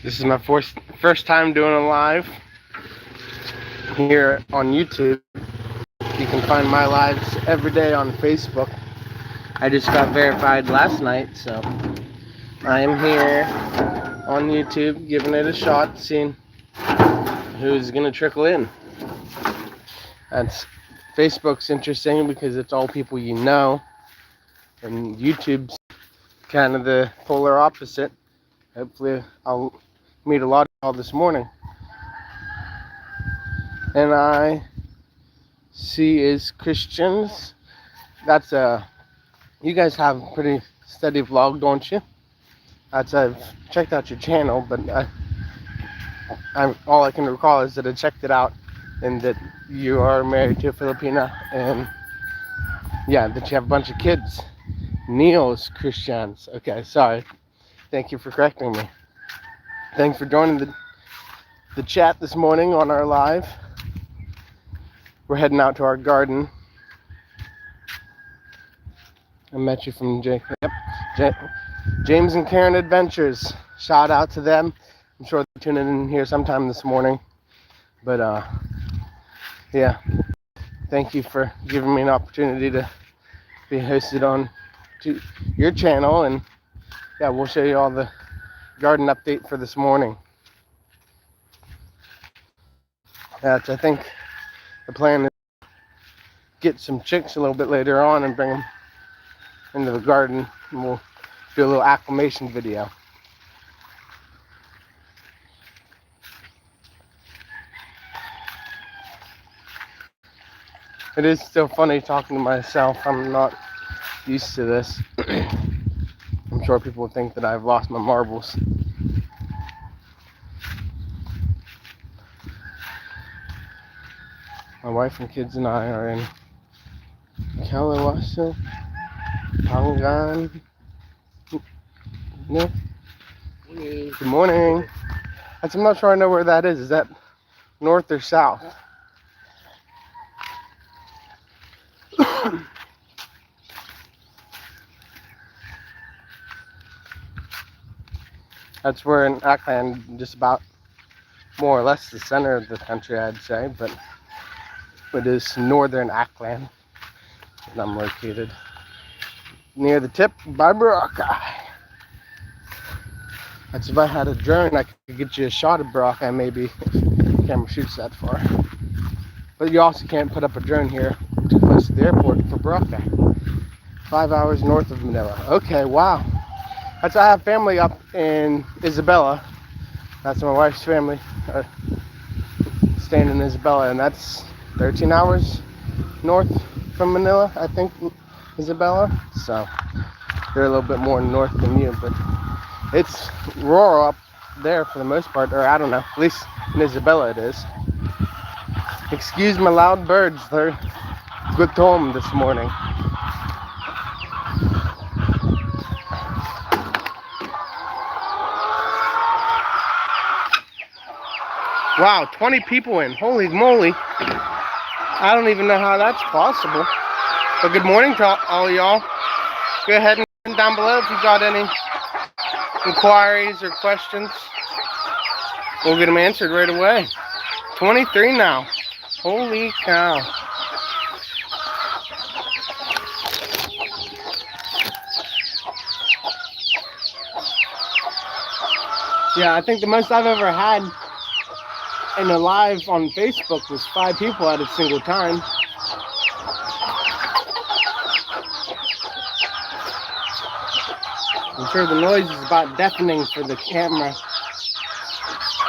This is my first time doing a live here on YouTube. You can find my lives every day on Facebook. I just got verified last night, so I am here on YouTube giving it a shot, seeing who's gonna trickle in. Facebook's interesting because it's all people you know, and YouTube's kind of the polar opposite. Hopefully I'll meet a lot of y'all this morning. And I see is Christians. That's you guys have a pretty steady vlog, don't you? I've checked out your channel, but all I can recall is that I checked it out and that you are married to a Filipina, and yeah, that you have a bunch of kids. Neos Christians. Okay, sorry. Thank you for correcting me. Thanks for joining the chat this morning on our live. We're heading out to our garden. I met you from James and Karen Adventures. Shout out to them. I'm sure they're tuning in here sometime this morning. But yeah, thank you for giving me an opportunity to be hosted on your channel, and yeah, we'll show you all the garden update for this morning. I think the plan is to get some chicks a little bit later on and bring them into the garden, and we'll do a little acclimation video. It is still funny talking to myself. I'm not used to this. I'm sure people will think that I've lost my marbles. My wife and kids and I are in Kalawasa, Pangan. No? Good morning. I'm not sure I know where that is. Is that north or south? That's where in Aklan, just about more or less the center of the country, I'd say, but it is northern Aklan, and I'm located near the tip by Boracay. That's if I had a drone, I could get you a shot of Boracay, maybe, if the camera shoots that far. But you also can't put up a drone here too close to the airport for Boracay. 5 hours north of Manila. Okay, wow. I have family up in Isabela. That's my wife's family, staying in Isabela, and that's 13 hours north from Manila, I think, Isabela. So they're a little bit more north than you, but it's rural up there for the most part, or I don't know, at least in Isabela it is. Excuse my loud birds, they're good home this morning. Wow, 20 people in. Holy moly. I don't even know how that's possible. But good morning to all y'all. Go ahead and comment down below if you got any inquiries or questions. We'll get them answered right away. 23 now. Holy cow. Yeah, I think the most I've ever had in a live on Facebook was 5 people at a single time. I'm sure the noise is about deafening for the camera,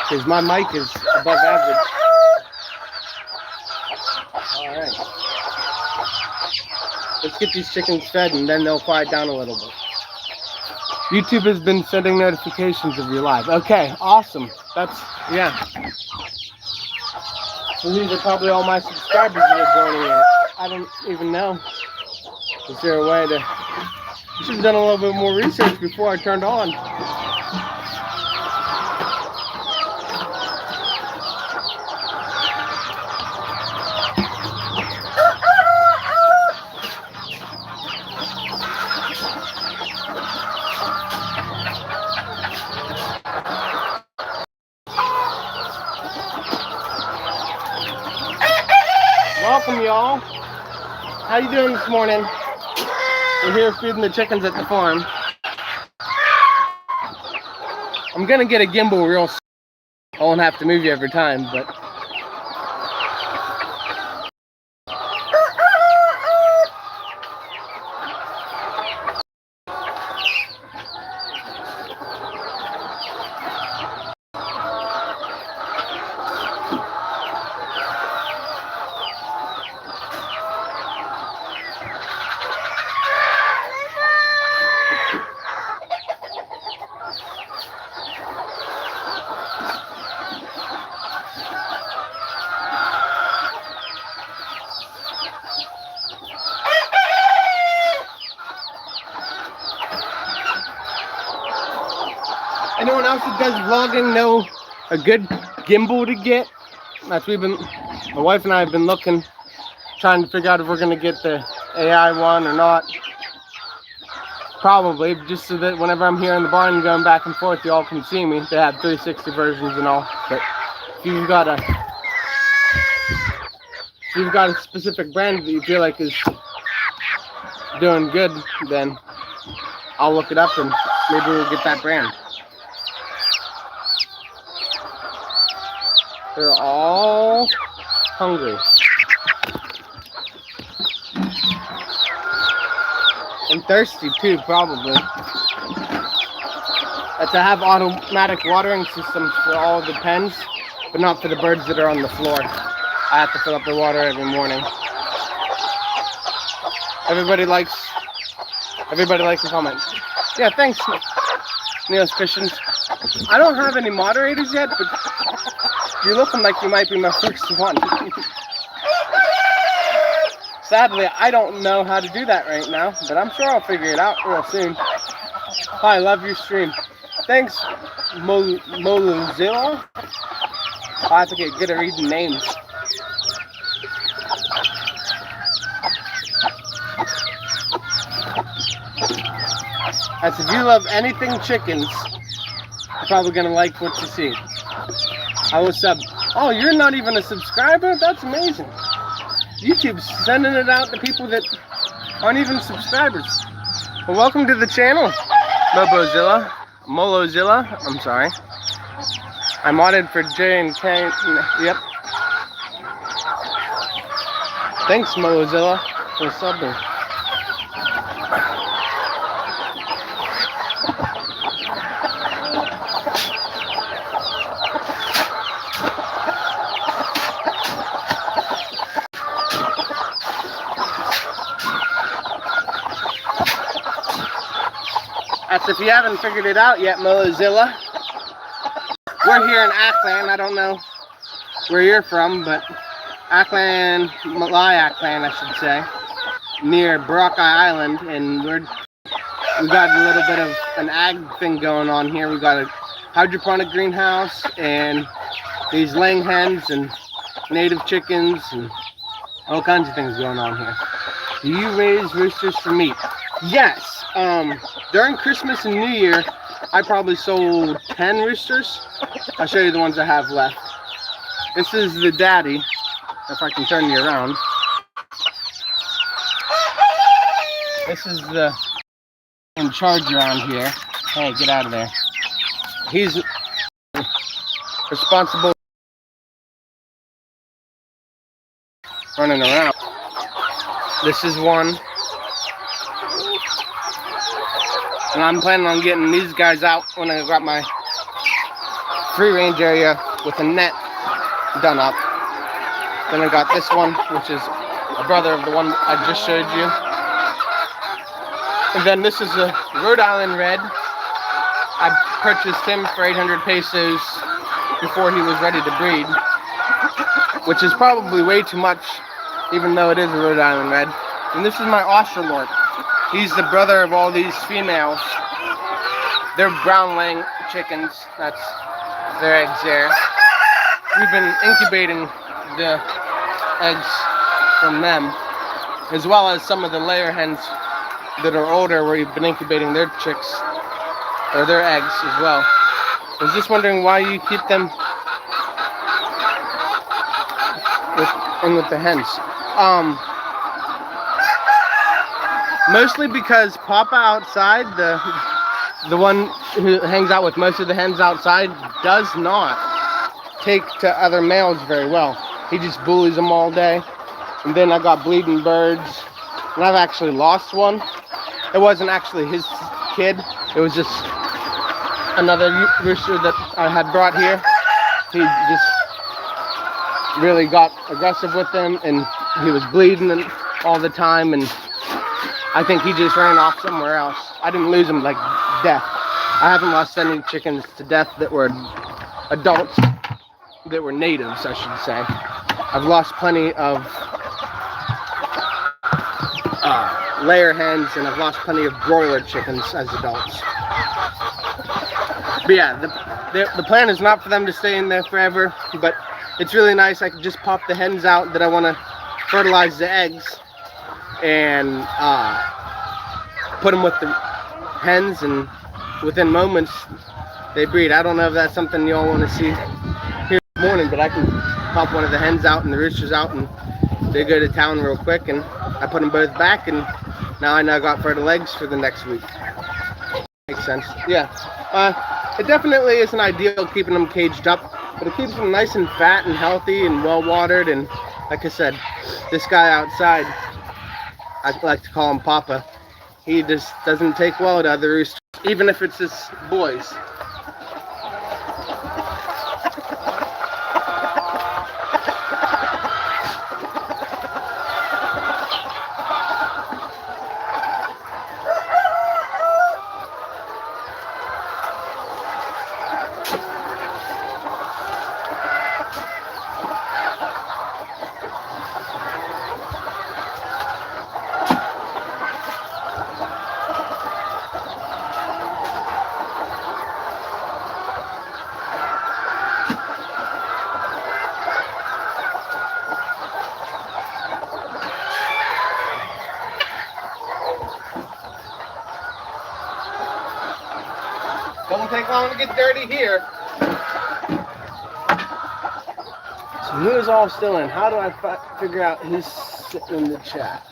because my mic is above average. Alright. Let's get these chickens fed and then they'll quiet down a little bit. YouTube has been sending notifications of your live. Okay, awesome. Yeah. So these are probably all my subscribers that are joining in. I don't even know. Is there a way to... I should have done a little bit more research before I turned on. welcome y'all. How you doing this morning? We're here feeding the chickens at the farm. I'm gonna get a gimbal real soon. I won't have to move you every time, but anyone else that does vlogging know a good gimbal to get? My wife and I have been looking, trying to figure out if we're gonna get the AI one or not. Probably, just so that whenever I'm here in the barn going back and forth, y'all can see me. They have 360 versions and all. But if you've got a specific brand that you feel like is doing good, then I'll look it up and maybe we'll get that brand. They're all hungry. And thirsty too, probably. To have automatic watering systems for all the pens, but not for the birds that are on the floor. I have to fill up the water every morning. Everybody likes the comment. Yeah, thanks, Neos Christians. I don't have any moderators yet, but you're looking like you might be my first one. Sadly, I don't know how to do that right now, but I'm sure I'll figure it out real soon. Hi, love your stream. Thanks, Moluzilla. I have to get good at reading names. As if you love anything chickens, you're probably gonna like what you see. I will sub. Oh, you're not even a subscriber? That's amazing. YouTube's sending it out to people that aren't even subscribers. Well, welcome to the channel, Molozilla. I'm sorry. I modded for J and K. Yep. Thanks, Molozilla, for subbing. As if you haven't figured it out yet, Molozilla, we're here in Aklan. I don't know where you're from, but Aklan, Aklan, I should say, near Buckeye Island, and we got a little bit of an ag thing going on here. We got a hydroponic greenhouse and these laying hens and native chickens and all kinds of things going on here. Do you raise roosters for meat? Yes. During Christmas and New Year, I probably sold 10 roosters. I'll show you the ones I have left. This is the daddy, if I can turn you around. This is the in charge around here. Hey, get out of there. He's responsible for running around. This is one. And I'm planning on getting these guys out when I got my free range area with a net done up. Then I got this one, which is a brother of the one I just showed you. And then this is a Rhode Island Red. I purchased him for 800 pesos before he was ready to breed, which is probably way too much, even though it is a Rhode Island Red. And this is my Australorp. He's the brother of all these females. They're brown laying chickens. That's their eggs there. We've been incubating the eggs from them, as well as some of the layer hens that are older, where we've been incubating their chicks, or their eggs as well. I was just wondering why you keep them with the hens. Mostly because Papa outside, the one who hangs out with most of the hens outside, does not take to other males very well. He just bullies them all day. And then I got bleeding birds, and I've actually lost one. It wasn't actually his kid. It was just another rooster that I had brought here. He just really got aggressive with them, and he was bleeding all the time, and I think he just ran off somewhere else. I didn't lose him like death. I haven't lost any chickens to death that were adults, that were natives, I should say. I've lost plenty of layer hens, and I've lost plenty of broiler chickens as adults. But yeah, the plan is not for them to stay in there forever, but it's really nice. I can just pop the hens out that I want to fertilize the eggs, and put them with the hens, and within moments they breed. I don't know if that's something y'all want to see here this morning, but I can pop one of the hens out and the roosters out, and they go to town real quick, and I put them both back, and now I got fertile eggs for the next week. Makes sense. Yeah. It definitely isn't ideal keeping them caged up, but it keeps them nice and fat and healthy and well watered. And like I said, this guy outside, I like to call him Papa, he just doesn't take well to other roosters, even if it's his boys. Don't take long to get dirty here. So who is all still in? How do I figure out who's sitting in the chat?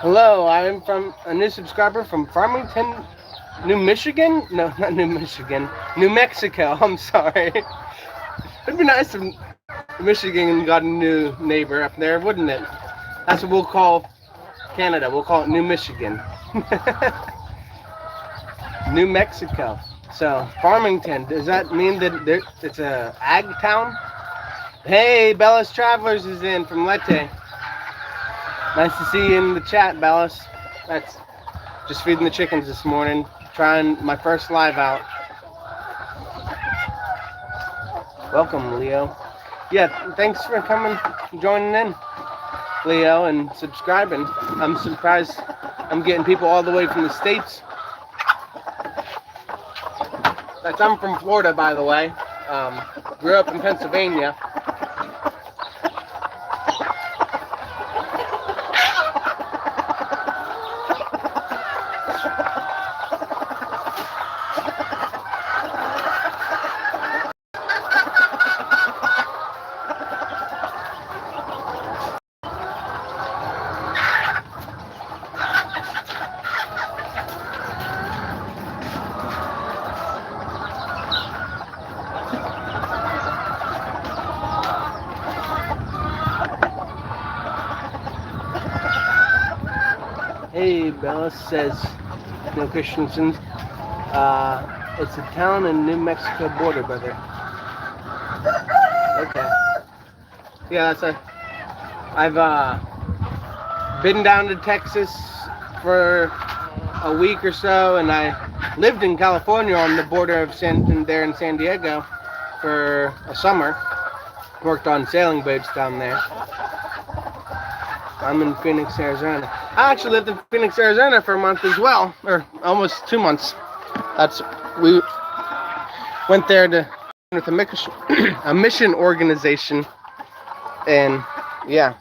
Hello, I'm from a new subscriber from Farmington, New Michigan? No, not New Michigan. New Mexico, I'm sorry. It'd be nice if Michigan got a new neighbor up there, wouldn't it? That's what we'll call Canada. We'll call it New Michigan. New Mexico. So, Farmington, does that mean that it's a ag town? Hey, Bellas Travelers is in from Lete. Nice to see you in the chat, Bellas. That's just feeding the chickens this morning, trying my first live out. Welcome, Leo. Yeah, thanks for coming, joining in, Leo, and subscribing. I'm surprised I'm getting people all the way from the States. I'm from Florida, by the way. Grew up in Pennsylvania. Hey, Bella says, no Christensen. It's a town in New Mexico border, brother. Okay. Yeah, I've been down to Texas for a week or so, and I lived in California on the border of there in San Diego for a summer. Worked on sailing boats down there. I'm in Phoenix, Arizona. I actually lived in Phoenix, Arizona for a month as well, or almost 2 months. Went there to with a mission organization, and yeah,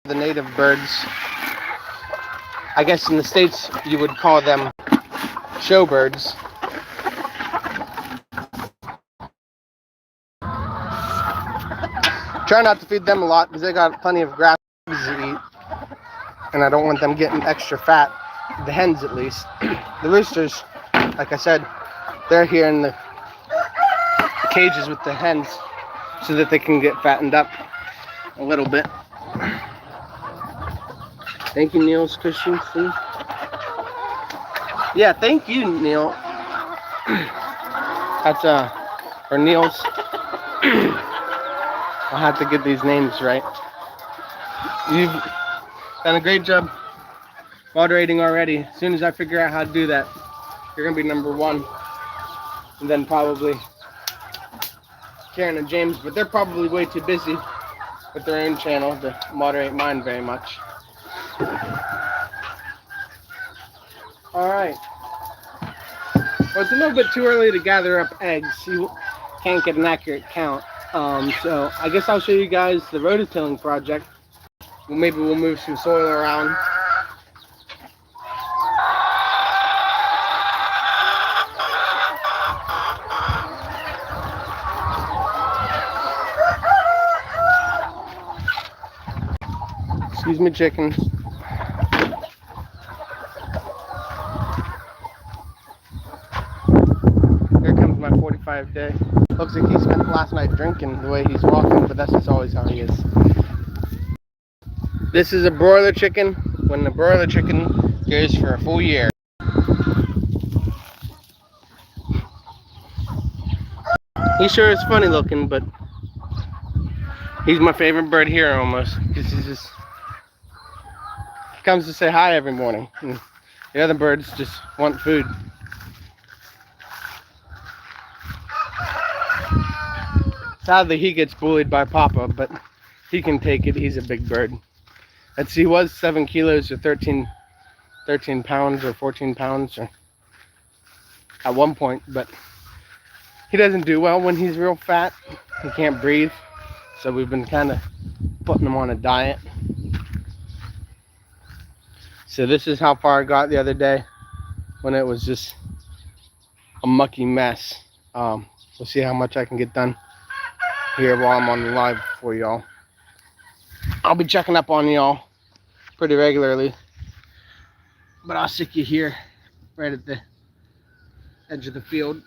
the native birds. I guess in the States you would call them showbirds. Try not to feed them a lot because they got plenty of grass to eat, and I don't want them getting extra fat. The hens, at least. The roosters, like I said, they're here in the cages with the hens so that they can get fattened up a little bit. Thank you, Niels Christensen. Yeah, thank you, Neil. That's or Niels. I'll have to get these names right. You've done a great job moderating already. As soon as I figure out how to do that, you're gonna be number one, and then probably Karen and James, but they're probably way too busy with their own channel to moderate mine very much. All right. Well, it's a little bit too early to gather up eggs. You can't get an accurate count. So I guess I'll show you guys the rototilling project. Maybe we'll move some soil around. Excuse me, chickens. Here comes my 45 day. Looks like he spent last night drinking the way he's walking, but that's just always how he is. This is a broiler chicken when the broiler chicken goes for a full year. He sure is funny looking, but he's my favorite bird here almost, because he just comes to say hi every morning. And the other birds just want food. Sadly, he gets bullied by Papa, but he can take it. He's a big bird. He was 7 kilos or 13 pounds or 14 pounds or at one point, but he doesn't do well when he's real fat. He can't breathe, so we've been kind of putting him on a diet. So this is how far I got the other day when it was just a mucky mess. We'll see how much I can get done here while I'm on the live for y'all. I'll be checking up on y'all pretty regularly, but I'll stick you here right at the edge of the field.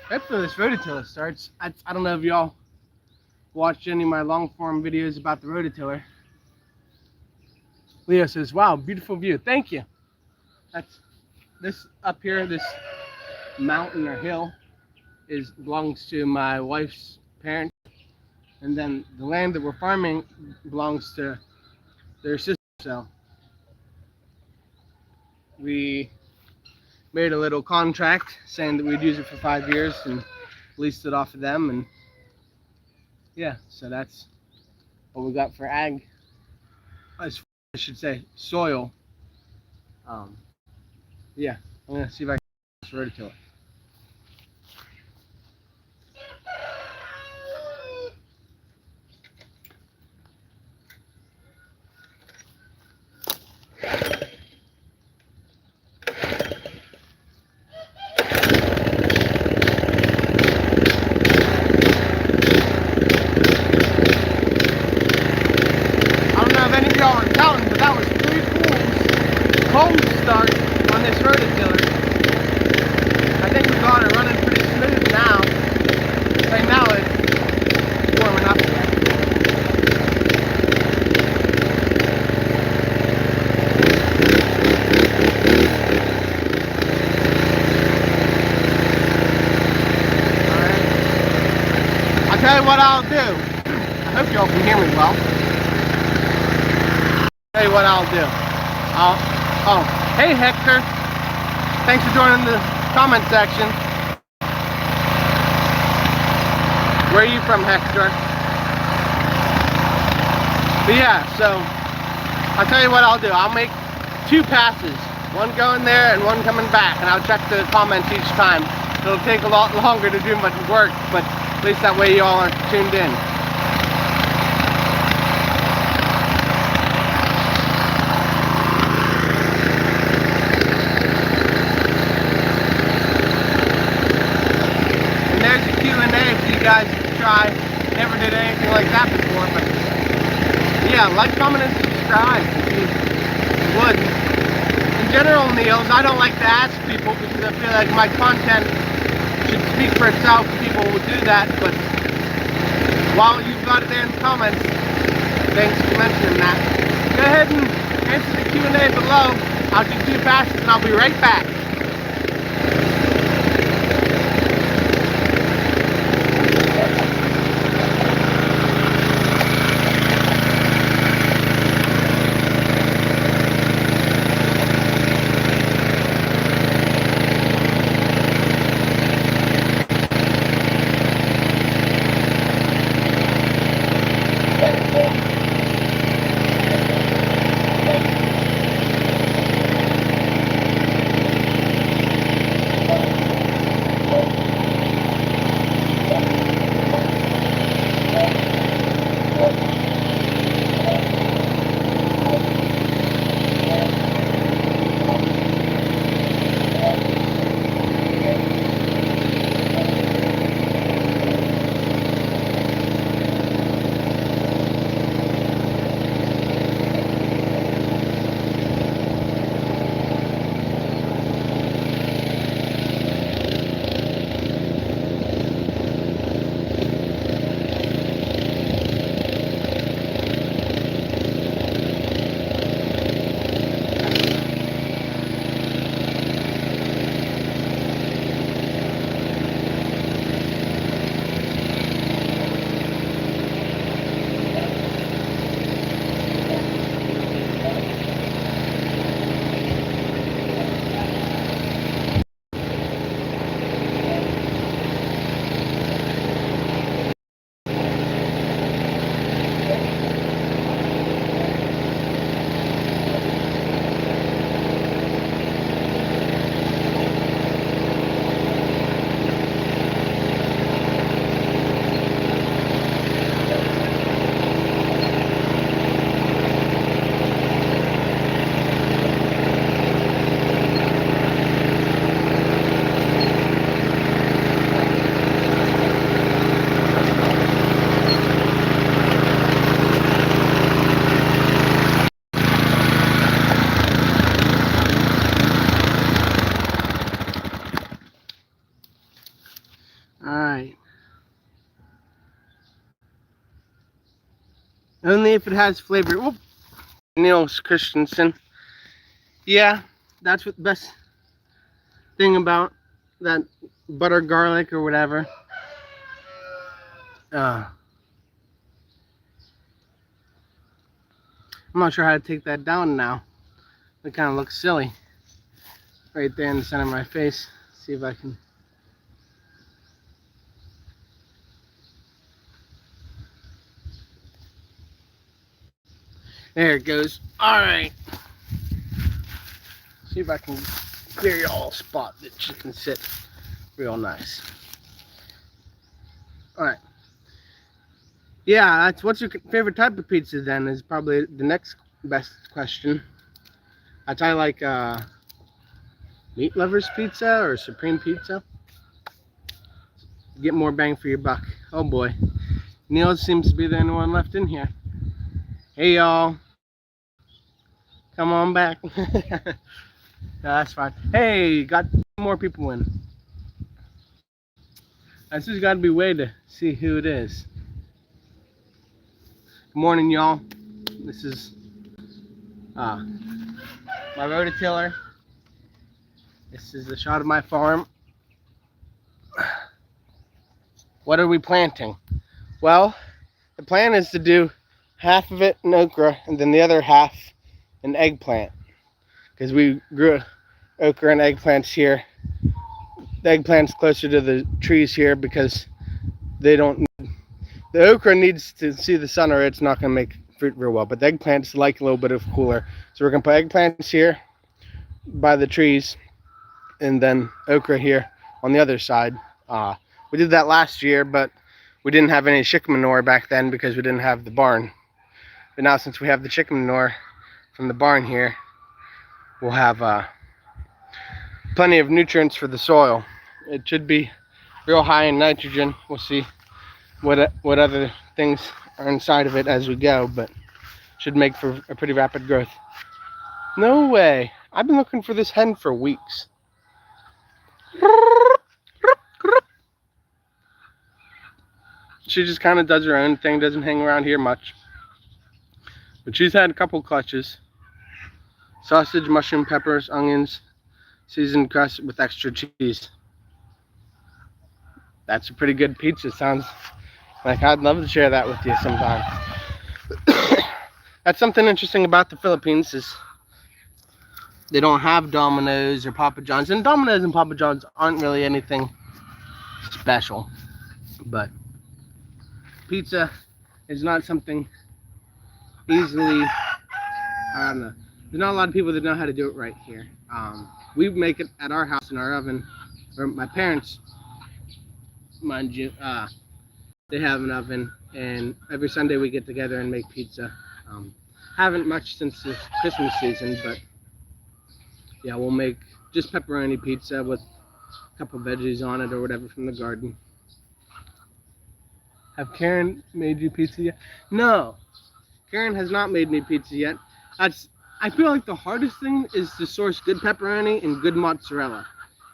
Right before this rototiller starts, I don't know if y'all watched any of my long form videos about the rototiller. Leo says, wow, beautiful view. Thank you. That's this up here, this mountain or hill belongs to my wife's parents, and then the land that we're farming belongs to their sister. So we made a little contract saying that we'd use it for 5 years and leased it off of them, and yeah, so that's what we got for ag. I should say soil. Yeah, I'm gonna see if I can rototill it. Cold start on this rototiller. I think we got it running pretty smooth now. Right now it's warming up again. Alright. I'll tell you what I'll do. I hope y'all can hear me well. I'll tell you what I'll do. Oh, hey Hector, thanks for joining the comment section. Where are you from, Hector? But yeah, so I'll tell you what I'll do. I'll make 2 passes. One going there and one coming back. And I'll check the comments each time. It'll take a lot longer to do much work, but at least that way you all are tuned in. And there's a Q&A if you guys try. Never did anything like that before, but yeah, like, comment, and subscribe if you would. In general, Niels, I don't like to ask people because I feel like my content should speak for itself and people will do that, but while you've got it there in the comments, thanks for mentioning that. Go ahead and answer the Q&A below. I'll do 2 passes and I'll be right back. Alright. Only if it has flavor. Whoop. Niels Christensen. Yeah, that's what the best thing about that butter garlic or whatever. I'm not sure how to take that down now. It kind of looks silly. Right there in the center of my face. See if I can. There it goes. Alright. See if I can clear y'all a spot that you can sit real nice. Alright. Yeah, that's what's your favorite type of pizza then is probably the next best question. I like meat lovers pizza or supreme pizza. Get more bang for your buck. Oh boy. Neil seems to be the only one left in here. Hey y'all. Come on back. No, that's fine. Hey, got more people in. This has got to be a way to see who it is. Good morning, y'all. This is my rototiller. This is the shot of my farm. What are we planting? Well, the plan is to do half of it in okra and then the other half in eggplant. Because we grew okra and eggplants here. The eggplant's closer to the trees here because they don't. The okra needs to see the sun or it's not going to make fruit real well. But the eggplants like a little bit of cooler. So we're going to put eggplants here by the trees, and then okra here on the other side. We did that last year, but we didn't have any chicken manure back then because we didn't have the barn. But now since we have the chicken manure from the barn here, we'll have plenty of nutrients for the soil. It should be real high in nitrogen. We'll see what other things are inside of it as we go, but should make for a pretty rapid growth. No way. I've been looking for this hen for weeks. She just kind of does her own thing, doesn't hang around here much. But she's had a couple clutches. Sausage, mushroom, peppers, onions, seasoned crust with extra cheese. That's a pretty good pizza. Sounds like I'd love to share that with you sometime. That's something interesting about the Philippines is they don't have Domino's or Papa John's. And Domino's and Papa John's aren't really anything special. But pizza is not something easily, I don't know. There's not a lot of people that know how to do it right here. We make it at our house in our oven, or my parents, mind you, they have an oven, and every Sunday we get together and make pizza. Haven't much since the Christmas season, but yeah, we'll make just pepperoni pizza with a couple veggies on it or whatever from the garden. Have Karen made you pizza yet? No, Karen has not made me pizza yet. I feel like the hardest thing is to source good pepperoni and good mozzarella.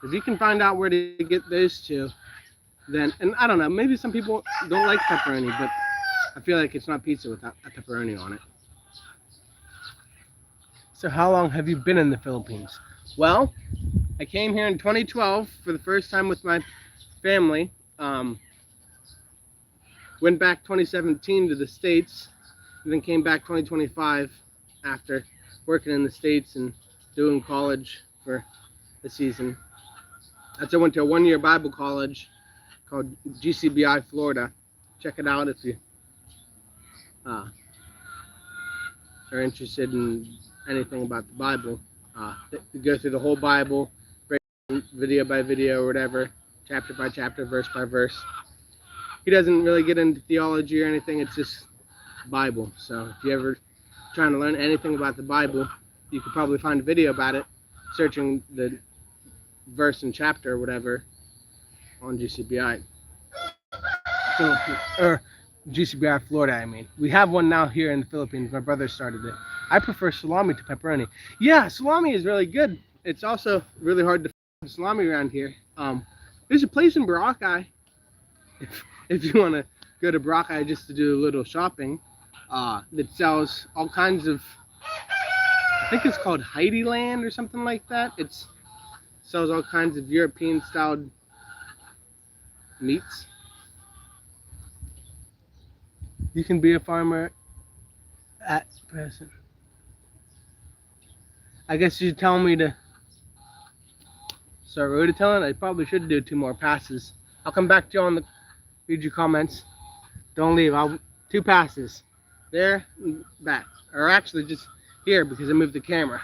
If you can find out where to get those two, then, and I don't know, maybe some people don't like pepperoni, but I feel like it's not pizza without a pepperoni on it. So how long have you been in the Philippines? Well, I came here in 2012 for the first time with my family. Went back 2017 to the States, and then came back 2025 after working in the States and doing college for the season. I went to a one-year Bible college called GCBI Florida. Check it out if you are interested in anything about the Bible. You go through the whole Bible, video by video or whatever, chapter by chapter, verse by verse. He doesn't really get into theology or anything, it's just Bible. So if you ever trying to learn anything about the Bible, you could probably find a video about it, searching the verse and chapter or whatever on GCBI. Or GCBI Florida, I mean. We have one now here in the Philippines. My brother started it. I prefer salami to pepperoni. Yeah, salami is really good. It's also really hard to find salami around here. There's a place in Boracay, if you want to go to Boracay just to do a little shopping, that sells all kinds of, I think it's called Heidi Land or something like that. It sells all kinds of European styled meats. You can be a farmer at present. I guess you're telling me to start rototilling. I probably should do 2 more passes. I'll come back to you on the read your comments. Don't leave. 2 passes. There and back. Or actually just here because I moved the camera.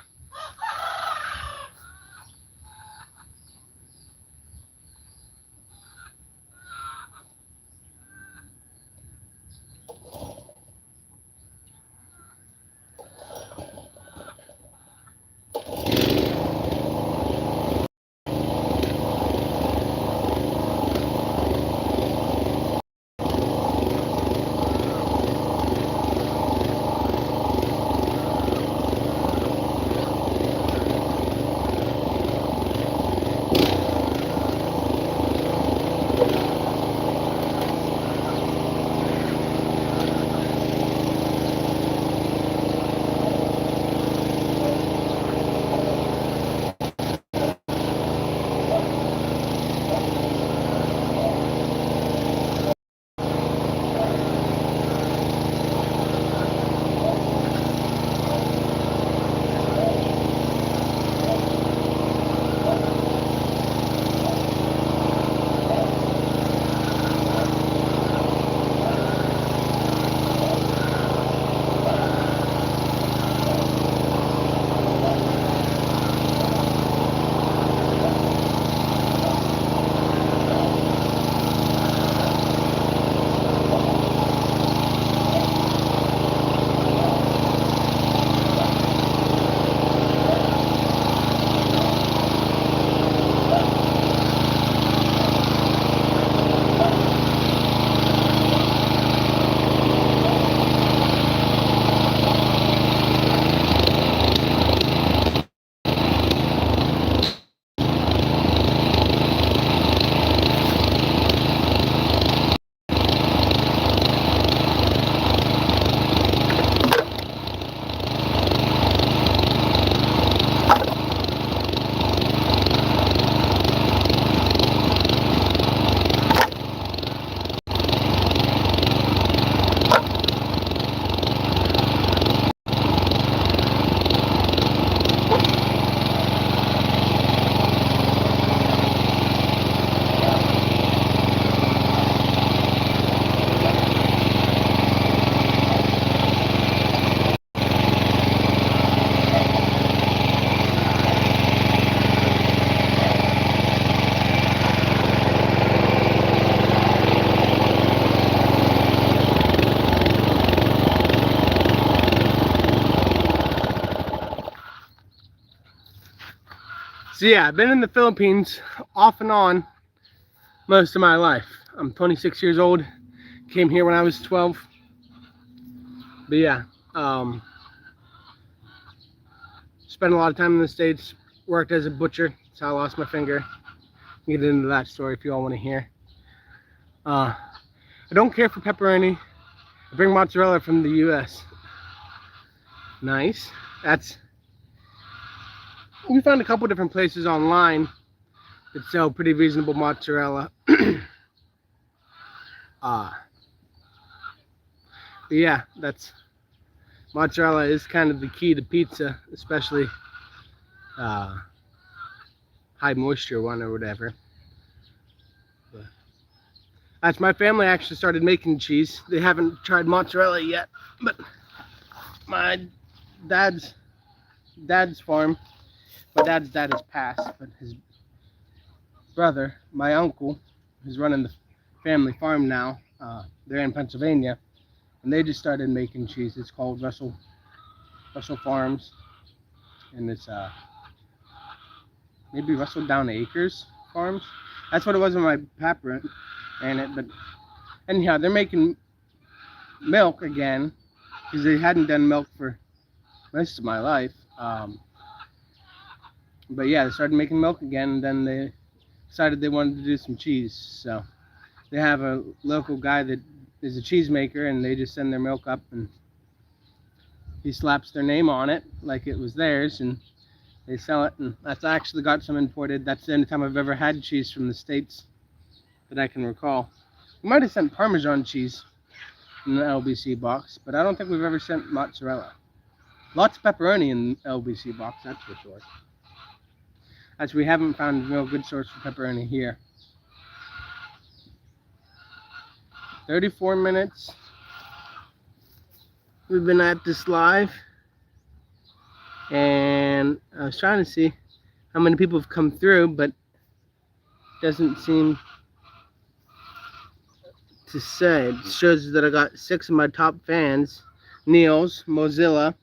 So yeah, I've been in the Philippines off and on most of my life. I'm 26 years old. Came here when I was 12. But yeah, spent a lot of time in the States. Worked as a butcher. That's how I lost my finger. Get into that story if you all want to hear. I don't care for pepperoni. I bring mozzarella from the US. Nice. We found a couple different places online that sell pretty reasonable mozzarella. But yeah, mozzarella is kind of the key to pizza, especially high moisture one or whatever. That's my family actually started making cheese. They haven't tried mozzarella yet, but my dad's farm, my dad's dad has passed, but his brother, my uncle, is running the family farm now. They're in Pennsylvania, and they just started making cheese. It's called Russell Farms, and it's maybe Russell Down Acres Farms. That's what it was when my papa ran it. But anyhow, they're making milk again because they hadn't done milk for most of my life. But yeah, they started making milk again, and then they decided they wanted to do some cheese. So they have a local guy that is a cheesemaker, and they just send their milk up, and he slaps their name on it like it was theirs, and they sell it. And that's actually got some imported. That's the only time I've ever had cheese from the States that I can recall. We might have sent Parmesan cheese in the LBC box, but I don't think we've ever sent mozzarella. Lots of pepperoni in the LBC box, that's for sure. As we haven't found a real good source for pepperoni here. 34 minutes. We've been at this live. And I was trying to see how many people have come through, but it doesn't seem to say. It shows that I got 6 of my top fans. Niels, Mozilla,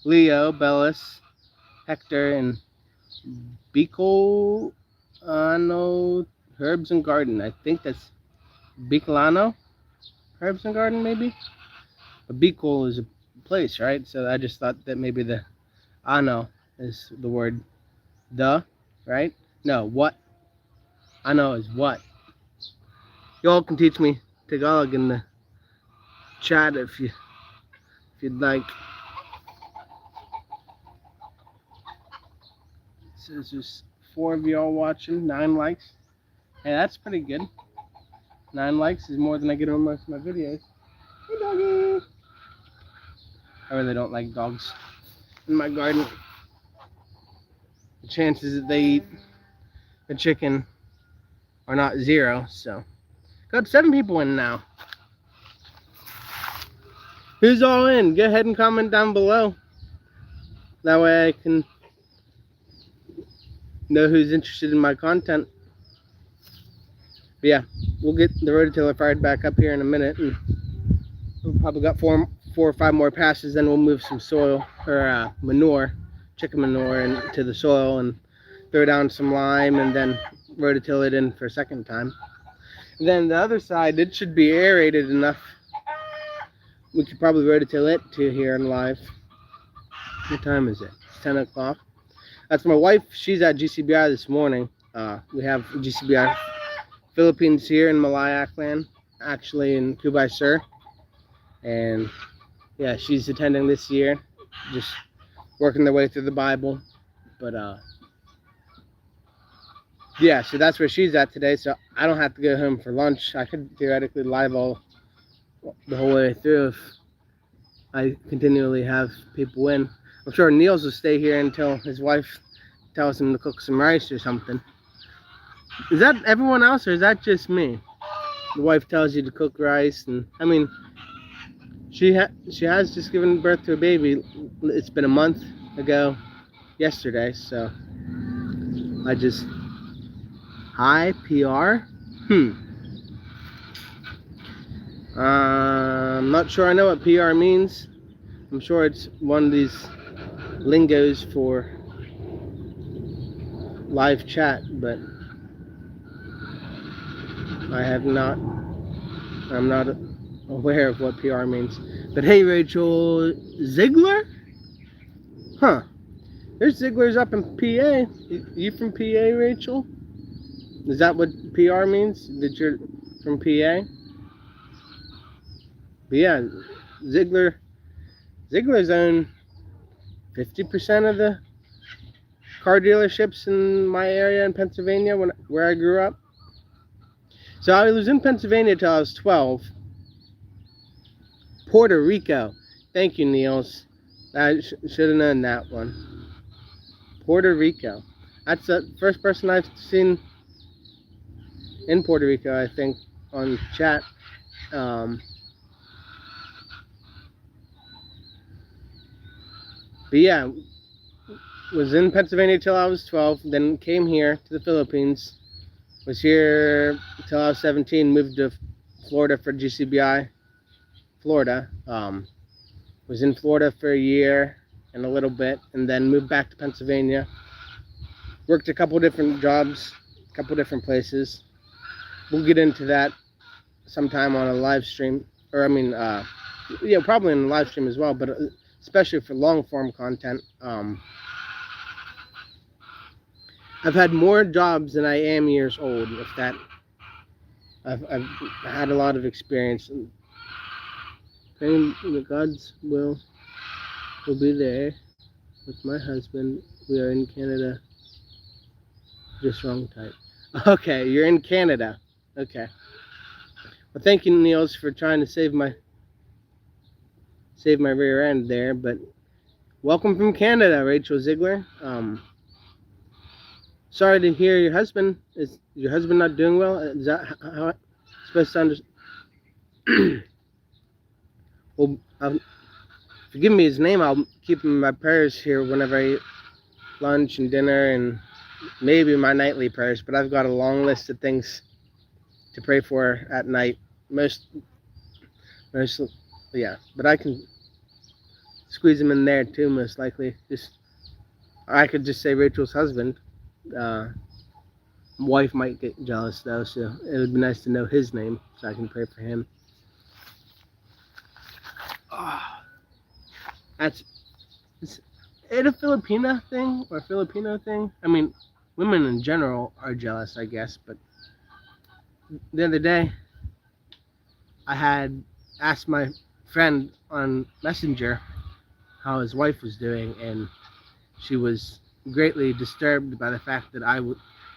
Leo, Bellis, Hector, and Bicol, Herbs and Garden. I think that's Bicolano Herbs and Garden, maybe? But Bicol is a place, right? So I just thought that maybe the ano is the word the, right? No, what? Ano is what. Y'all can teach me Tagalog in the chat if you'd like. So there's 4 of y'all watching, 9 likes. Hey, that's pretty good. 9 likes is more than I get on most of my videos. Hey, doggy! I really don't like dogs in my garden. The chances that they eat the chicken are not 0, so. Got 7 people in now. Who's all in? Go ahead and comment down below. That way I can know who's interested in my content. But yeah, we'll get the rototiller fired back up here in a minute, and we've probably got 4 or 5 more passes. Then we'll move some soil or manure, chicken manure, into the soil and throw down some lime, and then rototill it in for a second time. And then the other side, it should be aerated enough. We could probably rototill it to here in live. What time is it? It's 10 o'clock. That's my wife. She's at GCBI this morning. We have GCBI Philippines here in Aklan, actually in Kubay Sur. And yeah, she's attending this year, just working their way through the Bible. But yeah, so that's where she's at today. So I don't have to go home for lunch. I could theoretically live the whole way through if I continually have people in. I'm sure Niels will stay here until his wife tells him to cook some rice or something. Is that everyone else, or is that just me? The wife tells you to cook rice, and I mean, she has just given birth to a baby. It's been a month ago yesterday, so I just... Hi, PR? I'm not sure I know what PR means. I'm sure it's one of these lingos for live chat, but I'm not aware of what PR means. But hey, Rachel Ziegler? Huh. There's Zieglers up in PA. You from PA, Rachel? Is that what PR means? That you're from PA? But yeah, Ziegler's own 50% of the car dealerships in my area in Pennsylvania where I grew up. So I was in Pennsylvania till I was 12. Puerto Rico. Thank you, Niels. I should have known that one. Puerto Rico. That's the first person I've seen in Puerto Rico, I think, on chat. But yeah, was in Pennsylvania till I was 12, then came here to the Philippines, was here till I was 17, moved to Florida for GCBI, Florida. Was in Florida for a year and a little bit, and then moved back to Pennsylvania. Worked a couple different jobs, a couple different places. We'll get into that sometime on a live stream, or yeah, probably in a live stream as well, but especially for long form content. I've had more jobs than I am years old. If that, I've had a lot of experience. Praying that God's will be there with my husband. We are in Canada. Just wrong type. Okay, you're in Canada. Okay. Well, thank you, Niels, for trying to save my rear end there. But welcome from Canada, Rachel Ziegler. Sorry to hear your husband. Is your husband not doing well? Is that how I'm supposed to understand? Well, forgive me his name. I'll keep him in my prayers here whenever I eat lunch and dinner and maybe my nightly prayers. But I've got a long list of things to pray for at night. Most, yeah. But I can squeeze him in there too, most likely. I could just say Rachel's husband. Wife might get jealous though, so it would be nice to know his name so I can pray for him. Is it a Filipina thing or a Filipino thing? I mean, women in general are jealous, I guess, but the other day I had asked my friend on Messenger how his wife was doing, and she was greatly disturbed by the fact that I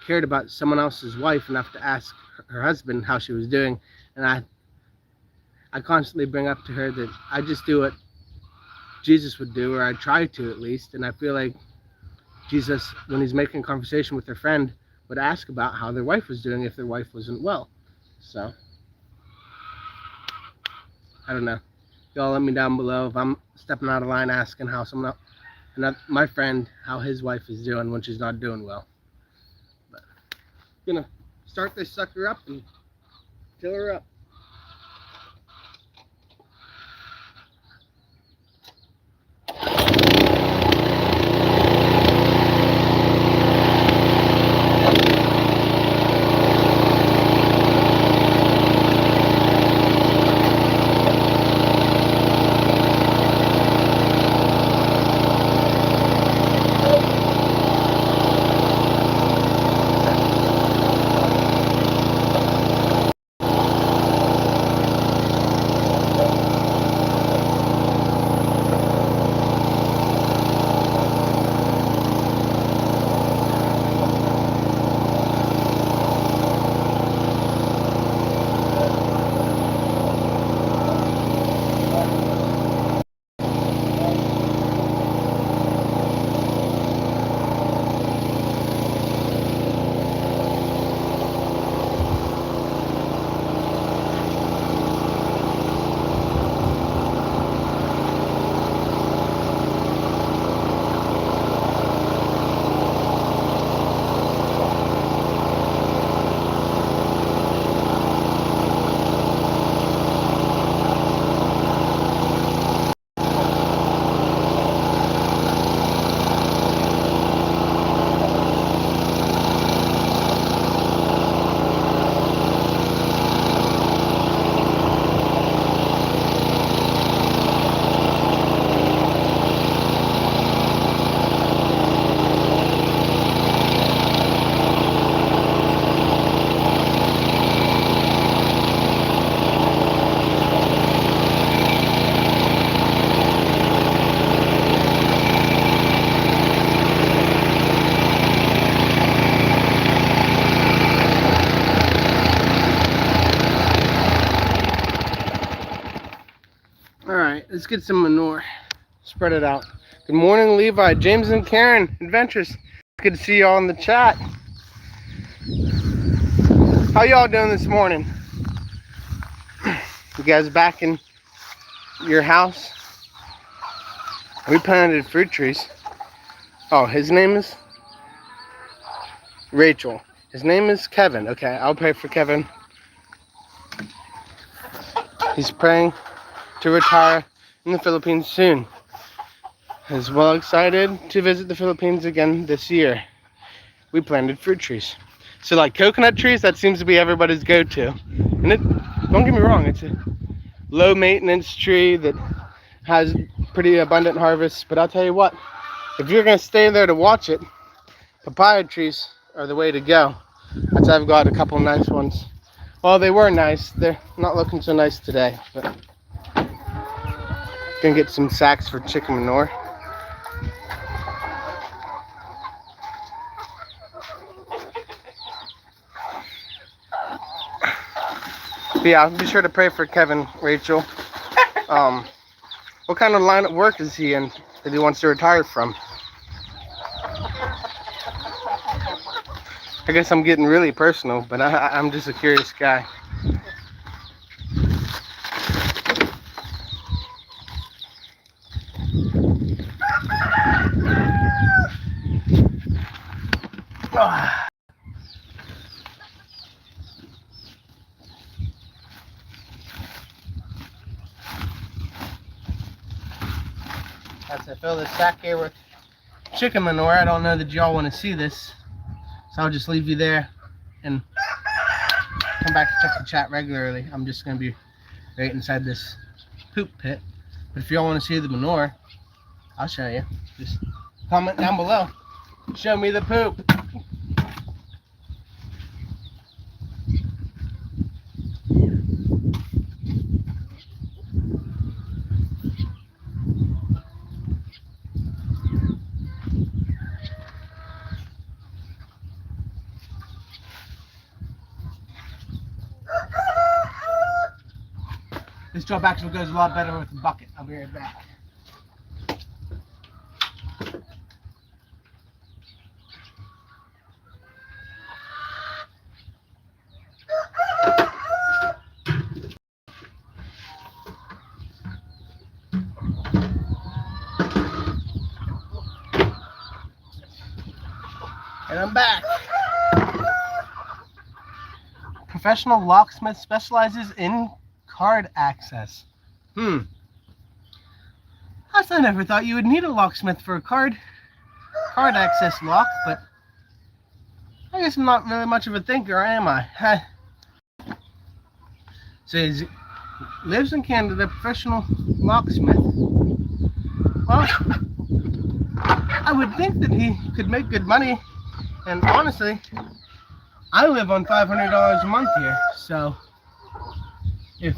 cared about someone else's wife enough to ask her husband how she was doing. And I constantly bring up to her that I just do what Jesus would do, or I try to at least. And I feel like Jesus, when he's making conversation with their friend, would ask about how their wife was doing if their wife wasn't well. So I don't know. Y'all let me down below if I'm stepping out of line asking how someone else, my friend, how his wife is doing when she's not doing well. But I'm gonna start this sucker up and fill her up. let's get some manure. Spread it out. Good morning, Levi, James, and Karen. Adventures. Good to see you all in the chat. How y'all doing this morning? You guys back in your house? We planted fruit trees. Oh, his name is Rachel. His name is Kevin. Okay, I'll pray for Kevin. He's praying to retire in the Philippines soon. He's well excited to visit the Philippines again this year. We planted fruit trees. So like coconut trees, that seems to be everybody's go-to. And it, don't get me wrong, it's a low maintenance tree that has pretty abundant harvests. But I'll tell you what, if you're gonna stay there to watch it, papaya trees are the way to go. That's I've got a couple nice ones. Well, they were nice. They're not looking so nice today, but gonna get some sacks for chicken manure. But yeah, be sure to pray for Kevin, Rachel. What kind of line of work is he in that he wants to retire from? I guess I'm getting really personal, but I'm just a curious guy. As I fill this sack here with chicken manure, I don't know that y'all want to see this, so I'll just leave you there and come back to check the chat regularly. I'm just going to be right inside this poop pit. But if y'all want to see the manure, I'll show you. Just comment down below. Show me the poop. This job actually goes a lot better with the bucket. I'll be right back. And I'm back. Professional locksmith specializes in card access. I never thought you would need a locksmith for a card access lock, but I guess I'm not really much of a thinker, am I? So he lives in Canada, professional locksmith. Well, I would think that he could make good money, and honestly, I live on $500 a month here, so if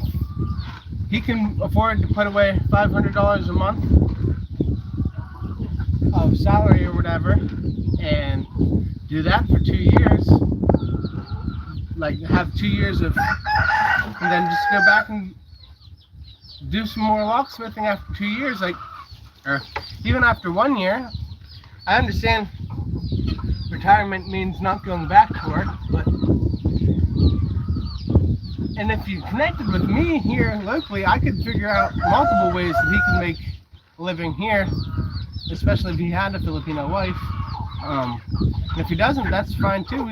he can afford to put away $500 a month of salary or whatever and do that for 2 years, like have 2 years of, and then just go back and do some more locksmithing after 2 years, like, or even after 1 year. I understand retirement means not going back to work, but and if you connected with me here locally, I could figure out multiple ways that he can make a living here, especially if he had a Filipino wife. And if he doesn't, that's fine too.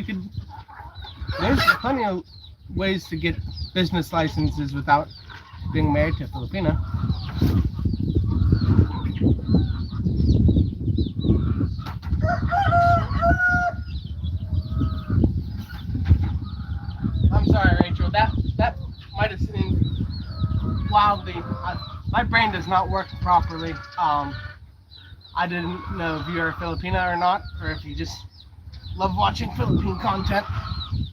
There's plenty of ways to get business licenses without being married to a Filipino. I'm sorry, Rachel. That might have seemed wildly. My brain does not work properly. I didn't know if you're a Filipino or not, or if you just love watching Philippine content.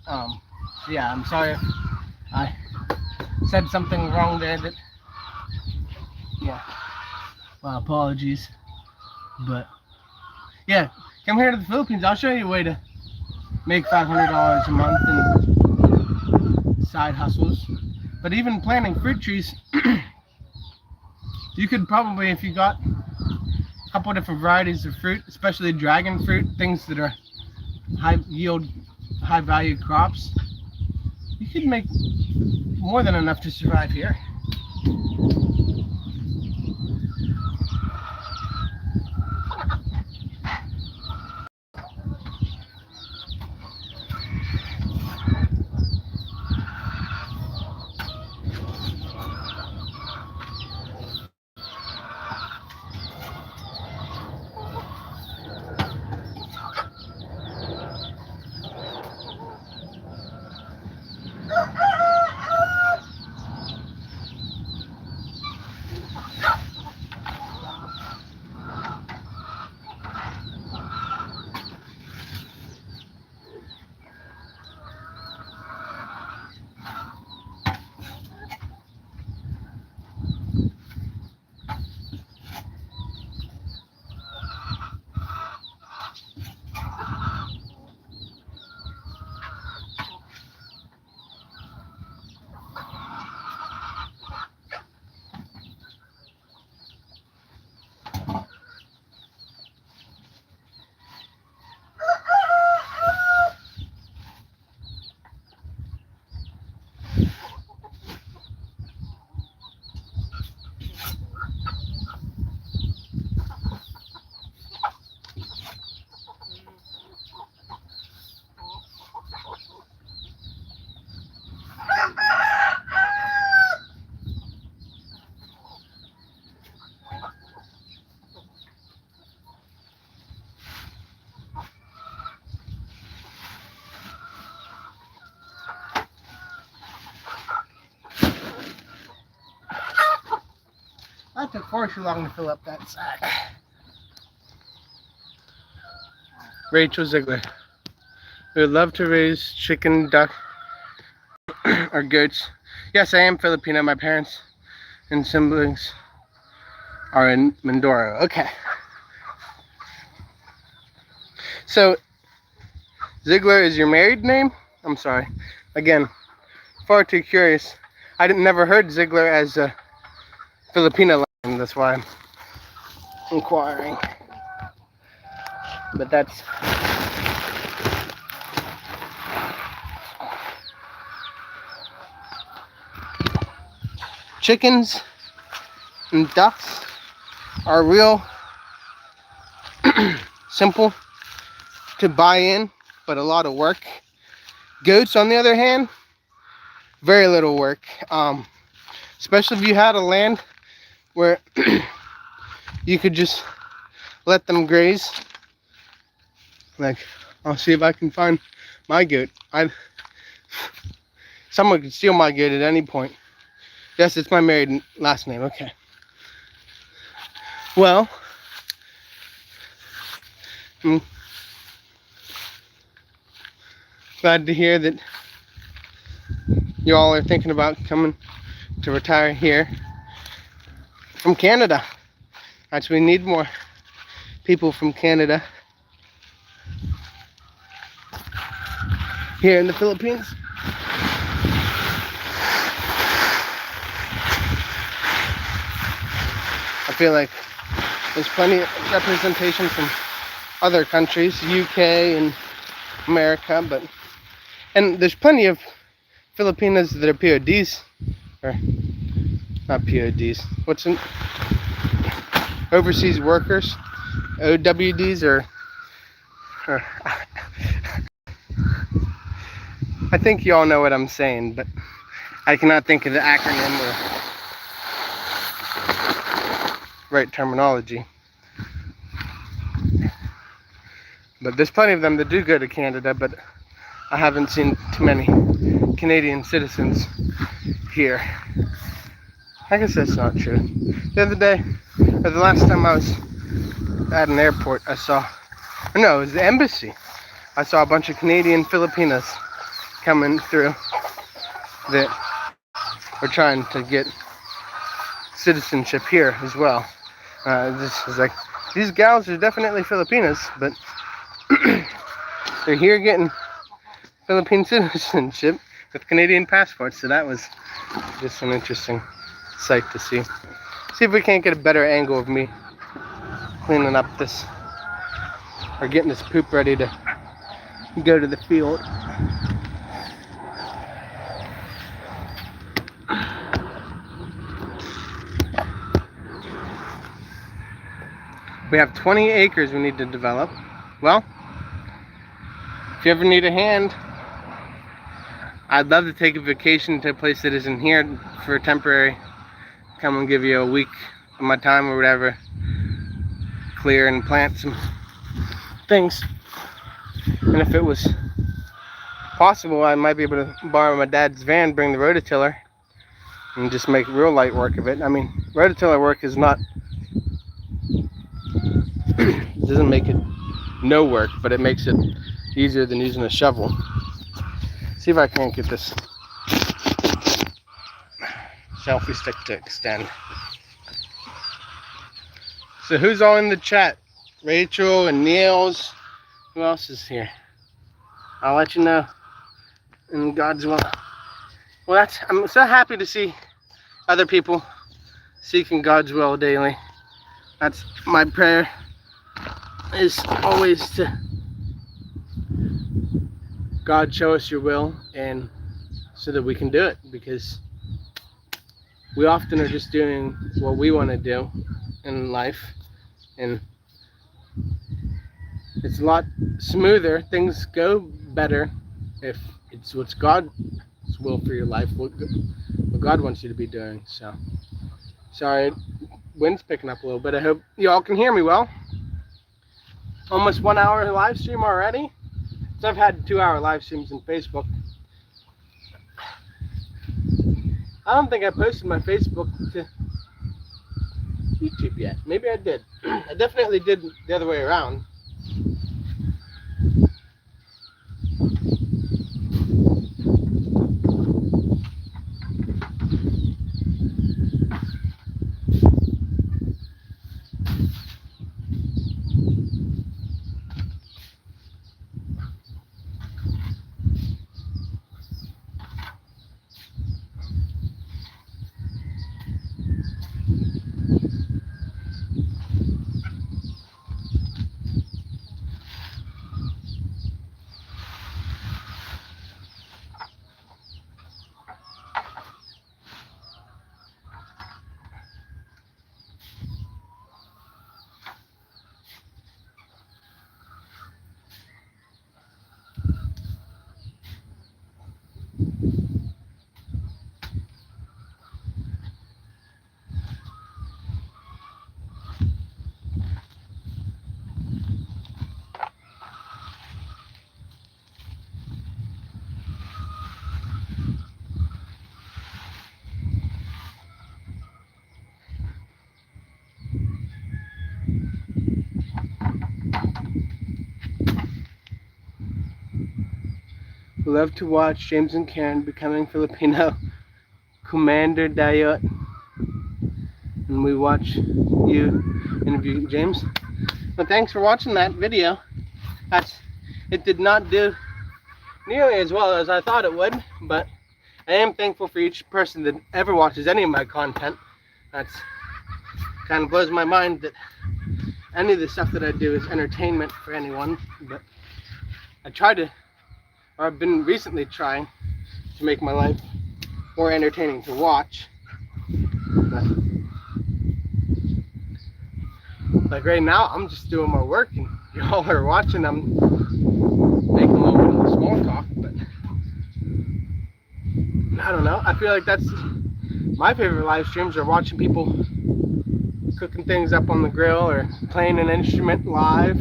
So yeah, I'm sorry if I said something wrong there. Yeah. Well, apologies. But yeah, come here to the Philippines. I'll show you a way to make $500 a month in side hustles. But even planting fruit trees, You could probably, if you got a couple different varieties of fruit, especially dragon fruit, things that are high yield, high value crops, you could make more than enough to survive here. That took far too long to fill up that sack. Rachel Ziegler. We would love to raise chicken, duck, or goats. Yes, I am Filipino. My parents and siblings are in Mindoro. Okay. So, Ziegler is your married name? I'm sorry. Again, far too curious. I never heard Ziegler as a Filipino name. That's why I'm inquiring. But that's... Chickens and ducks are real simple to buy in, but a lot of work. Goats, on the other hand, very little work. Especially if you had a land where you could just let them graze. Like, I'll see if I can find my goat. Someone could steal my goat at any point. Yes, it's my married last name. Okay. Well, I'm glad to hear that you all are thinking about coming to retire here from Canada. Actually, we need more people from Canada here in the Philippines. I feel like there's plenty of representation from other countries, UK and America, and there's plenty of Filipinas that are PODs, or not PODs, what's in overseas workers, OWDs, or I think you all know what I'm saying, but I cannot think of the acronym or right terminology. But there's plenty of them that do go to Canada, but I haven't seen too many Canadian citizens here. I guess that's not true. The other day, or the last time I was at an airport, I saw, no, it was the embassy. I saw a bunch of Canadian Filipinas coming through that were trying to get citizenship here as well. This is like, these gals are definitely Filipinas, but they're here getting Philippine citizenship with Canadian passports, so that was just an interesting sight to see. See if we can't get a better angle of me cleaning up this, or getting this poop ready to go to the field. We have 20 acres we need to develop. Well, if you ever need a hand, I'd love to take a vacation to a place that isn't here for a temporary. Come and give you a week of my time or whatever. Clear and plant some things. And if it was possible, I might be able to borrow my dad's van, bring the rototiller, and just make real light work of it. I mean, rototiller work is not, it doesn't make it no work, but it makes it easier than using a shovel. See if I can't get this selfie stick to extend. So who's all in the chat? Rachel and Niels. Who else is here? I'll let you know in God's will. Well, I'm so happy to see other people seeking God's will daily. That's my prayer, is always to God, show us your will, and so that we can do it, because we often are just doing what we want to do in life, and it's a lot smoother. Things go better if it's what's God's will for your life, what God wants you to be doing. So, sorry, wind's picking up a little bit. I hope you all can hear me well. Almost 1 hour live stream already. So I've had 2-hour live streams on Facebook. I don't think I posted my Facebook to YouTube yet. Maybe I did. I definitely did the other way around. Love to watch James and Karen becoming Filipino Commander Dayot, and we watch you interview James. But thanks for watching that video. It did not do nearly as well as I thought it would, but I am thankful for each person that ever watches any of my content. That's kind of blows my mind that any of the stuff that I do is entertainment for anyone, but I try to, or I've been recently trying to make my life more entertaining to watch. But like right now, I'm just doing my work and y'all are watching. I'm making a little bit of small talk, but I don't know. I feel like that's my favorite live streams, are watching people cooking things up on the grill, or playing an instrument live,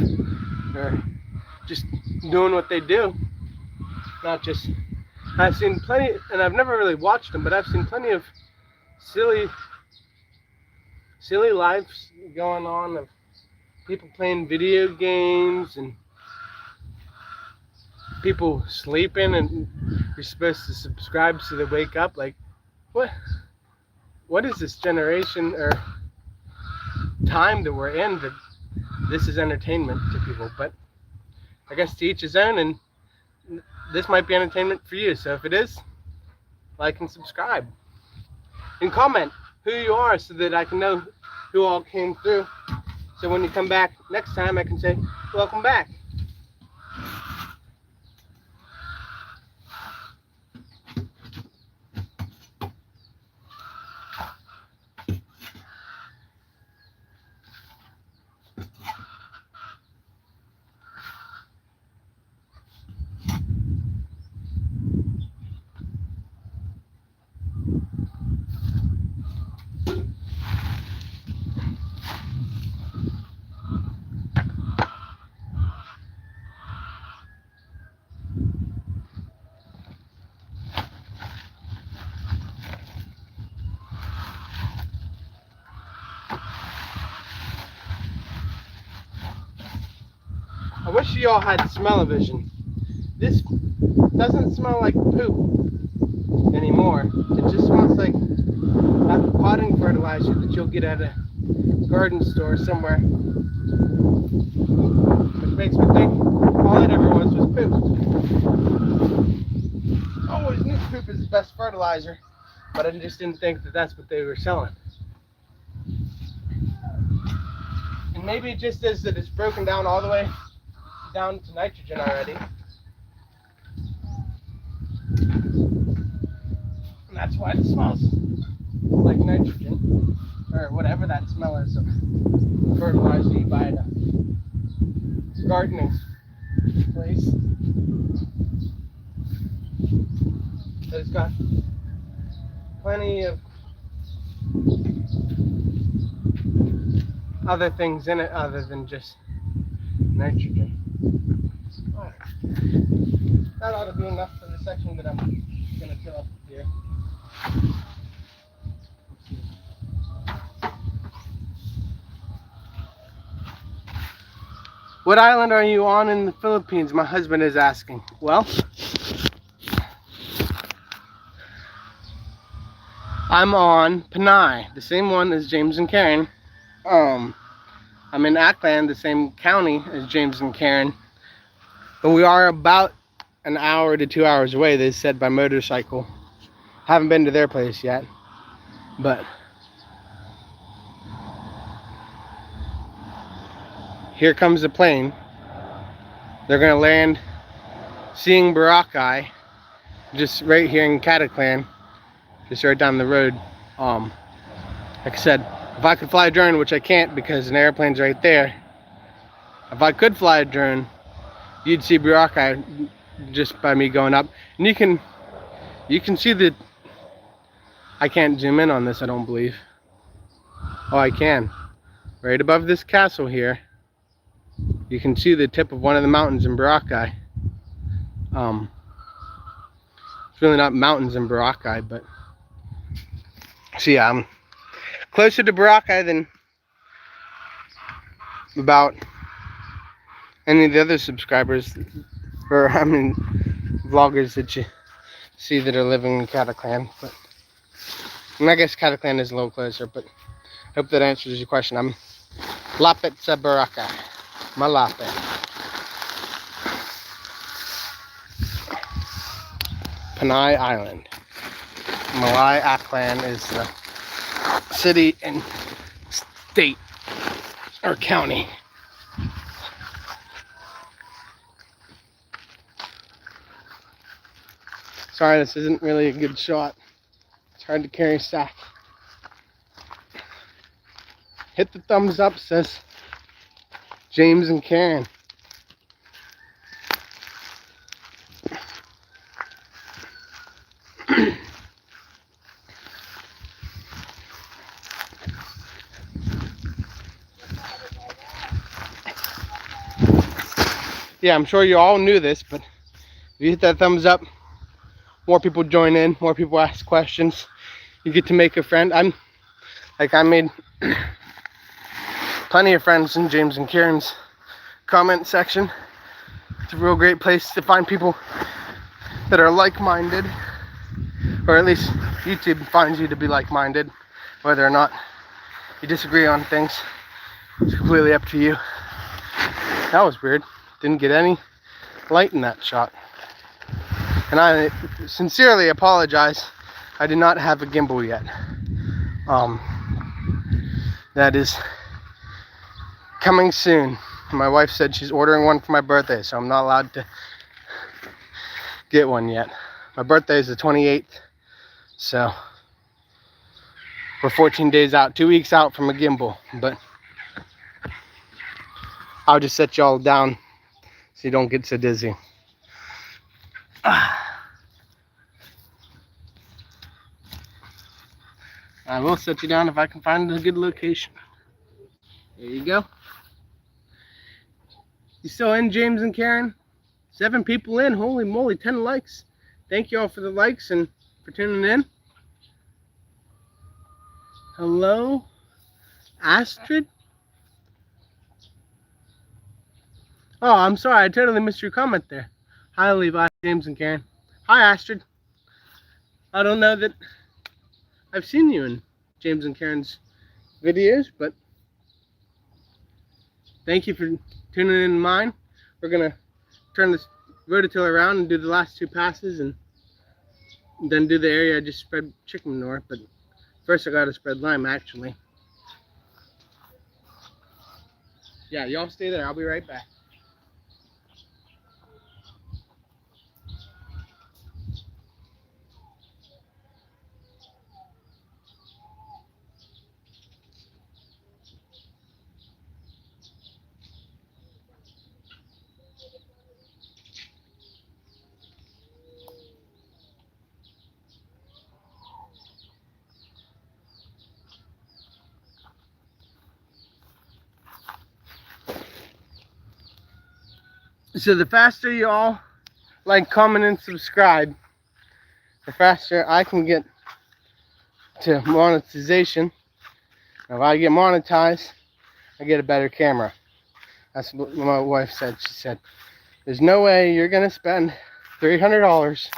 or just doing what they do. Not just, I've seen plenty, and I've never really watched them, but I've seen plenty of silly lives going on of people playing video games and people sleeping, and you're supposed to subscribe so they wake up. Like, what is this generation or time that we're in that this is entertainment to people? But I guess to each his own, and this might be entertainment for you. So if it is, like and subscribe and comment. who you are so that I can know who all came through. So when you come back next time, I can say, welcome back. I wish you all had smell-o-vision. This doesn't smell like poop anymore. It just smells like that potting fertilizer that you'll get at a garden store somewhere. Which makes me think all it ever was poop. I always knew poop is the best fertilizer, but I just didn't think that that's what they were selling. And maybe it just is that it's broken down all the way down to nitrogen already. And that's why it smells like nitrogen, or whatever that smell is of fertilizer you buy at a gardening place. But it's got plenty of other things in it other than just nitrogen. Alright. That ought to be enough for the section that I'm going to fill up here. What island are you on in the Philippines? My husband is asking. Well, I'm on Panay, the same one as James and Karen. I'm in Aklan, the same county as James and Karen. But we are about an hour to 2 hours away, they said, by motorcycle. Haven't been to their place yet, but here comes the plane. They're gonna land seeing Boracay, just right here in Aklan, just right down the road. Like I said, if I could fly a drone, which I can't because an airplane's right there. If I could fly a drone, you'd see Boracay just by me going up. And you can see the, I can't zoom in on this, I don't believe. Oh, I can. Right above this castle here, you can see the tip of one of the mountains in Boracay. It's really not mountains in Boracay, but so yeah, I'm closer to Boracay than about any of the other subscribers, or I mean vloggers that you see that are living in Aklan. But and I guess Aklan is a little closer, but I hope that answers your question. I'm lapit sa Boracay. Malapit. Panay Island. Malay Aklan is the city and state or county. Sorry, this isn't really a good shot. It's hard to carry a sack. Hit the thumbs up, says James and Karen. Yeah, I'm sure you all knew this, but if you hit that thumbs up, more people join in, more people ask questions. You get to make a friend. I made plenty of friends in James and Karen's comment section. It's a real great place to find people that are like-minded, or at least YouTube finds you to be like-minded, whether or not you disagree on things. It's completely up to you. That was weird. Didn't get any light in that shot. And I sincerely apologize. I did not have a gimbal yet. Um, that is coming soon. My wife said she's ordering one for my birthday, so I'm not allowed to get one yet. My birthday is the 28th, so we're 14 days out, 2 weeks out from a gimbal, but I'll just set y'all down so you don't get so dizzy. I will set you down if I can find a good location. There you go. You still in, James and Karen? 7 people in. Holy moly, 10 likes. Thank you all for the likes and for tuning in. Hello, Astrid? Oh, I'm sorry. I totally missed your comment there. Hi, Levi, James, and Karen. Hi, Astrid. I don't know that I've seen you in James and Karen's videos, but thank you for tuning in mine. We're going to turn this rototiller around and do the last 2 passes and then do the area I just spread chicken manure. But first I got to spread lime, actually. Yeah, y'all stay there. I'll be right back. So the faster y'all like, comment, and subscribe, the faster I can get to monetization. If I get monetized, I get a better camera. That's what my wife said. She said, there's no way you're going to spend $300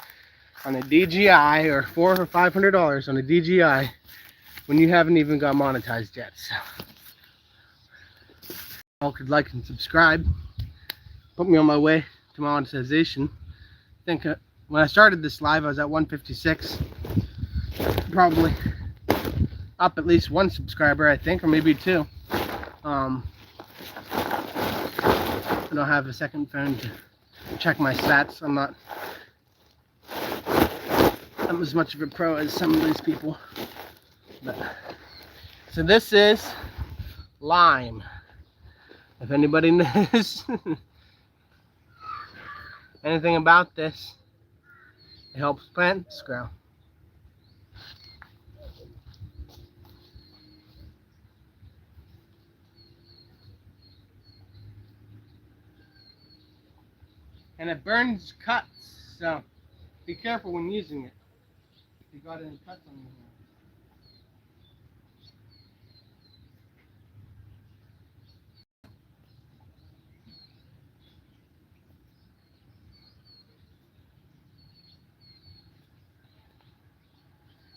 on a DJI or $400 or $500 on a DJI when you haven't even got monetized yet. So, y'all could like and subscribe. Put me on my way to monetization. I think when I started this live, I was at 156. Probably up at least 1 subscriber, I think, or maybe 2. I don't have a second phone to check my stats. I'm not as much of a pro as some of these people. But, so this is lime. If anybody knows anything about this, it helps plants grow. And it burns cuts, so be careful when using it. If you got any cuts on your hand.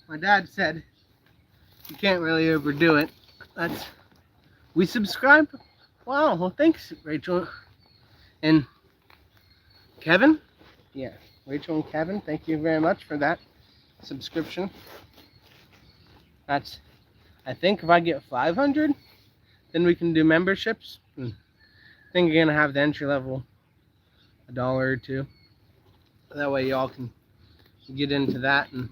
My dad said you can't really overdo it. We subscribe. Wow, well thanks, Rachel and Kevin. Yeah, Rachel and Kevin, thank you very much for that subscription. That's, I think if I get 500, then we can do memberships. I think you're gonna have the entry level $1 or $2. That way y'all can get into that and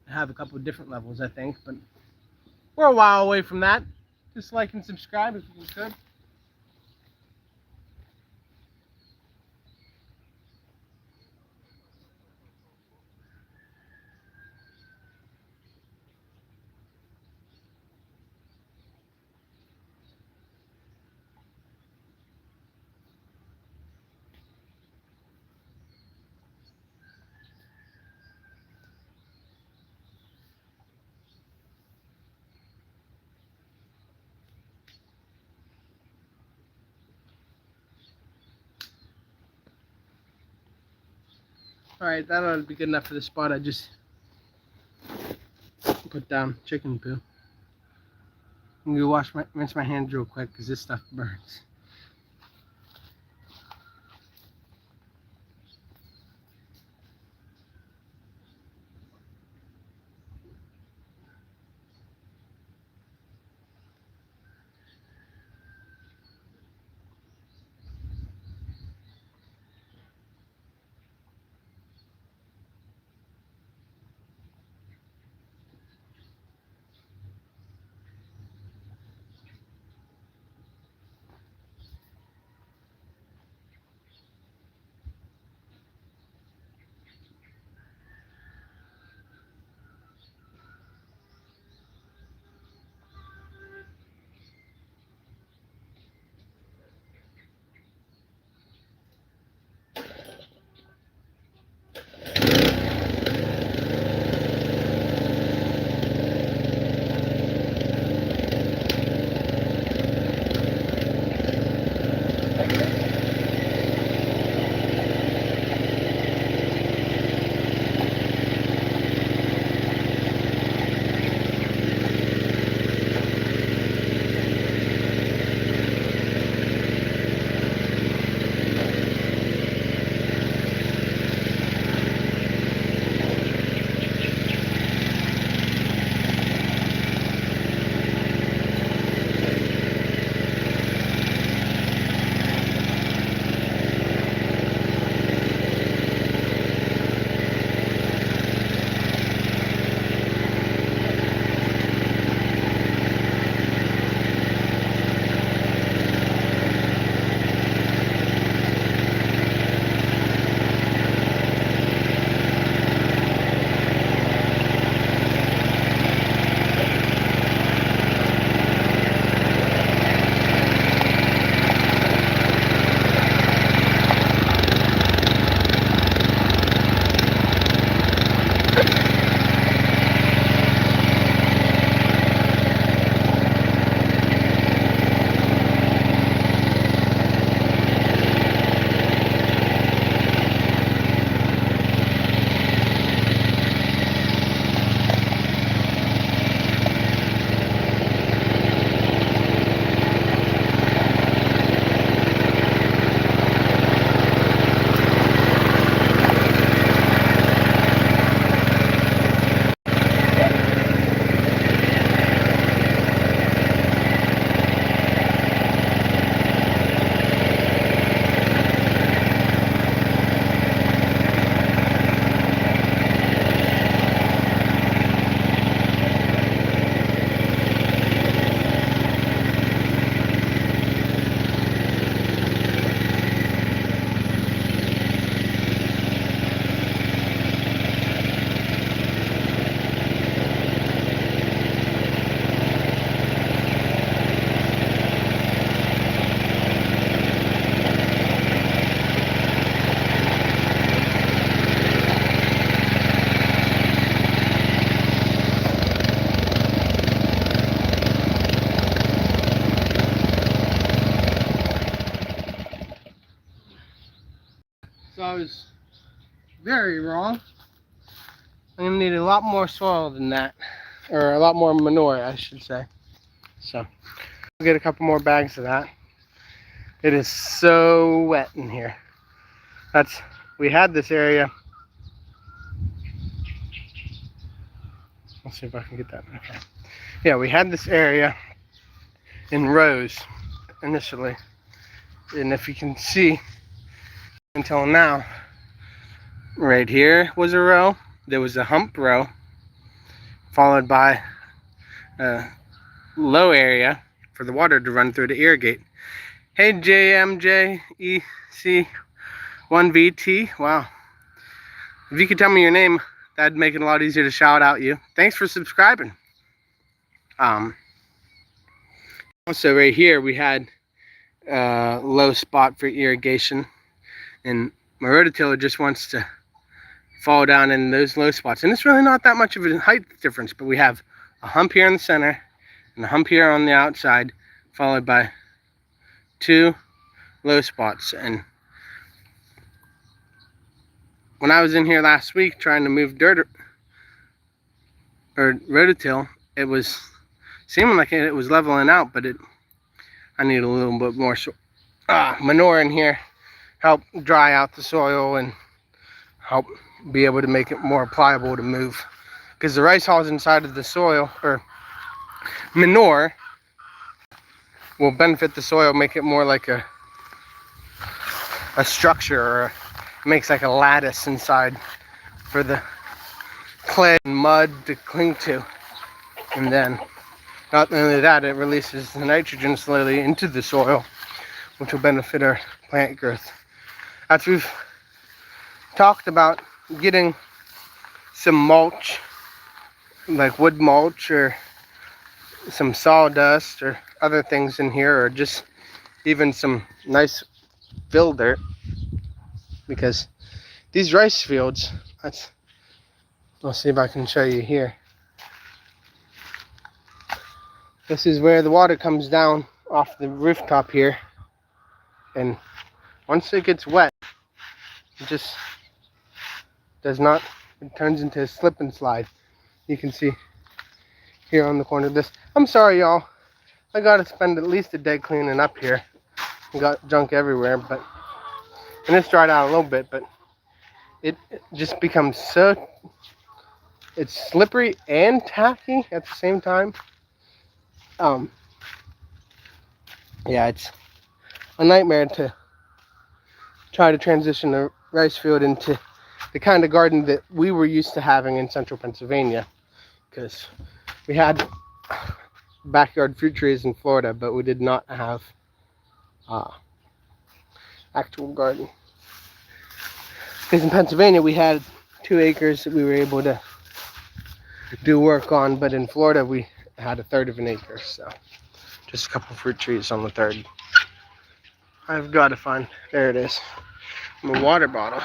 have a couple of different levels, I think. But we're a while away from that. Just like and subscribe if you could. Alright, that ought to be good enough for the spot I just put down chicken poo. I'm gonna rinse my hands real quick because this stuff burns. very wrong. I'm gonna need a lot more soil than that, or a lot more manure, I should say. So I'll get a couple more bags of that. It is so wet in here. We had this area. Let's see if I can get that. Okay. Yeah, we had this area in rows initially, and if you can see, until now, right here was a row. There was a hump row, followed by a low area for the water to run through to irrigate. Hey JMJEC1VT, wow. If you could tell me your name, that'd make it a lot easier to shout out you. Thanks for subscribing. Also right here we had a low spot for irrigation, and my rototiller just wants to fall down in those low spots. And it's really not that much of a height difference, but we have a hump here in the center and a hump here on the outside, followed by 2 low spots. And when I was in here last week trying to move dirt or rototill, it was seeming like it was leveling out, but I need a little bit more manure in here, help dry out the soil and help be able to make it more pliable to move. Because the rice hulls inside of the soil, or manure, will benefit the soil, make it more like a structure, or makes like a lattice inside for the clay and mud to cling to. And then not only that, it releases the nitrogen slowly into the soil, which will benefit our plant growth. After we've talked about getting some mulch, like wood mulch or some sawdust or other things in here, or just even some nice fill dirt, because these rice fields, I'll see if I can show you here. This is where the water comes down off the rooftop here, and once it gets wet, it just does not, it turns into a slip and slide. You can see here on the corner of this. I'm sorry y'all, I gotta spend at least a day cleaning up here. I got junk everywhere, and it's dried out a little bit, but it just becomes so, it's slippery and tacky at the same time. Yeah, it's a nightmare to try to transition the rice field into the kind of garden that we were used to having in central Pennsylvania, because we had backyard fruit trees in Florida, but we did not have actual garden. Because in Pennsylvania we had 2 acres that we were able to do work on, but in Florida we had 1/3 of an acre, so just a couple fruit trees on the 1/3. I've got to find, there it is, my water bottle.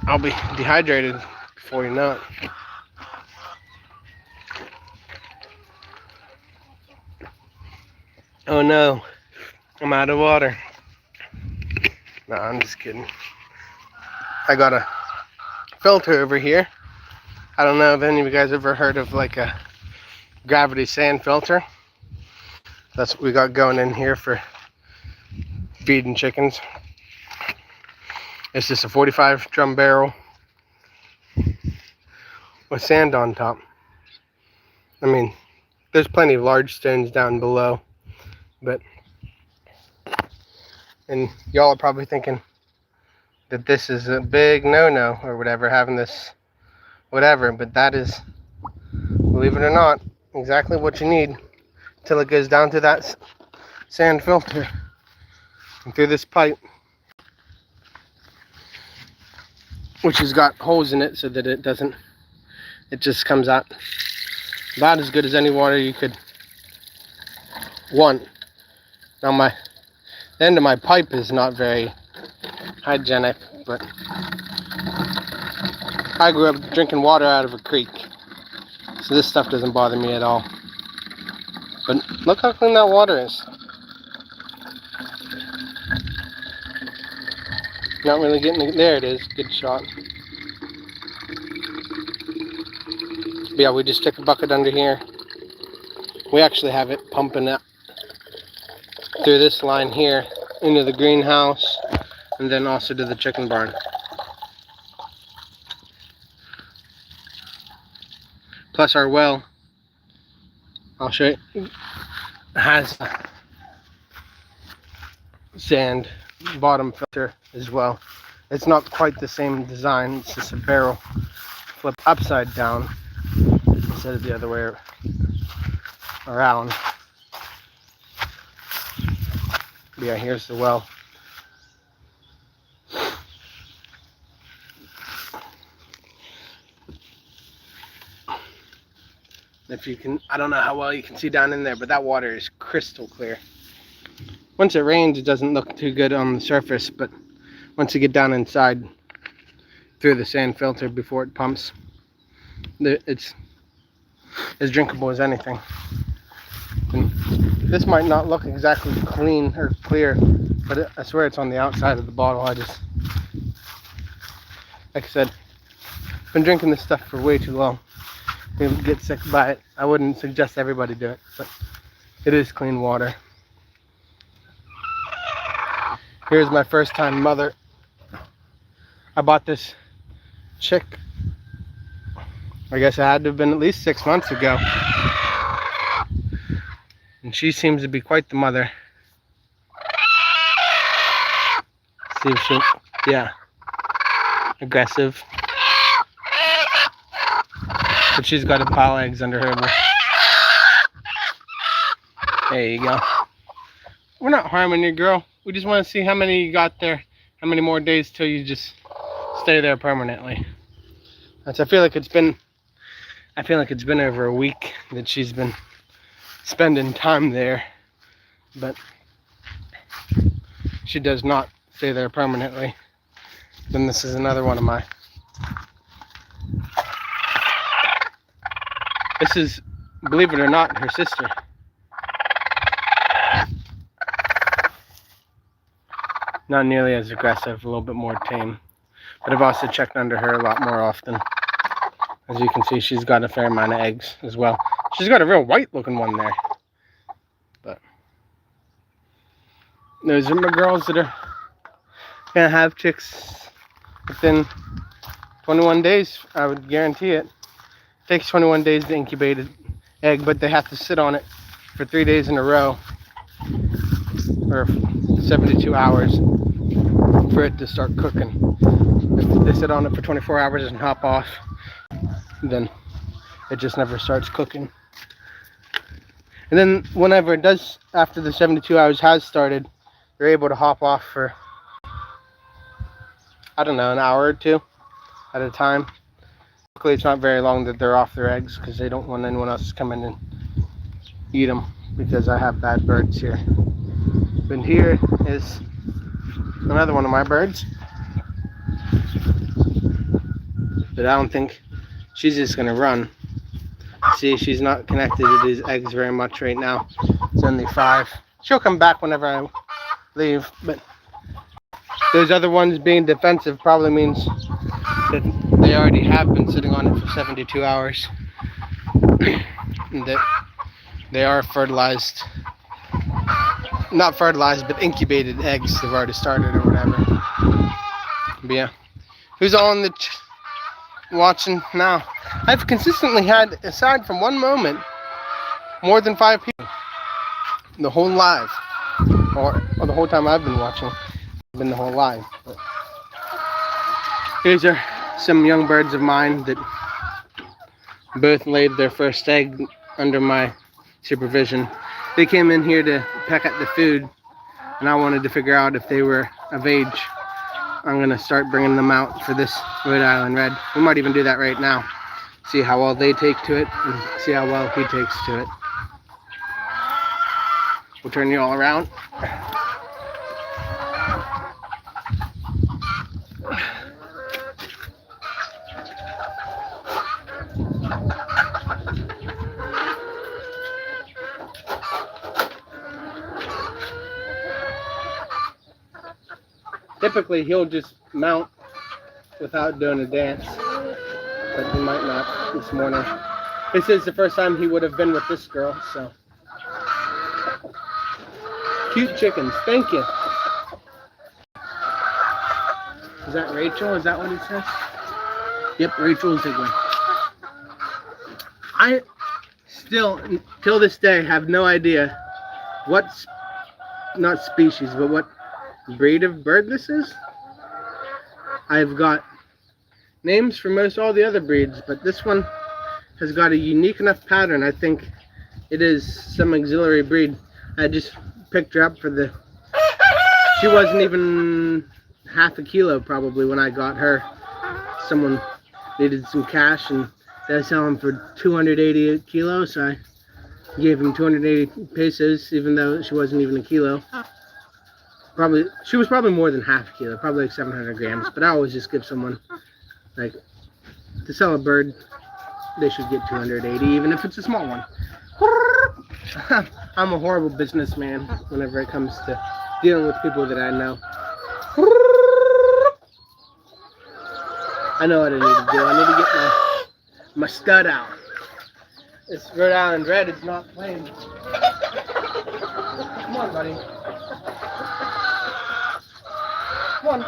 I'll be dehydrated before you know it. Oh no, I'm out of water. No, I'm just kidding. I got a filter over here. I don't know if any of you guys ever heard of like a gravity sand filter. That's what we got going in here for feeding chickens. It's just a 45 drum barrel with sand on top. I mean, there's plenty of large stones down below, but, and y'all are probably thinking that this is a big no-no or whatever, having this whatever, but that is, believe it or not, exactly what you need till it goes down to that sand filter and through this pipe, which has got holes in it so that it doesn't, it just comes out about as good as any water you could want. Now the end of my pipe is not very hygienic, but I grew up drinking water out of a creek, so this stuff doesn't bother me at all. But look how clean that water is. Not really getting it. There it is. Good shot. But yeah, we just stick a bucket under here. We actually have it pumping it through this line here into the greenhouse and then also to the chicken barn. Plus our well, I'll show you, has a sand bottom filter as well. It's not quite the same design, it's just a barrel flipped upside down instead of the other way around. But yeah, here's the well. If you can, I don't know how well you can see down in there, but that water is crystal clear. Once it rains, it doesn't look too good on the surface, but once you get down inside through the sand filter before it pumps, it's as drinkable as anything. And this might not look exactly clean or clear, but I swear it's on the outside of the bottle. Like I said, I've been drinking this stuff for way too long. You'll get sick by it. I wouldn't suggest everybody do it, but it is clean water. Here's my first time mother. I bought this chick, I guess it had to have been at least 6 months ago. And she seems to be quite the mother. See if she, yeah, aggressive. But she's got a pile of eggs under her. There you go. We're not harming you, girl. We just want to see how many you got there, how many more days till you just stay there permanently. I feel like it's been over a week that she's been spending time there, but she does not stay there permanently. Then this is another one of my. This is, believe it or not, her sister. Not nearly as aggressive, a little bit more tame. But I've also checked under her a lot more often. As you can see, she's got a fair amount of eggs as well. She's got a real white looking one there. But those are my girls that are gonna have chicks within 21 days. I would guarantee it. It takes 21 days to incubate an egg, but they have to sit on it for 3 days in a row, or 72 hours for it to start cooking. If they sit on it for 24 hours and hop off, then it just never starts cooking. And then whenever it does, after the 72 hours has started, they're able to hop off for, I don't know, an hour or two at a time. Luckily, it's not very long that they're off their eggs because they don't want anyone else to come in and eat them, because I have bad birds here. And here is another one of my birds. But I don't think she's just gonna run. See, she's not connected to these eggs very much right now. It's only 5. She'll come back whenever I leave, but those other ones being defensive probably means that they already have been sitting on it for 72 hours. And that they are fertilized, not fertilized, but incubated eggs. They've already started or whatever. But yeah, who's on the watching now? I've consistently had, aside from one moment, more than 5 people the whole live, or the whole time I've been watching. Been the whole live. But these are some young birds of mine that both laid their first egg under my supervision. They came in here to peck at the food, and I wanted to figure out if they were of age. I'm going to start bringing them out for this Rhode Island Red. We might even do that right now. See how well they take to it, and see how well he takes to it. We'll turn you all around. Typically, he'll just mount without doing a dance, but he might not this morning. This is the first time he would have been with this girl, so. Cute chickens, thank you. Is that Rachel? Is that what it says? Yep, Rachel Ziegler. I still, till this day, have no idea what, not species, but what breed of bird this is. I've got names for most all the other breeds, but this one has got a unique enough pattern. I think it is some auxiliary breed. I just picked her up for the, she wasn't even half a kilo probably when I got her. Someone needed some cash and they sell them for 288 kilos, so I gave him 280 pesos, even though she wasn't even a kilo. Probably, she was probably more than half a kilo, probably like 700 grams, but I always just give someone, like, to sell a bird, they should get 280, even if it's a small one. I'm a horrible businessman whenever it comes to dealing with people that I know. I know what I need to do. I need to get my stud out. This Rhode Island Red is not playing. Come on, buddy. Come on.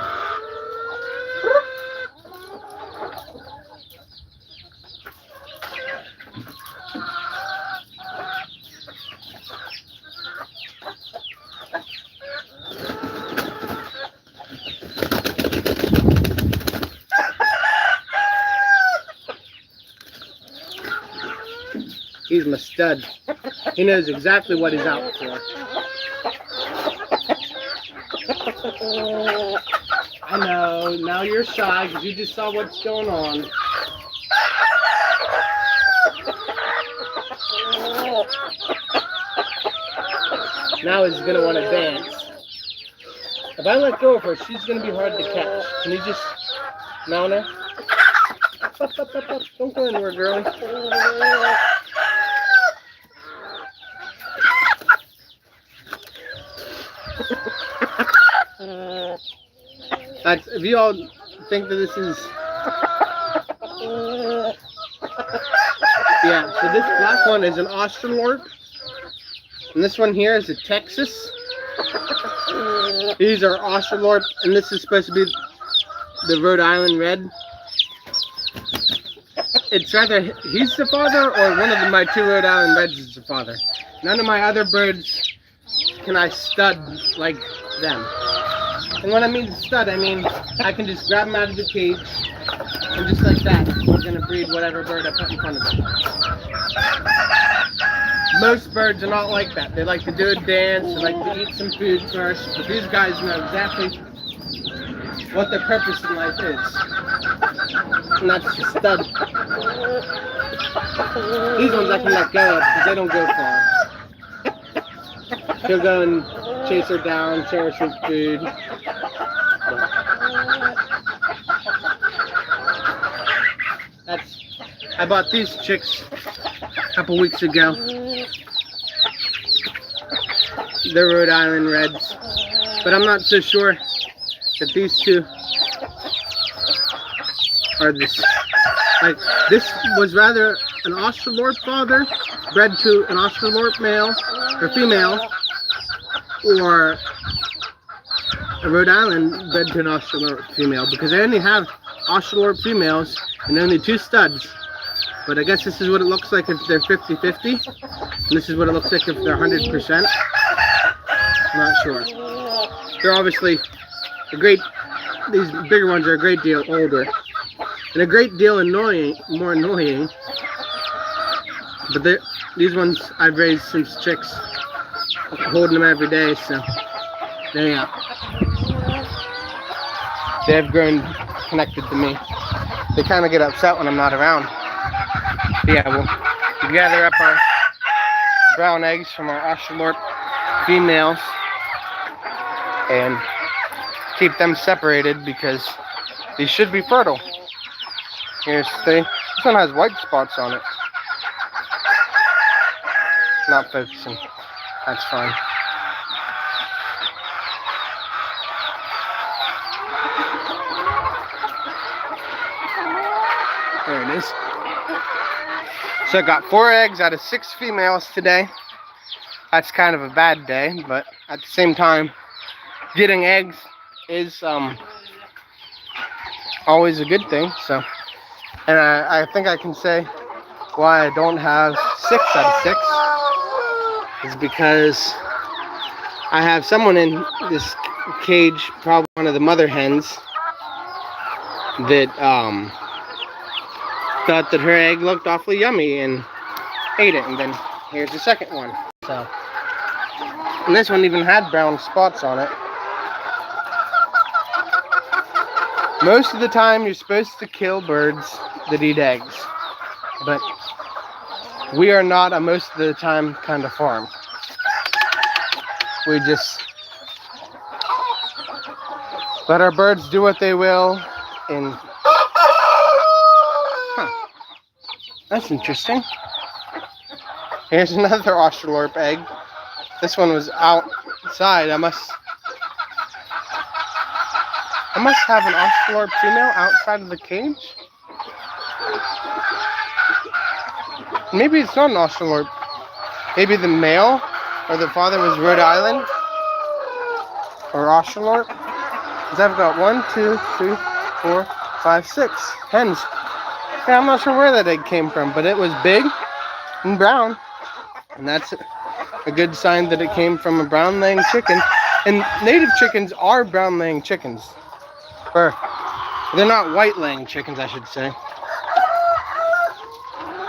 He's my stud. He knows exactly what he's out for. I know, now you're shy because you just saw what's going on. Now he's going to want to dance. If I let go of her, she's going to be hard to catch. Can you just mount her? Up, up, up, up. Don't go anywhere, girlie. If you all think that this is, yeah, so this black one is an Australorp, and this one here is a Texas. These are Australorp, and this is supposed to be the Rhode Island Red. It's either he's the father or one of my two Rhode Island Reds is the father. None of my other birds can I stud like them. And when I mean stud, I mean I can just grab them out of the cage and just like that, we're going to breed whatever bird I put in front of them. Most birds are not like that. They like to do a dance, they like to eat some food first, but these guys know exactly what their purpose in life is. And that's to stud. These ones I can let go of because they don't go far. He'll go and chase her down, share her some food. I bought these chicks a couple weeks ago. They're Rhode Island Reds, but I'm not so sure that these two are this. Like, this was rather an Australorp father bred to an Australorp male or female, or a Rhode Island bred to an Australorp female, because they only have Australorp females and only 2 studs. But I guess this is what it looks like if they're 50-50, and this is what it looks like if they're 100%. I'm not sure. They're obviously these bigger ones are a great deal older, and a great deal more annoying. But these ones I've raised since chicks, holding them every day, so there you go. They have grown connected to me. They kind of get upset when I'm not around. But yeah, we'll gather up our brown eggs from our Australorp females and keep them separated because these should be fertile. This one has white spots on it. Not focusing. That's fine. There it is. So I got 4 eggs out of 6 females today. That's kind of a bad day, but at the same time, getting eggs is always a good thing. So, and I think I can say why I don't have 6 out of 6 is because I have someone in this cage, probably one of the mother hens, that thought that her egg looked awfully yummy and ate it. And then here's the second one. So, and this one even had brown spots on it. Most of the time you're supposed to kill birds that eat eggs, but we are not a most of the time kind of farm. We just let our birds do what they will. And that's interesting. Here's another Australorp egg. This one was outside. I must have an Australorp female outside of the cage. Maybe it's not an Australorp. Maybe the male or the father was Rhode Island or Australorp. Because I've got 1, 2, 3, 4, 5, 6 hens. Yeah, I'm not sure where that egg came from, but it was big and brown. And that's a good sign that it came from a brown laying chicken. And native chickens are brown laying chickens. Or they're not white laying chickens, I should say.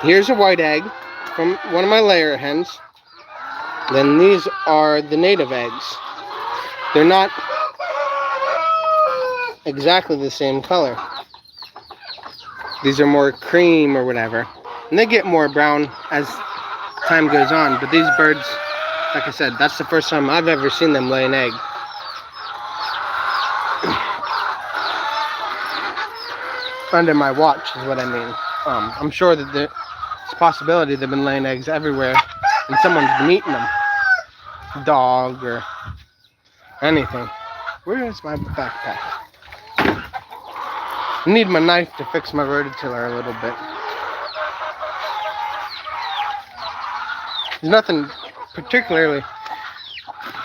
Here's a white egg from one of my layer hens. Then these are the native eggs. They're not exactly the same color. These are more cream or whatever. And they get more brown as time goes on. But these birds, like I said, that's the first time I've ever seen them lay an egg. Under my watch is what I mean. I'm sure that there's a possibility they've been laying eggs everywhere and someone's been eating them. Dog or anything. Where is my backpack? I need my knife to fix my rototiller a little bit. There's nothing particularly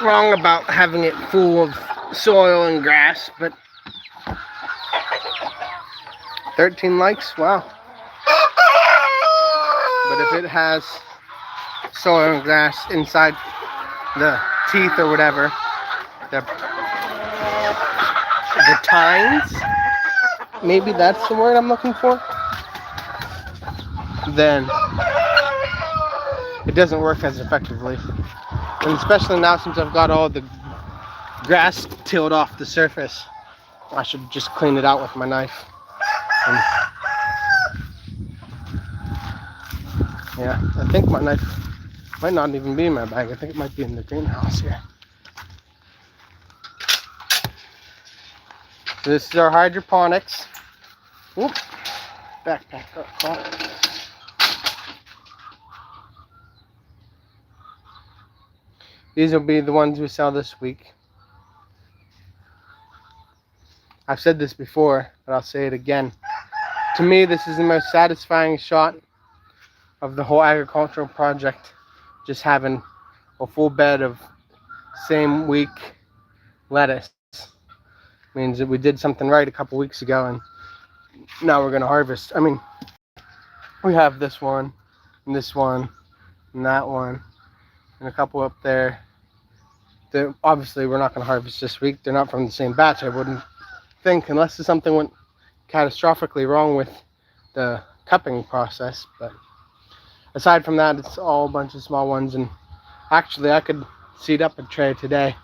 wrong about having it full of soil and grass, but 13 likes, wow. But if it has soil and grass inside the teeth or whatever, the tines, maybe that's the word I'm looking for, then it doesn't work as effectively. And especially now since I've got all the grass tilled off the surface, I should just clean it out with my knife. And yeah, I think my knife might not even be in my bag. I think it might be in the greenhouse here. So this is our hydroponics. Whoop, backpack got caught. These will be the ones we sell this week. I've said this before, but I'll say it again. To me, this is the most satisfying shot of the whole agricultural project. Just having a full bed of same week lettuce means that we did something right a couple weeks ago, and now we're going to harvest. I mean, we have this one, and this one, and that one, and a couple up there. That obviously we're not going to harvest this week. They're not from the same batch, I wouldn't think, unless something went catastrophically wrong with the cupping process. But aside from that, it's all a bunch of small ones. And actually, I could seed up a tray today,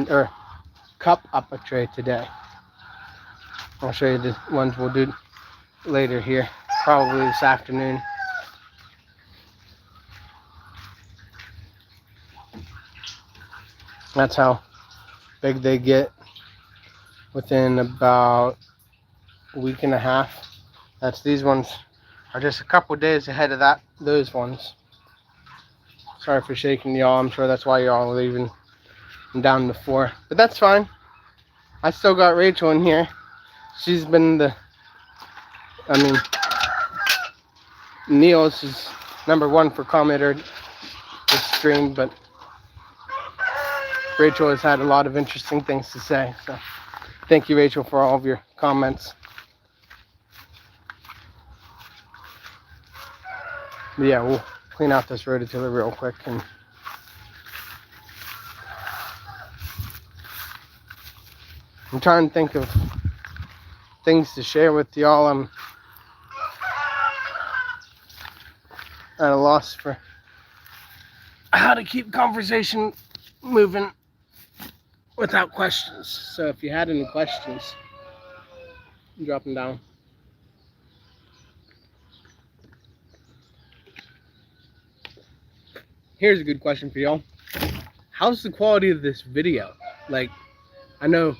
or cup up a tray today. I'll show you the ones we'll do later here, probably this afternoon. That's how big they get within about a week and a half. These ones are just a couple days ahead of those ones. Sorry for shaking y'all. I'm sure that's why y'all are leaving. I'm down to 4, but that's fine. I still got Rachel in here. She's been Neil's is #1 for commenter this stream, but Rachel has had a lot of interesting things to say. So thank you, Rachel, for all of your comments. But yeah, we'll clean out this rototiller real quick. And I'm trying to think of things to share with y'all. I'm at a loss for how to keep conversation moving without questions. So if you had any questions, drop them down. Here's a good question for y'all. How's the quality of this video? Like, I know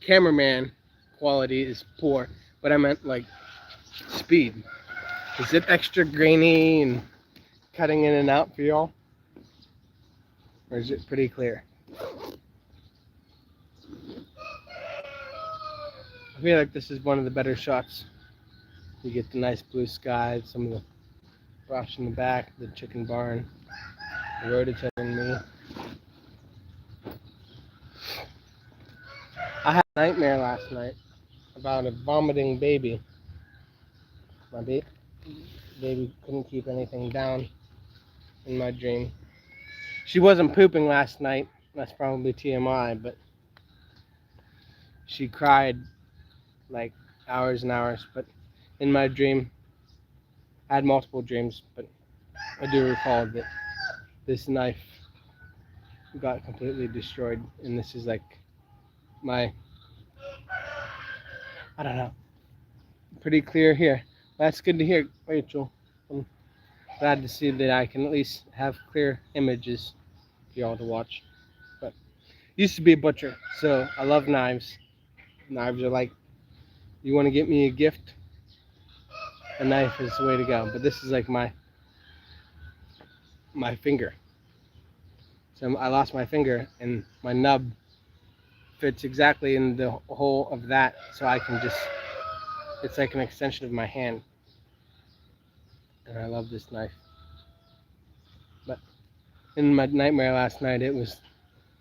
cameraman quality is poor, but I meant like speed. Is it extra grainy and cutting in and out for y'all? Or is it pretty clear? I feel like this is one of the better shots. You get the nice blue sky, some of the brush in the back, the chicken barn, the rototiller and me. I had a nightmare last night about a vomiting baby. My baby couldn't keep anything down in my dream. She wasn't pooping last night. That's probably TMI, but she cried like hours and hours. But in my dream, I had multiple dreams, but I do recall that this knife got completely destroyed, and this is like my, I don't know, pretty clear here. That's good to hear, Rachel. I'm glad to see that I can at least have clear images for y'all to watch. But used to be a butcher, so I love knives. Knives are like, you want to get me a gift, a knife is the way to go. But this is like my finger. So I lost my finger, and my nub fits exactly in the hole of that, so I can just, it's like an extension of my hand. And I love this knife. But in my nightmare last night, it was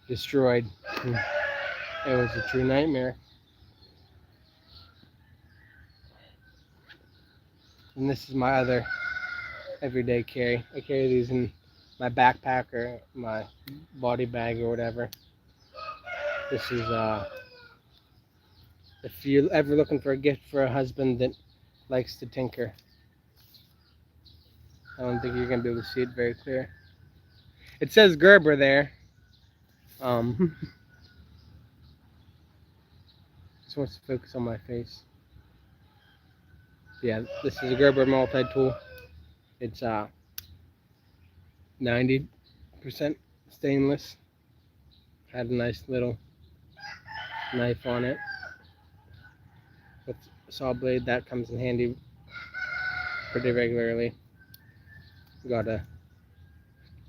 destroyed. It was a true nightmare. And this is my other everyday carry. I carry these in my backpack or my body bag or whatever. This is if you're ever looking for a gift for a husband that likes to tinker. I don't think you're gonna be able to see it very clear. It says Gerber there. Just wants to focus on my face. Yeah, this is a Gerber multi-tool. It's 90% stainless. Had a nice little knife on it with a saw blade that comes in handy pretty regularly. Got a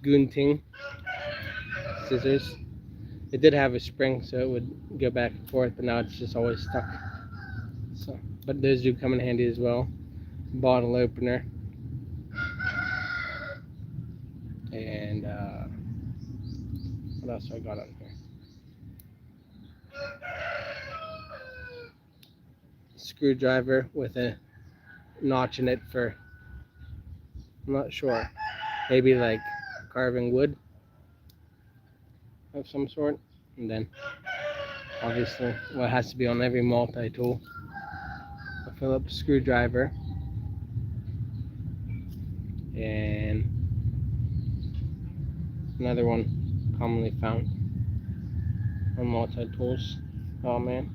Gunting scissors. It did have a spring, so it would go back and forth, but now it's just always stuck. So, but those do come in handy as well. Bottle opener. And what else I got on here? Screwdriver with a notch in it for, I'm not sure, maybe like carving wood of some sort. And then obviously what has to be on every multi-tool, a Phillips screwdriver, and another one commonly found on multi-tools. Oh man,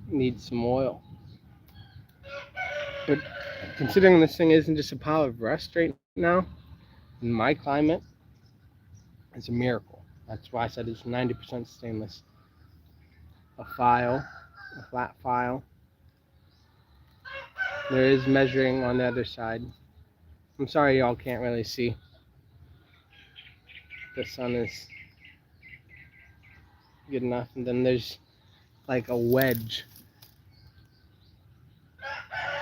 needs some oil. But considering this thing isn't just a pile of rust right now, in my climate, it's a miracle. That's why I said it's 90% stainless. A file, a flat file. There is measuring on the other side. I'm sorry y'all can't really see. The sun is good enough. And then there's like a wedge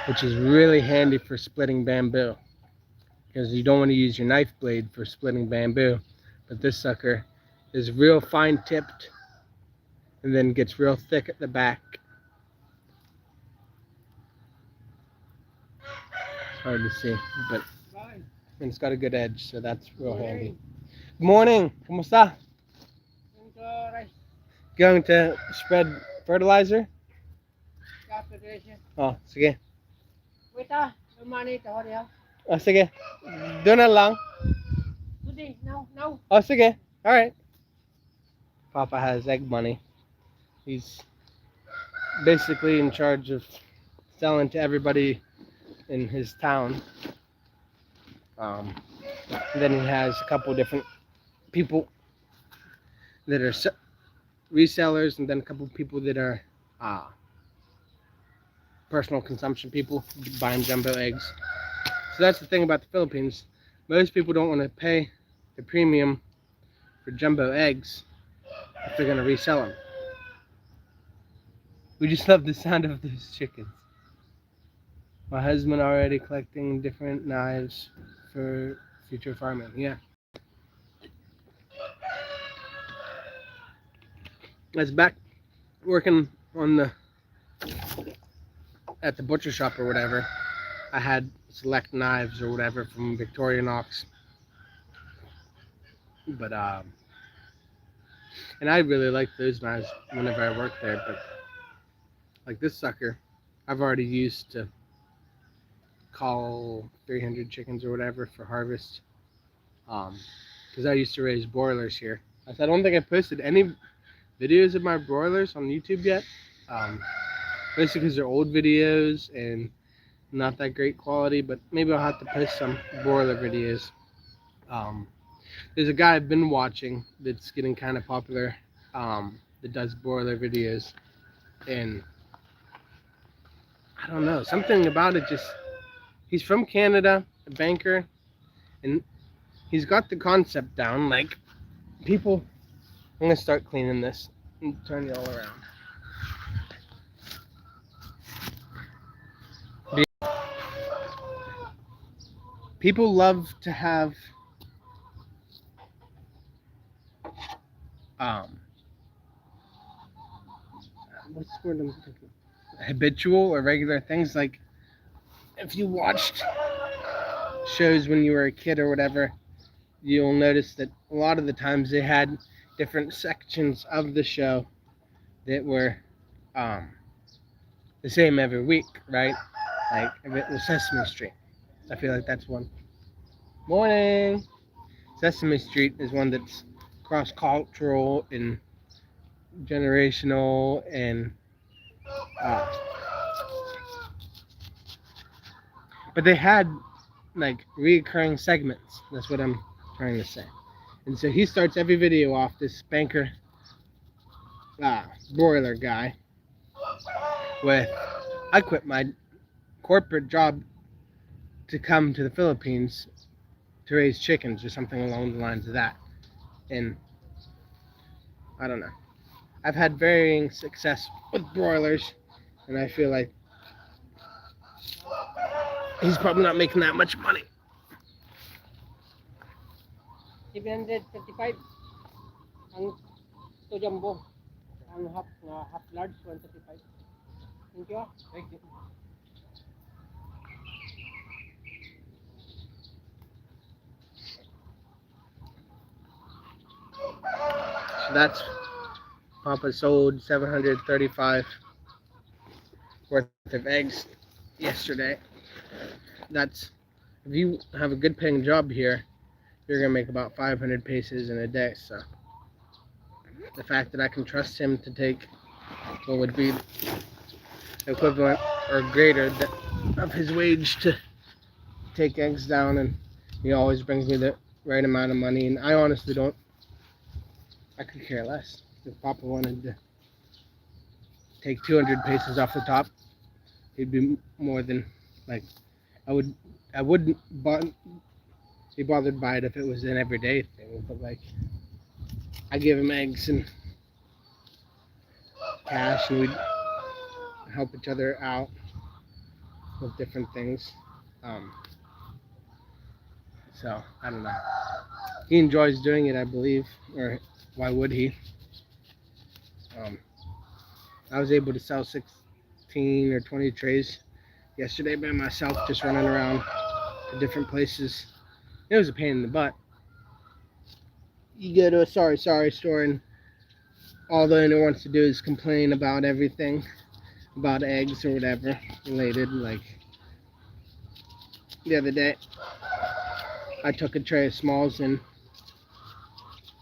which is really handy for splitting bamboo, because you don't want to use your knife blade for splitting bamboo, but this sucker is real fine tipped and then gets real thick at the back. It's hard to see, but it's got a good edge, so that's real handy. Good morning. Kumusta? Going to spread fertilizer? Oh, sige. Oh, sige. Doon na lang. Oh, sige. All right. Papa has egg money. He's basically in charge of selling to everybody in his town. Then he has a couple different people that are resellers, and then a couple people that are personal consumption people buying jumbo eggs. So that's the thing about the Philippines. Most people don't want to pay the premium for jumbo eggs if they're going to resell them. We just love the sound of those chickens. My husband already collecting different knives for future farming. Yeah. I was back working on at the butcher shop or whatever. I had select knives or whatever from Victorinox. But and I really like those knives whenever I work there, but like this sucker I've already used to call 300 chickens or whatever for harvest, because I used to raise broilers here. I don't think I posted any videos of my broilers on YouTube yet, basically because they're old videos and not that great quality, but maybe I'll have to post some broiler videos. There's a guy I've been watching that's getting kind of popular, that does broiler videos, and I don't know, something about it just, he's from Canada, a banker, and he's got the concept down. Like, people, I'm gonna start cleaning this and turn you all around. People love to have what's the word I'm thinking? Habitual or regular things. Like, if you watched shows when you were a kid or whatever, you'll notice that a lot of the times they had different sections of the show that were the same every week, right? Like if it was Sesame Street, I feel like that's one. Morning. Sesame Street is one that's cross-cultural and generational, and but they had like reoccurring segments. That's what I'm trying to say. And so he starts every video off, this banker broiler guy, with, I quit my corporate job to come to the Philippines to raise chickens, or something along the lines of that. And I don't know, I've had varying success with broilers, and I feel like he's probably not making that much money. 735 ang to jumbo, ang half large 135. Thank you. Thank you. So that's Papa sold 735 worth of eggs yesterday. That's, if you have a good paying job here, you're gonna make about 500 pesos in a day. So the fact that I can trust him to take what would be equivalent or greater of his wage to take eggs down, and he always brings me the right amount of money, and I honestly don't, I could care less. If Papa wanted to take 200 pesos off the top, he'd be more than, like, I wouldn't be bothered by it if it was an everyday thing, but like, I give him eggs and cash, and we'd help each other out. with different things. Um, so I don't know. He enjoys doing it, I believe, or why would he? Um, I was able to sell 16 or 20 trays yesterday by myself, just running around to different places. It was a pain in the butt. You go to a sorry store, and all the owner wants to do is complain about everything, about eggs or whatever related. Like the other day, I took a tray of smalls and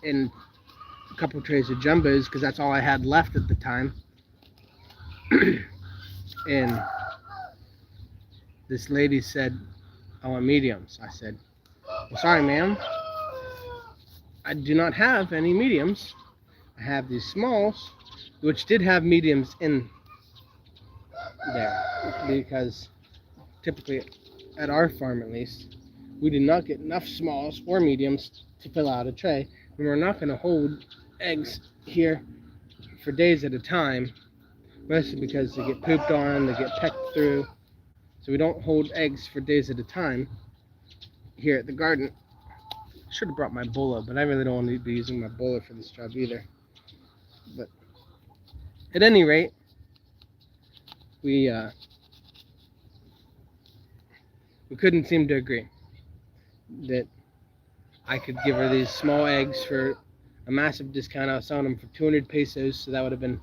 a couple trays of jumbos because that's all I had left at the time. And this lady said, "I want mediums." I said, "Well, sorry, ma'am, I do not have any mediums. I have these smalls," which did have mediums in there, because typically at our farm, at least, we do not get enough smalls or mediums to fill out a tray, and we're not going to hold eggs here for days at a time, mostly because they get pooped on, they get pecked through, so we don't hold eggs for days at a time here at the garden. Should have brought my bowler, but I really don't want to be using my bowler for this job either. But at any rate, we couldn't seem to agree that I could give her these small eggs for a massive discount. I was selling them for 200 pesos, so that would have been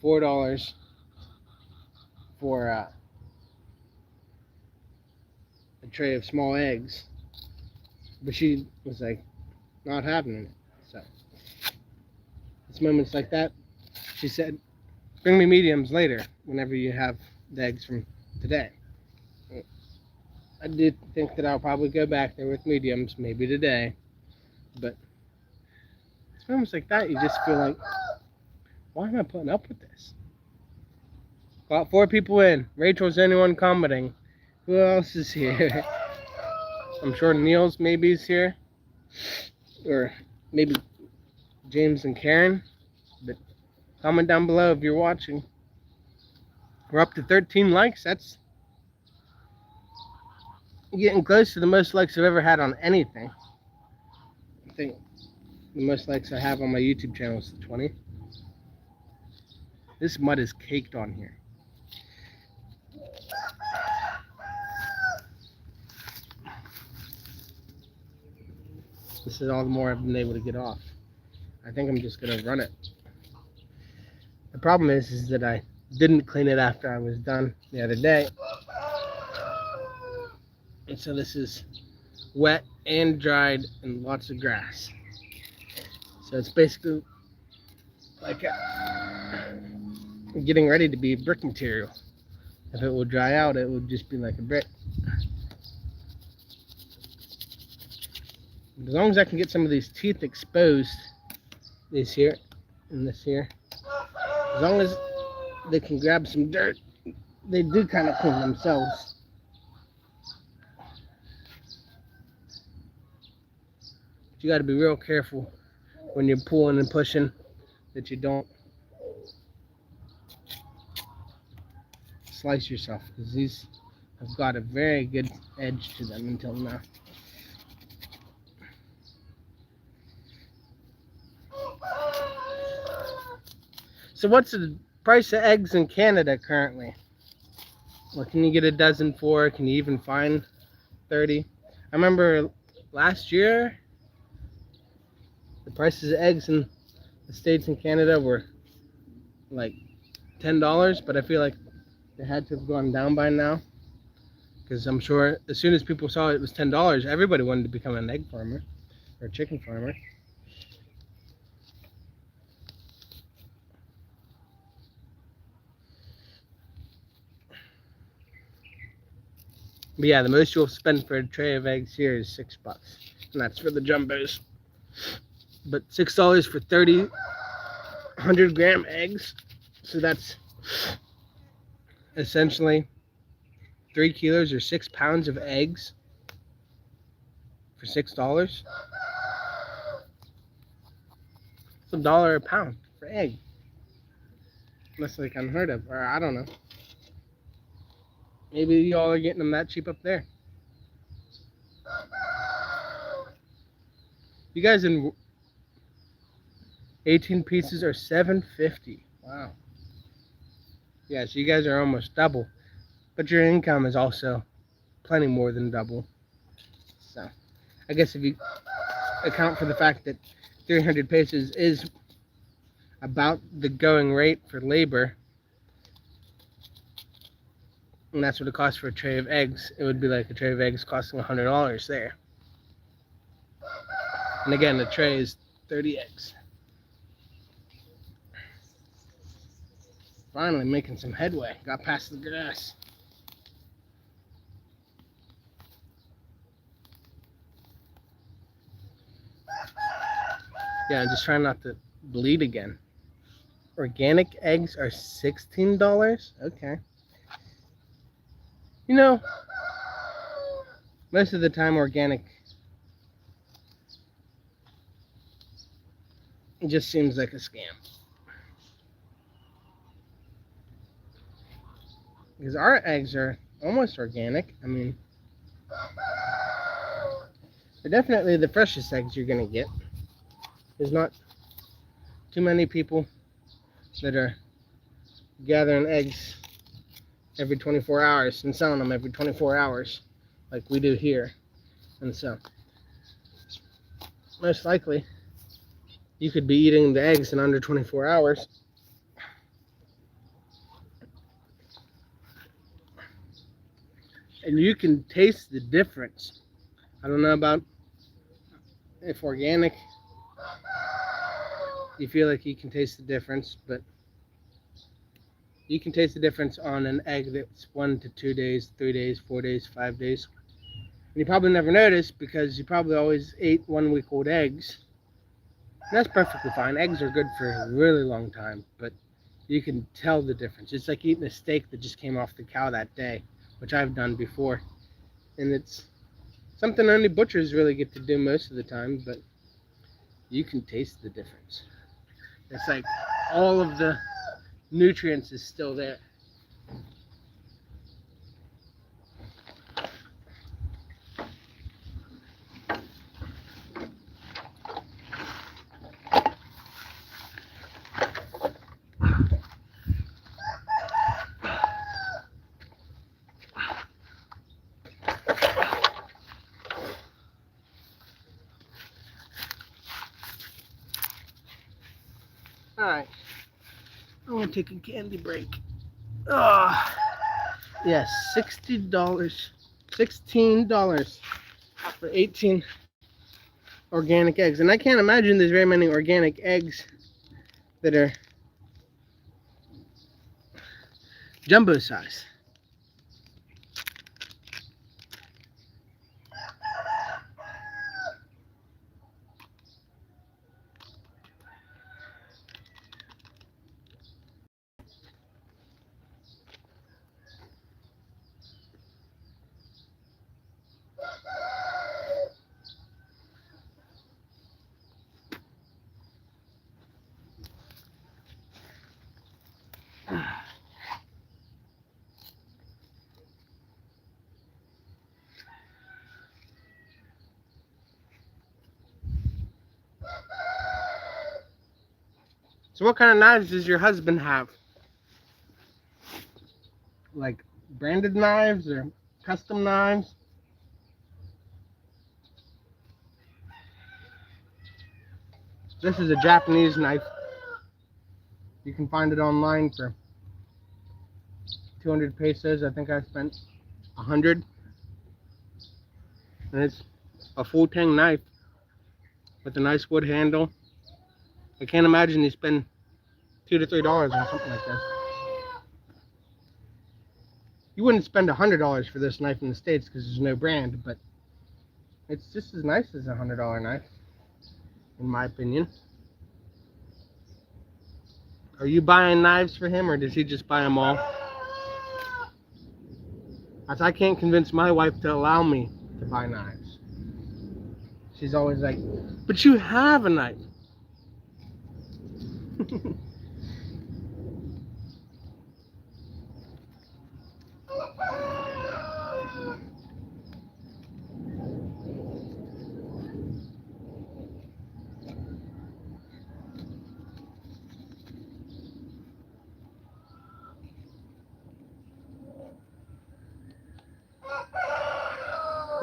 $4 for a tray of small eggs. But she was like, not having it. So it's moments like that. She said, "Bring me mediums later, whenever you have the eggs from today." I did think that I'll probably go back there with mediums, maybe today. But it's moments like that, you just feel like, why am I putting up with this? Got 4 people in. Rachel's the only one commenting. Who else is here? I'm sure Niels maybe is here. Or maybe James and Karen. But comment down below if you're watching. We're up to 13 likes. That's getting close to the most likes I've ever had on anything. I think the most likes I have on my YouTube channel is 20. This mud is caked on here. This is all the more I've been able to get off. I think I'm just gonna run it. The problem is that I didn't clean it after I was done the other day. And so this is wet and dried and lots of grass. So it's basically like getting ready to be brick material. If it will dry out, it would just be like a brick. As long as I can get some of these teeth exposed, this here and this here, as long as they can grab some dirt, they do kind of clean themselves. But you got to be real careful when you're pulling and pushing that you don't slice yourself, because these have got a very good edge to them until now. So what's the price of eggs in Canada currently? What can you get a dozen for? Can you even find 30? I remember last year, the prices of eggs in the States and Canada were like $10, but I feel like they had to have gone down by now, because I'm sure as soon as people saw it was $10, everybody wanted to become an egg farmer or a chicken farmer. But yeah, the most you'll spend for a tray of eggs here is $6, and that's for the jumbos. But $6 for 30 100-gram eggs, so that's essentially 3 kilos or 6 pounds of eggs for $6. It's $1 a pound for egg. That's like unheard of, or I don't know. Maybe y'all are getting them that cheap up there. You guys in 18 pieces are $7.50. Wow. Yeah, so you guys are almost double. But your income is also plenty more than double. So I guess if you account for the fact that 300 pesos is about the going rate for labor, and that's what it costs for a tray of eggs, it would be like a tray of eggs costing $100 there. And again, the tray is 30 eggs. Finally making some headway. Got past the grass. Yeah, I'm just trying not to bleed again. Organic eggs are $16? Okay. You know, most of the time organic, it just seems like a scam. Because our eggs are almost organic. I mean, they're definitely the freshest eggs you're going to get. There's not too many people that are gathering eggs every 24 hours and selling them every 24 hours like we do here. And so, most likely, you could be eating the eggs in under 24 hours. And you can taste the difference. I don't know about if organic, you feel like you can taste the difference, but you can taste the difference on an egg that's 1 to 2 days, 3 days, 4 days, 5 days. And you probably never noticed because you probably always ate 1 week old eggs. And that's perfectly fine. Eggs are good for a really long time, but you can tell the difference. It's like eating a steak that just came off the cow that day, which I've done before. And it's something only butchers really get to do most of the time, but you can taste the difference. It's like all of the nutrients is still there. Alright, I'm gonna take a candy break. Yes, $16. $16 for 18 organic eggs. And I can't imagine there's very many organic eggs that are jumbo size. So what kind of knives does your husband have? Like branded knives or custom knives? This is a Japanese knife. You can find it online for 200 pesos. I think I spent 100. And it's a full tang knife with a nice wood handle. I can't imagine you spend $2 to $3 on something like this. You wouldn't spend $100 for this knife in the States because there's no brand, but it's just as nice as a $100 knife, in my opinion. Are you buying knives for him, or does he just buy them all? As I can't convince my wife to allow me to buy knives. She's always like, but you have a knife.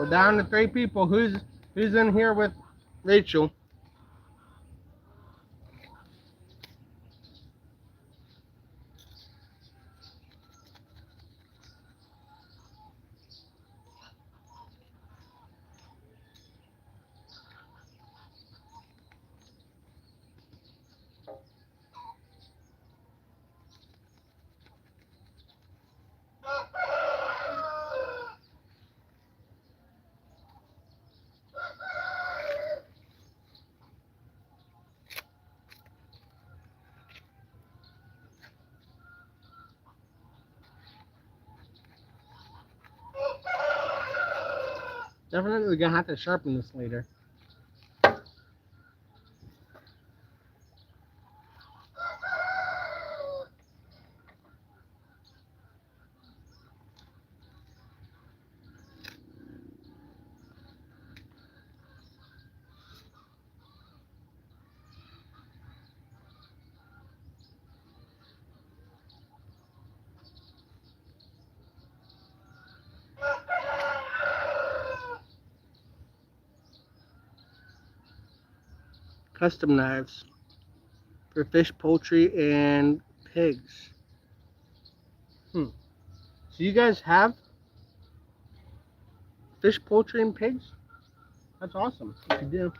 We're down to 3 people. Who's in here with Rachel? Definitely gonna have to sharpen this later. Custom knives for fish, poultry, and pigs. So you guys have fish, poultry, and pigs? That's awesome if you do.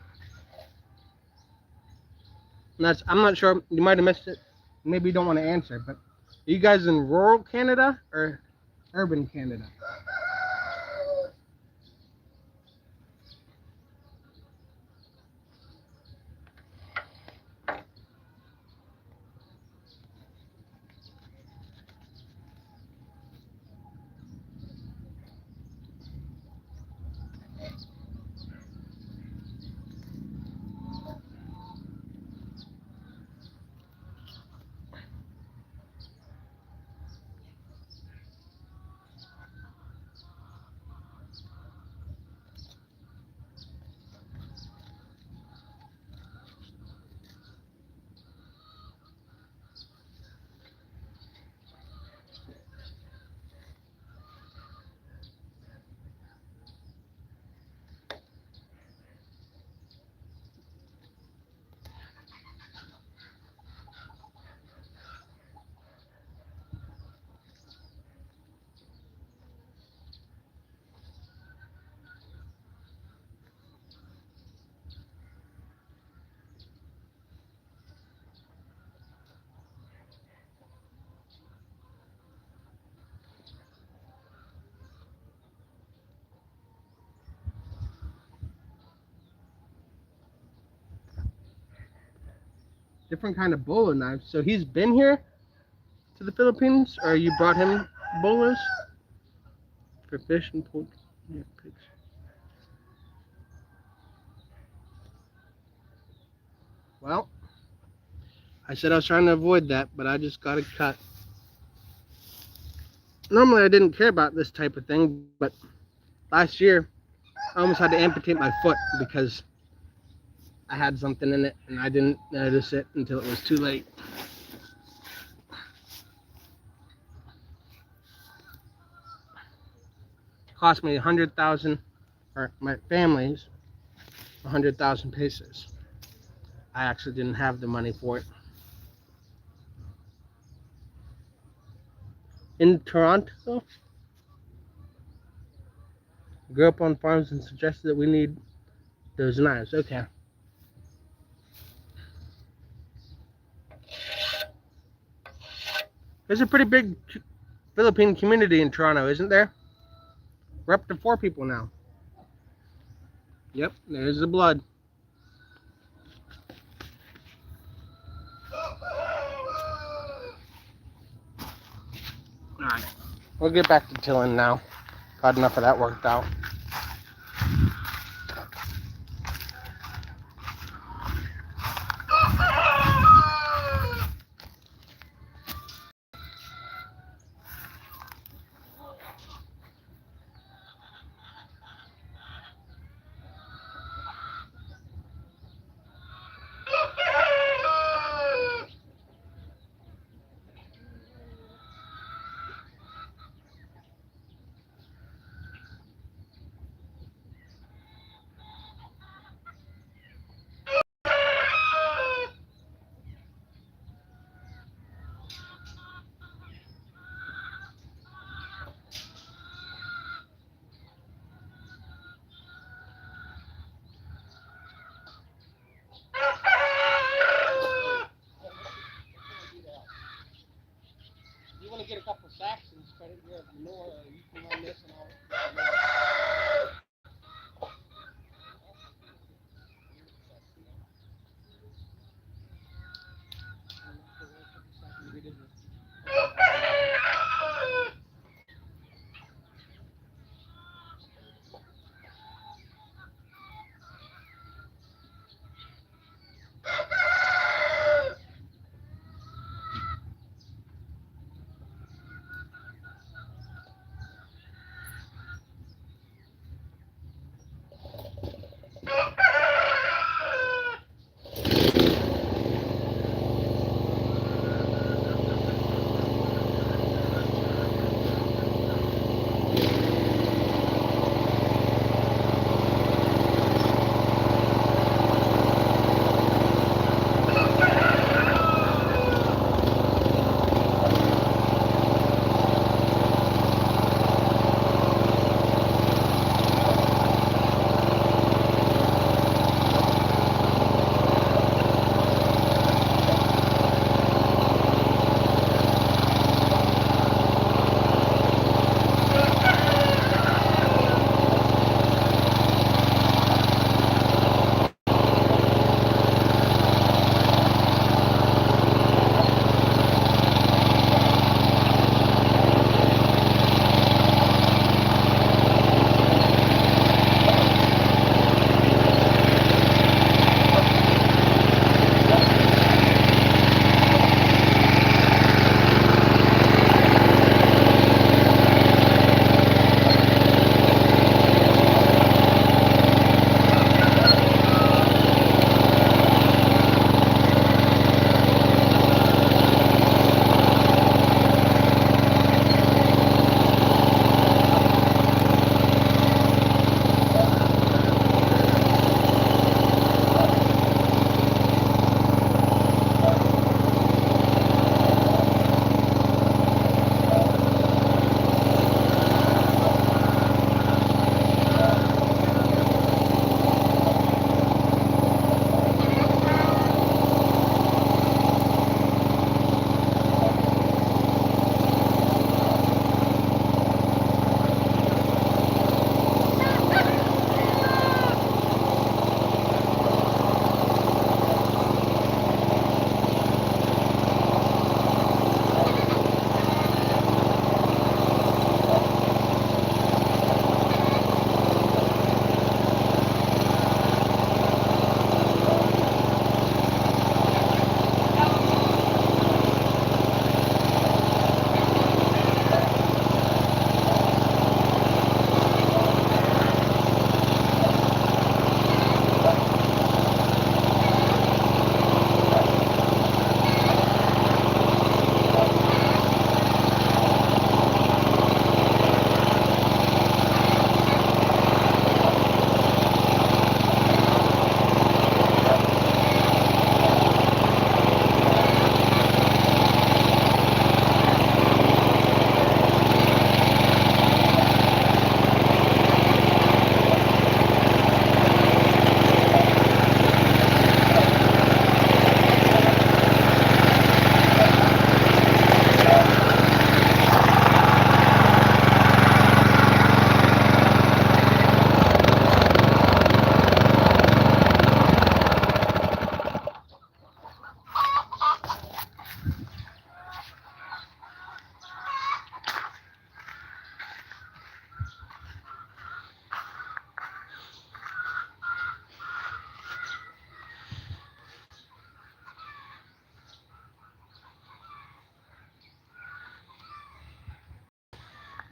And that's, I'm not sure, you might have missed it. Maybe you don't want to answer, but are you guys in rural Canada or urban Canada? Different kind of bolo knives. So he's been here to the Philippines, or you brought him bolos for fish and poultry? Yeah, pigs. Well, I said I was trying to avoid that, but I just got a cut. Normally I didn't care about this type of thing, but last year I almost had to amputate my foot because I had something in it and I didn't notice it until it was too late. It cost me 100,000, or my family's 100,000 pesos. I actually didn't have the money for it. In Toronto, grew up on farms and suggested that we need those knives. Okay. There's a pretty big Philippine community in Toronto, isn't there? We're up to 4 people now. Yep, there's the blood. Alright, we'll get back to tilling now. Got enough of that worked out.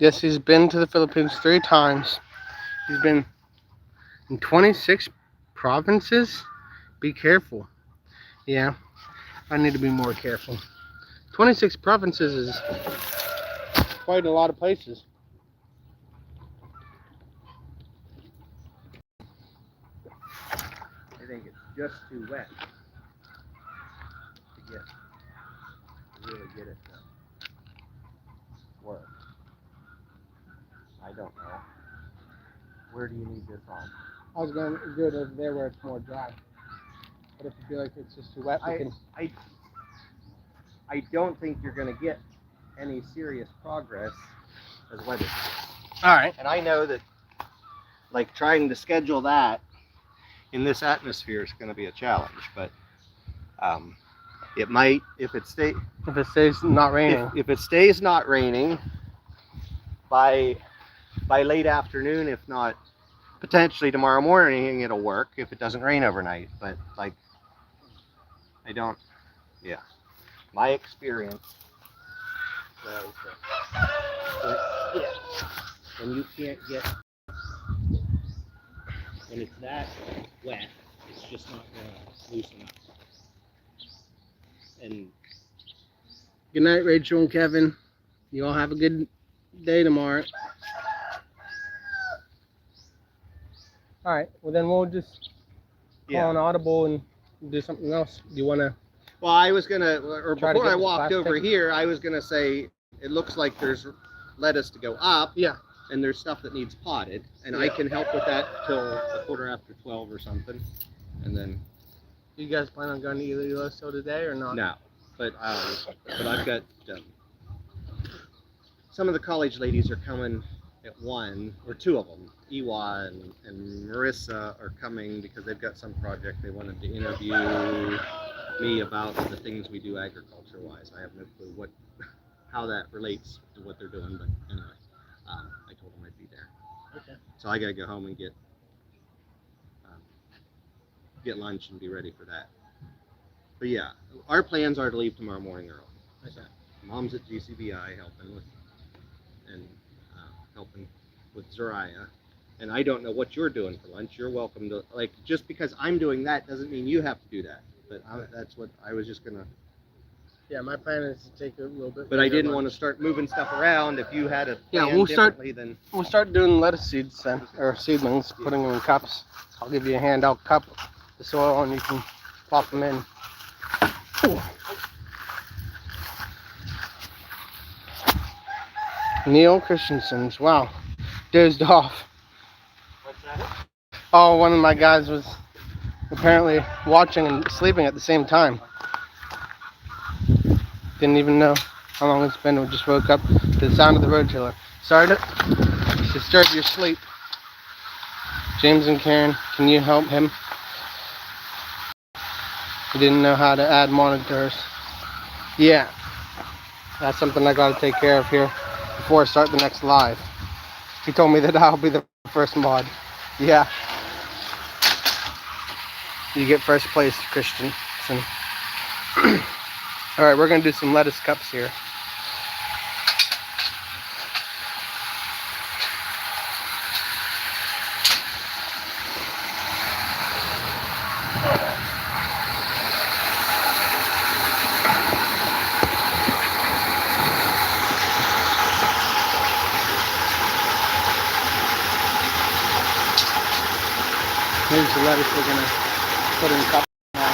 Yes, he's been to the Philippines 3 times. He's been in 26 provinces. Be careful. Yeah, I need to be more careful. 26 provinces is quite a lot of places. I think it's just too wet to really get it to work. I don't know. Where do you need this on? I was going to do it over there where it's more dry. But if you feel like it's just too wet, we can... I don't think you're going to get any serious progress as wet as this. All right. And I know that, like, trying to schedule that in this atmosphere is going to be a challenge, but it might, if it stays not raining. If it stays not raining by late afternoon, if not potentially tomorrow morning, it'll work if it doesn't rain overnight. But like, my experience says that when you can't get, when it's that wet, it's just not going to loosen up. And good night, Rachel and Kevin. You all have a good day tomorrow. All right. Well, then we'll just call an audible and do something else. Do you want to? Well, I was gonna, or before I walked over here, I was gonna say it looks like there's lettuce to go up. Yeah. And there's stuff that needs potted, and I can help with that till a 12:15 or something, and then. You guys plan on going to Iloilo today or not? No, but I've got some of the college ladies are coming at 1 or 2 of them. Ewa and Marissa are coming because they've got some project they wanted to interview me about the things we do agriculture-wise. I have no clue how that relates to what they're doing, but anyway, I told them I'd be there. Okay. So I gotta go home and get lunch and be ready for that. But yeah, our plans are to leave tomorrow morning early. Okay. So Mom's at GCBI helping with Zariah. And I don't know what you're doing for lunch. You're welcome to, like, just because I'm doing that doesn't mean you have to do that. But that's what I was just gonna. Yeah, my plan is to take a little bit. But I didn't want to start moving stuff around. If you had a plan we'll start doing lettuce seeds then, or seedlings, putting them in cups. I'll give you a handout cup, the soil, and you can plop them in. Ooh. Neil Christensen's, wow, dozed off. What's that? Oh, one of my guys was apparently watching and sleeping at the same time. Didn't even know how long it's been. We just woke up to the sound of the rototiller. Sorry to disturb your sleep. James and Karen, can you help him? He didn't know how to add monitors. Yeah, that's something I gotta take care of here before I start the next live. He told me that I'll be the first mod. Yeah. You get first place, Christian. Alright, we're going to do some lettuce cups here. Here's the lettuce we're going to put in cups now.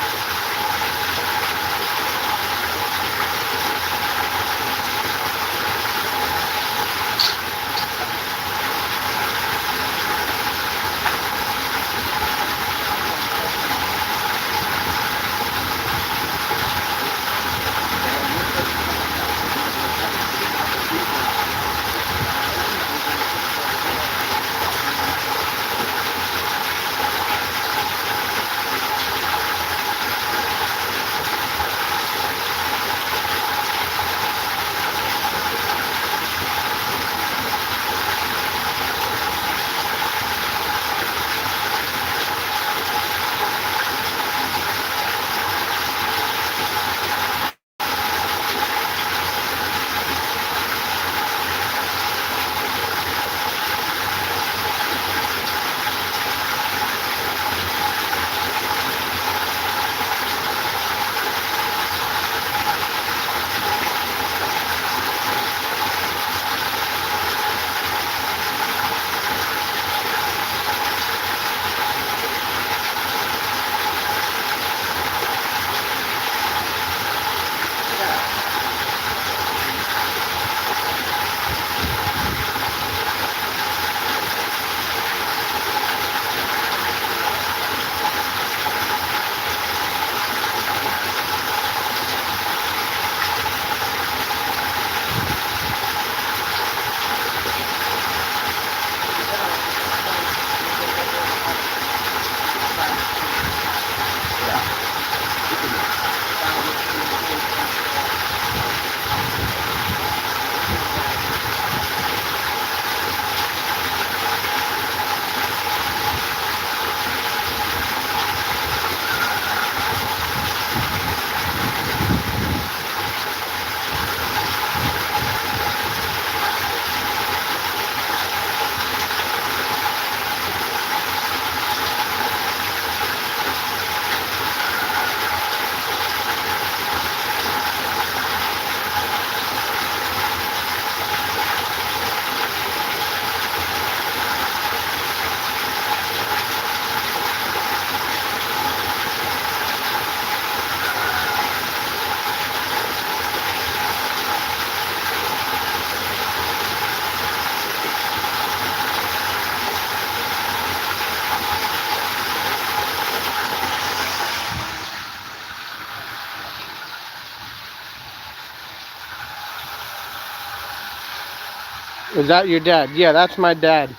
Is that your dad? Yeah, that's my dad.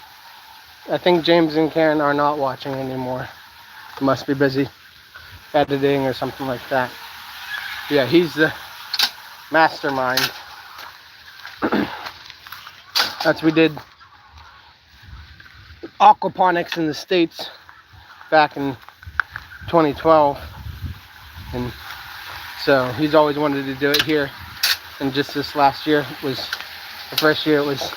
I think James and Karen are not watching anymore. They must be busy editing or something like that. Yeah, he's the mastermind. We did aquaponics in the States back in 2012. And so he's always wanted to do it here. And just this last year was the first year it was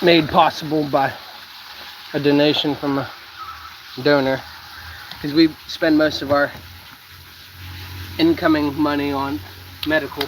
made possible by a donation from a donor. Because we spend most of our incoming money on medical.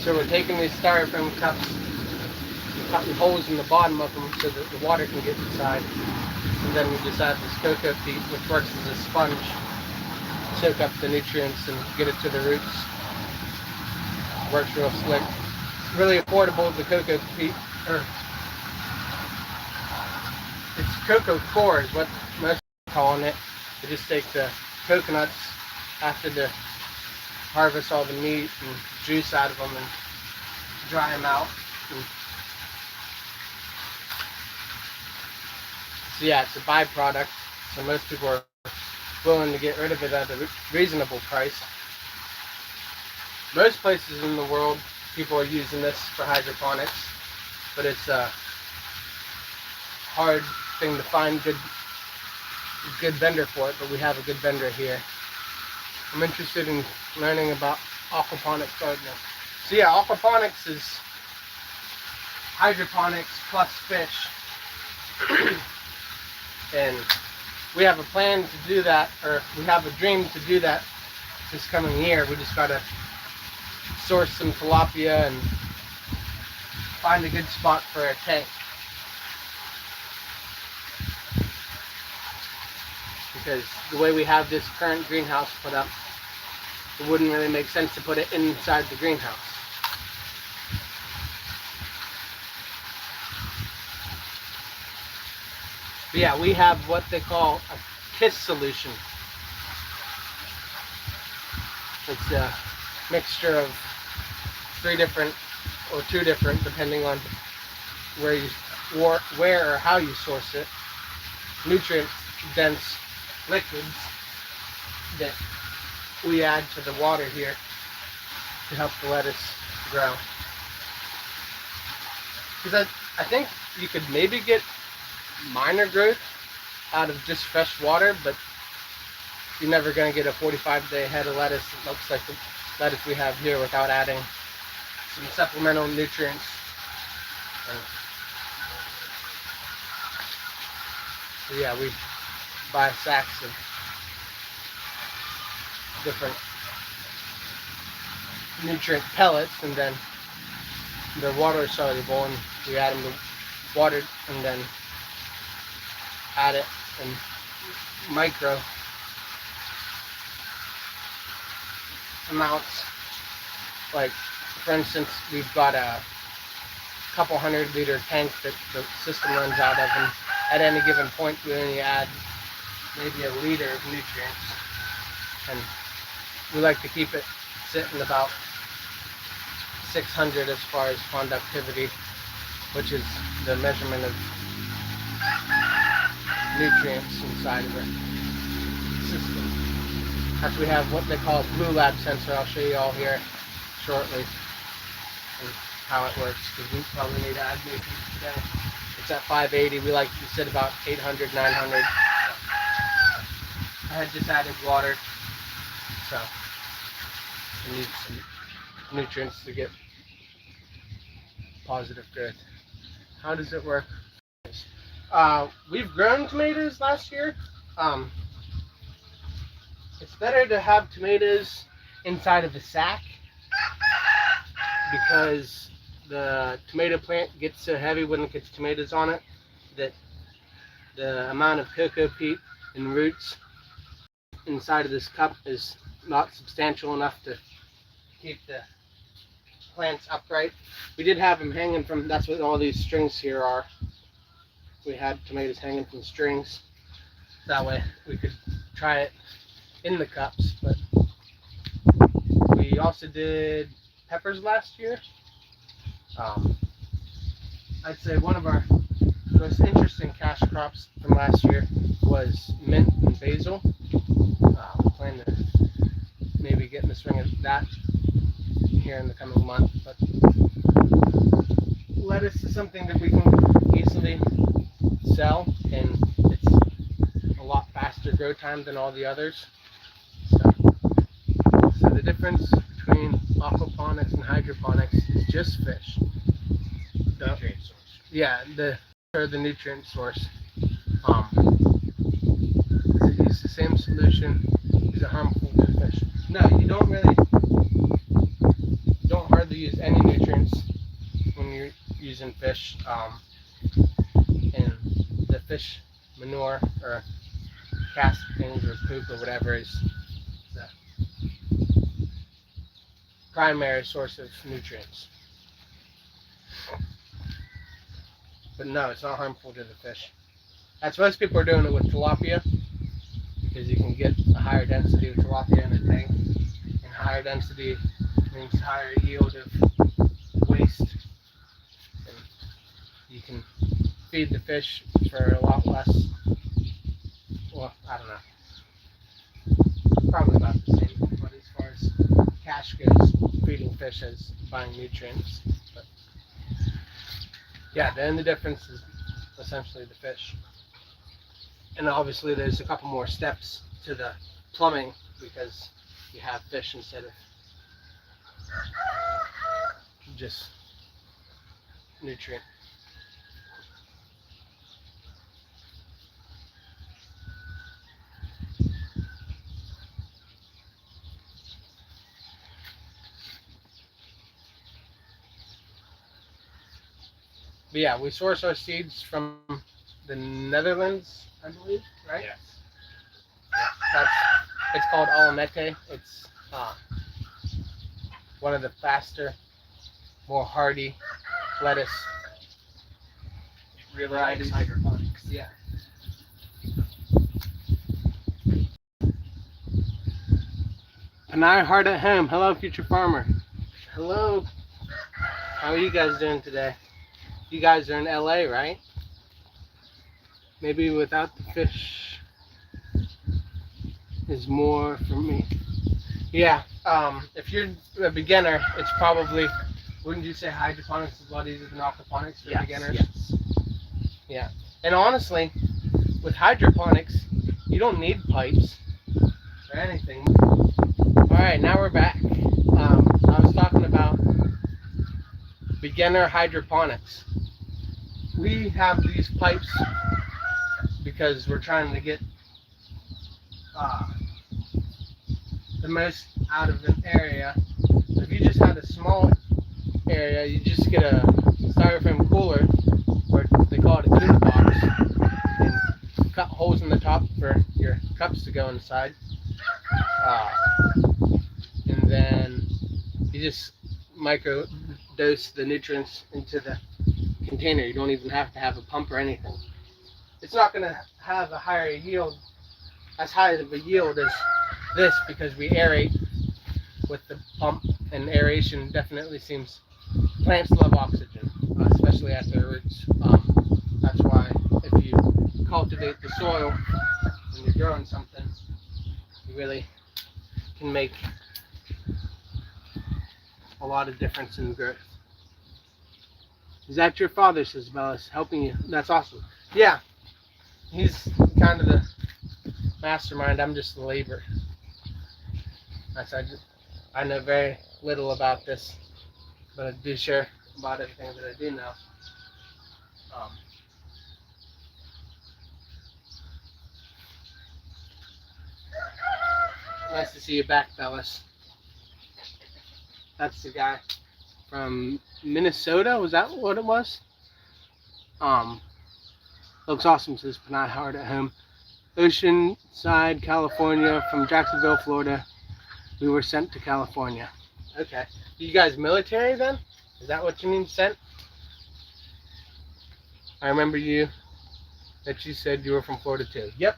So we're taking these styrofoam cups and cutting holes in the bottom of them so that the water can get inside. And then we just add this cocoa peat, which works as a sponge, soak up the nutrients and get it to the roots. Works real slick. It's really affordable, the cocoa peat. It's cocoa core is what most people are calling it. They just take the coconuts after the harvest all the meat and juice out of them and dry them out. And so yeah, it's a byproduct. So most people are willing to get rid of it at a reasonable price. Most places in the world, people are using this for hydroponics, but it's a hard thing to find good vendor for it. But we have a good vendor here. I'm interested in learning about aquaponics gardening. So yeah, aquaponics is hydroponics plus fish. And we have a plan to do that, or we have a dream to do that this coming year. We just gotta source some tilapia and find a good spot for a tank. Because the way we have this current greenhouse put up, it wouldn't really make sense to put it inside the greenhouse. But yeah, we have what they call a KISS solution. It's a mixture of 3 different or 2 different, depending on where or how you source it, nutrient dense liquids that we add to the water here to help the lettuce grow. Because I think you could maybe get minor growth out of just fresh water, but you're never going to get a 45-day head of lettuce that looks like the lettuce we have here without adding some supplemental nutrients. So yeah, we buy sacks of different nutrient pellets, and then they're water soluble, and we add them to water and then add it in micro amounts. Like, for instance, we've got a couple 100-liter tank that the system runs out of, and at any given point we only add maybe a liter of nutrients, and we like to keep it sitting about 600 as far as conductivity, which is the measurement of nutrients inside of the system. After we have what they call a blue lab sensor, I'll show you all here shortly and how it works, because we probably need to add nutrients today. It's at 580. We like to sit about 800, 900. I had just added water, so we need some nutrients to get positive growth. How does it work? We've grown tomatoes last year. It's better to have tomatoes inside of a sack because the tomato plant gets so heavy when it gets tomatoes on it that the amount of cocoa peat and roots inside of this cup is not substantial enough to keep the plants upright. We did have them hanging from, that's what all these strings here are. We had tomatoes hanging from strings. That way we could try it in the cups. But we also did peppers last year. I'd say one of our most interesting cash crops from last year was mint and basil. We plan to maybe get in the swing of that here in the coming month. But lettuce is something that we can easily sell, and it's a lot faster grow time than all the others. So the difference between aquaponics and hydroponics is just fish. Nutrient source. Yeah, the nutrient source. Does it use the same solution? Is it harmful to the fish? No, you don't hardly use any nutrients when you're using fish. And the fish manure or castings or poop or whatever is the primary source of nutrients. But no, it's not harmful to the fish. That's most people are doing it with tilapia, because you can get a higher density of tilapia in a tank, and higher density means higher yield of waste, and you can feed the fish for a lot less. Well, I don't know, probably about the same, but as far as cash goes, feeding fish is buying nutrients. But yeah, the only difference is essentially the fish. And obviously there's a couple more steps to the plumbing because you have fish instead of just nutrient. But yeah, we source our seeds from the Netherlands, I believe, right? Yes. It's called Alamete. It's one of the faster, more hardy lettuce Really varieties. likes hydroponics. Yeah. Panay Heart at Home. Hello, future farmer. Hello. How are you guys doing today? You guys are in LA, right? Maybe without the fish is more for me. Yeah. If you're a beginner, it's probably, wouldn't you say hydroponics is a lot easier than aquaponics for beginners? Yes. Yeah. And honestly, with hydroponics, you don't need pipes or anything. All right, now we're back. I was talking about beginner hydroponics. We have these pipes because we're trying to get the most out of an area. If you just had a small area, you just get a styrofoam cooler, or they call it a tuna box, and cut holes in the top for your cups to go inside. And then you just micro dose the nutrients into the container. You don't even have to have a pump or anything. It's not going to have a higher yield, as high of a yield as this, because we aerate with the pump, and aeration definitely seems, plants love oxygen, especially at their roots. That's why if you cultivate the soil when you're growing something, you really can make a lot of difference in growth. Is that your father, says Bellis, helping you? That's awesome. Yeah, he's kind of the mastermind. I'm just the labor. I know very little about this, but I do share about everything that I do know. Nice to see you back, Bellis. That's the guy from Minnesota. Was that what it was? Looks awesome, says Panay Hard at Home. Oceanside, California, from Jacksonville, Florida. We were sent to California. Okay. You guys military then? Is that what you mean sent? I remember that you said you were from Florida too. Yep.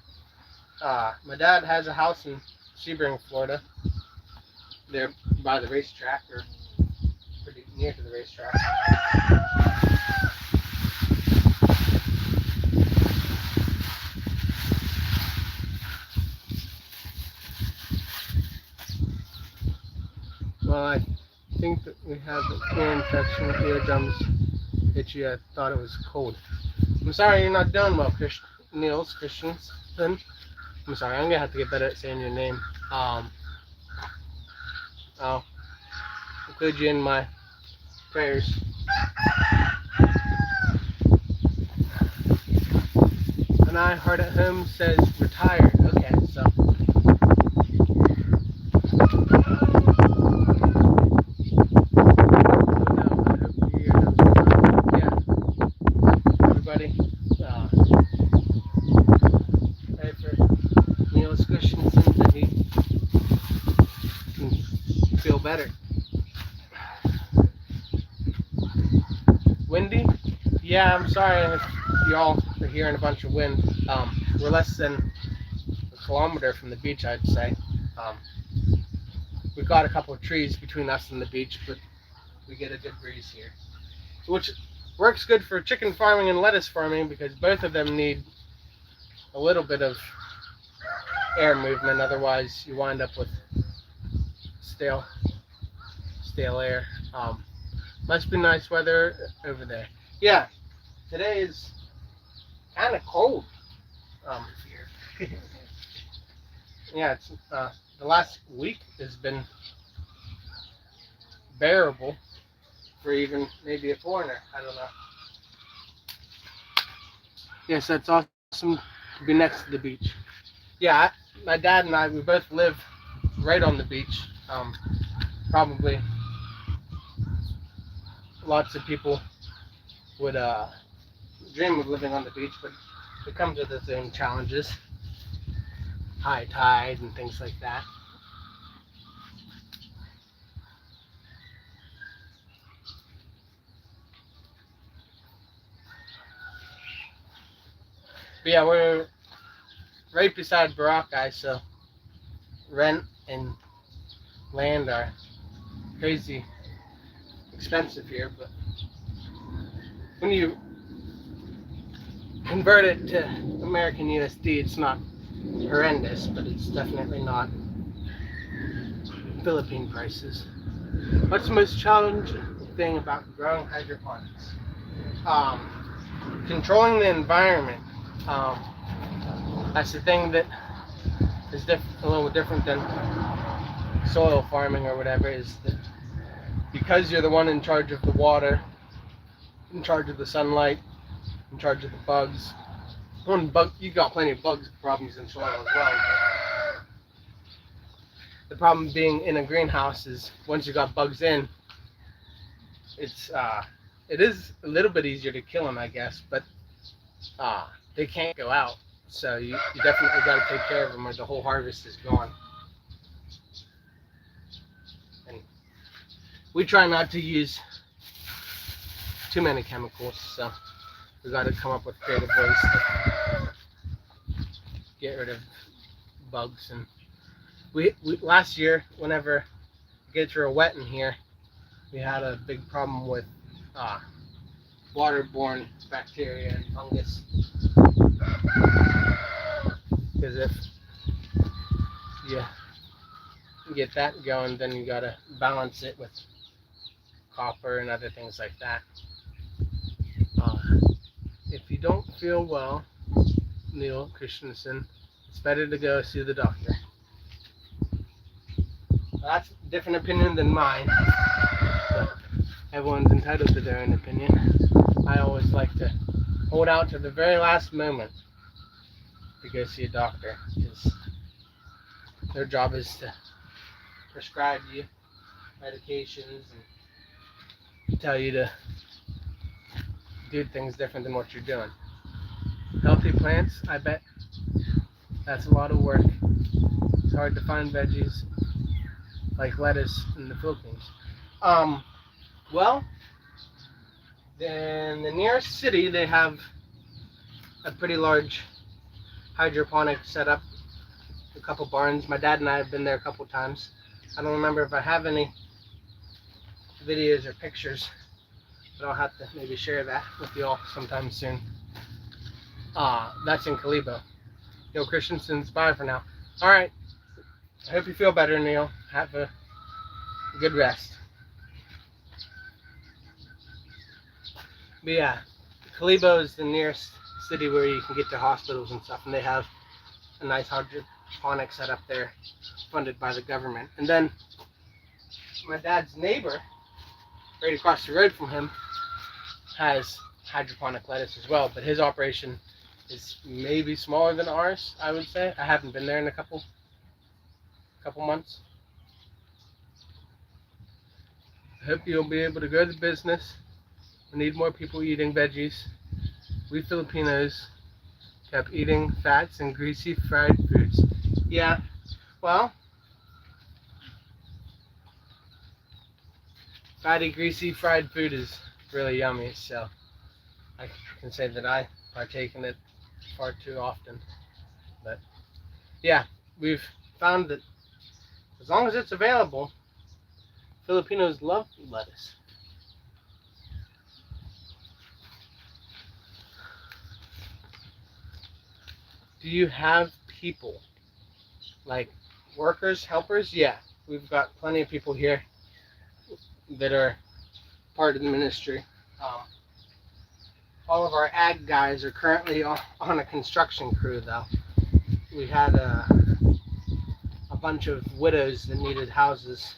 My dad has a house in Sebring, Florida. They're by the racetrack, or pretty near to the racetrack. Well, I think that we have an ear infection, eardrums itchy. I thought it was cold. I'm sorry you're not doing well, Niels Christensen. I'm sorry, I'm gonna have to get better at saying your name. I'll include you in my prayers. And I Heart at Home says retired. Okay, so. Pray for Niels Christensen that he can feel better. Windy? Yeah, I'm sorry if y'all are hearing a bunch of wind. We're less than a kilometer from the beach, I'd say. We've got a couple of trees between us and the beach, but we get a good breeze here, which works good for chicken farming and lettuce farming because both of them need a little bit of air movement. Otherwise, you wind up with stale air. Must be nice weather over there. Yeah, today is kind of cold here. Yeah, it's the last week has been bearable for even maybe a foreigner. I don't know. Yes, that's awesome to be next to the beach. Yeah, my dad and I, we both live right on the beach. Probably lots of people would dream of living on the beach, but it comes with its own challenges. High tide and things like that. But yeah, we're right beside Boracay, so rent and land are crazy expensive here, but when you convert it to American USD, it's not horrendous, but it's definitely not Philippine prices. What's the most challenging thing about growing hydroponics? Controlling the environment. That's the thing that is a little different than soil farming or whatever, is that because you're the one in charge of the water, in charge of the sunlight, in charge of the bugs. You got plenty of bugs problems in soil as well. The problem being in a greenhouse is once you got bugs in, it is a little bit easier to kill them, I guess, but they can't go out. So you definitely got to take care of them or the whole harvest is gone. And we try not to use too many chemicals, so we got to come up with creative ways to get rid of bugs. And we last year, whenever it gets real wet in here, we had a big problem with waterborne bacteria and fungus. Because if you get that going, then you gotta balance it with copper and other things like that. If you don't feel well, Neil Christensen, it's better to go see the doctor. That's a different opinion than mine, but everyone's entitled to their own opinion. I always like to hold out to the very last moment to go see a doctor, because their job is to prescribe you medications and tell you to do things different than what you're doing. Healthy plants, I bet that's a lot of work. It's hard to find veggies like lettuce in the Philippines. Um, well, in the nearest city, they have a pretty large hydroponic setup, a couple barns. My dad and I have been there a couple times. I don't remember if I have any videos or pictures, but I'll have to maybe share that with you all sometime soon. That's in Kalibo. Neil Christensen's bye for now. All right. I hope you feel better, Neil. Have a good rest. But yeah, Kalibo is the nearest city where you can get to hospitals and stuff, and they have a nice hydroponic set up there, funded by the government. And then my dad's neighbor, right across the road from him, has hydroponic lettuce as well, but his operation is maybe smaller than ours, I would say. I haven't been there in a couple months. I hope you'll be able to grow the business. We need more people eating veggies. We Filipinos kept eating fats and greasy fried foods. Yeah, well, fatty, greasy fried food is really yummy, so I can say that I partake in it far too often. But yeah, we've found that as long as it's available, Filipinos love lettuce. Do you have people, like workers, helpers? Yeah, we've got plenty of people here that are part of the ministry. All of our ag guys are currently on a construction crew, though. We had a bunch of widows that needed houses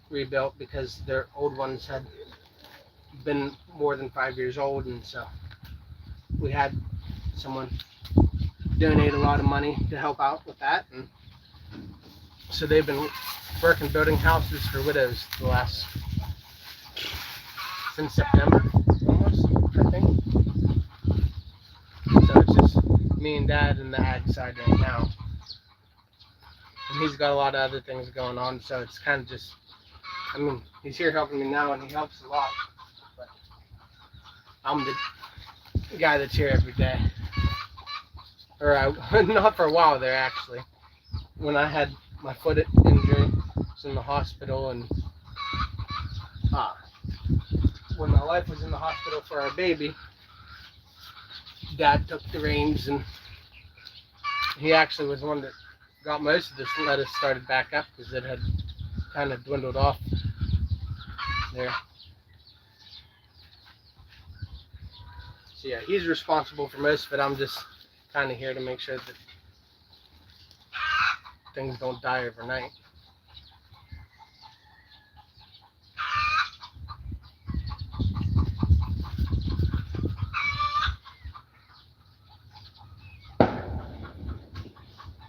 rebuilt because their old ones had been more than 5 years old, and so we had someone donate a lot of money to help out with that, and so they've been working building houses for widows since September almost, I think. So it's just me and Dad and the ag side right now, and he's got a lot of other things going on, so it's kind of just, I mean, he's here helping me now and he helps a lot, but I'm the guy that's here every day. Or not for a while there, actually. When I had my foot injury, I was in the hospital, and when my wife was in the hospital for our baby, Dad took the reins, and he actually was the one that got most of this lettuce started back up because it had kind of dwindled off there. So yeah, he's responsible for most of it. I'm just kind of here to make sure that things don't die overnight. But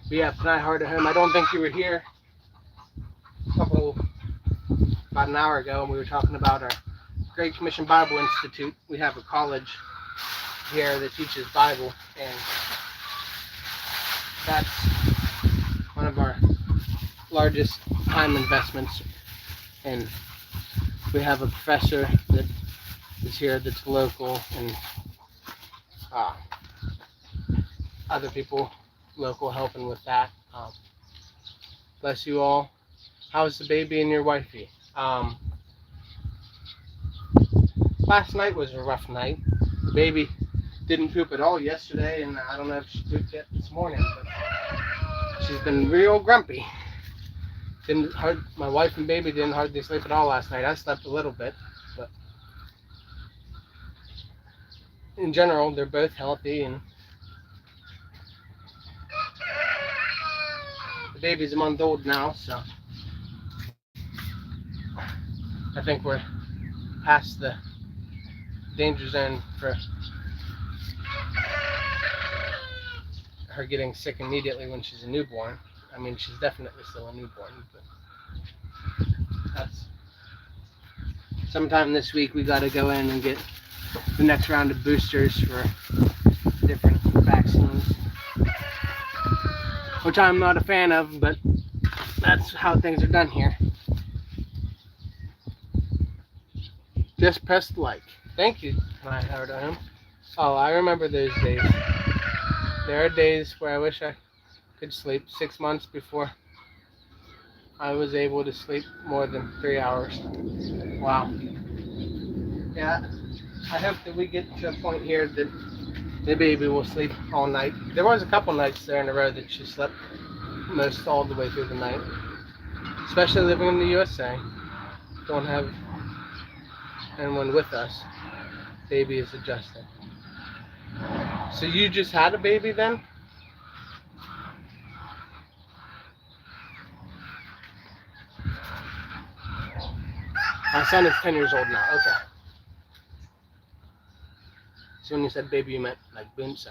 yeah, tonight, Hard at Home. I don't think you were here about an hour ago, and we were talking about our Great Commission Bible Institute. We have a college here that teaches Bible, and that's one of our largest time investments. And we have a professor that is here that's local, and other people local helping with that. Bless you all. How's the baby and your wifey? Last night was a rough night. The baby didn't poop at all yesterday, and I don't know if she pooped yet this morning, but she's been real grumpy. My wife and baby didn't hardly sleep at all last night. I slept a little bit, but in general, they're both healthy, and the baby's a month old now, so I think we're past the danger zone for her getting sick immediately when she's a newborn. I mean, she's definitely still a newborn, but that's sometime this week we got to go in and get the next round of boosters for different vaccines, which I'm not a fan of, but that's how things are done here. Just press like. Thank you, my heart on him. Oh, I remember those days. There are days where I wish I could sleep 6 months before I was able to sleep more than 3 hours. Wow. Yeah, I hope that we get to a point here that the baby will sleep all night. There was a couple nights there in a row that she slept most all the way through the night. Especially living in the USA. Don't have anyone with us. Baby is adjusting. So you just had a baby then? My son is 10 years old now. Okay. So when you said baby, you meant like Boonso.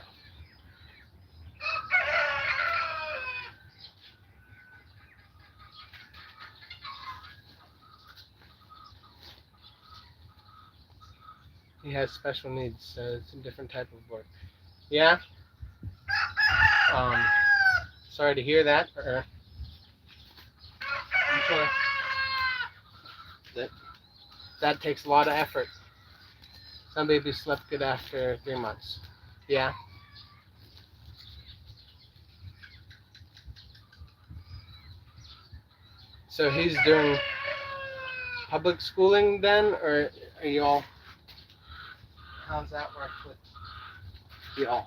He has special needs, so it's a different type of work. Yeah? Um, sorry to hear that. I'm sure that takes a lot of effort. Some babies slept good after 3 months. Yeah? So he's doing public schooling then, or are y'all? How's that work with y'all?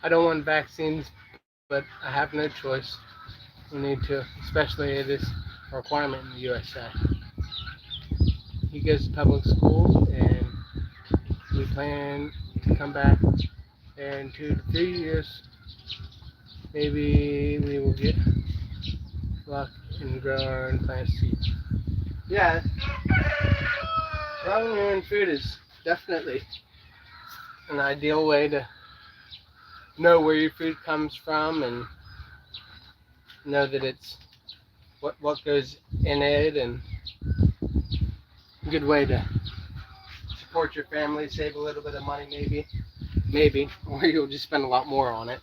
I don't want vaccines, but I have no choice. We need to, especially it is a requirement in the USA. He goes to public school, and we plan to come back there in 2 to 3 years. Maybe we will get luck and grow our own plant seeds. Yeah, growing your own food is definitely an ideal way to know where your food comes from and know that it's what goes in it, and a good way to support your family, save a little bit of money maybe, or you'll just spend a lot more on it.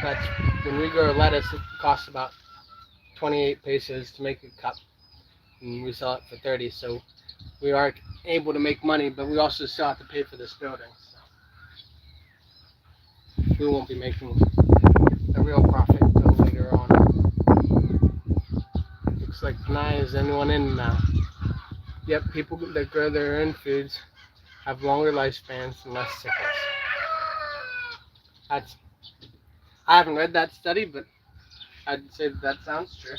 But when we grow lettuce, it costs about 28 pesos to make a cup, and we sell it for 30. So we are able to make money, but we also still have to pay for this building. So we won't be making a real profit until later on. Looks like Panay is anyone in now. Yep, people that grow their own foods have longer lifespans and less sickness. I haven't read that study, but I'd say that sounds true.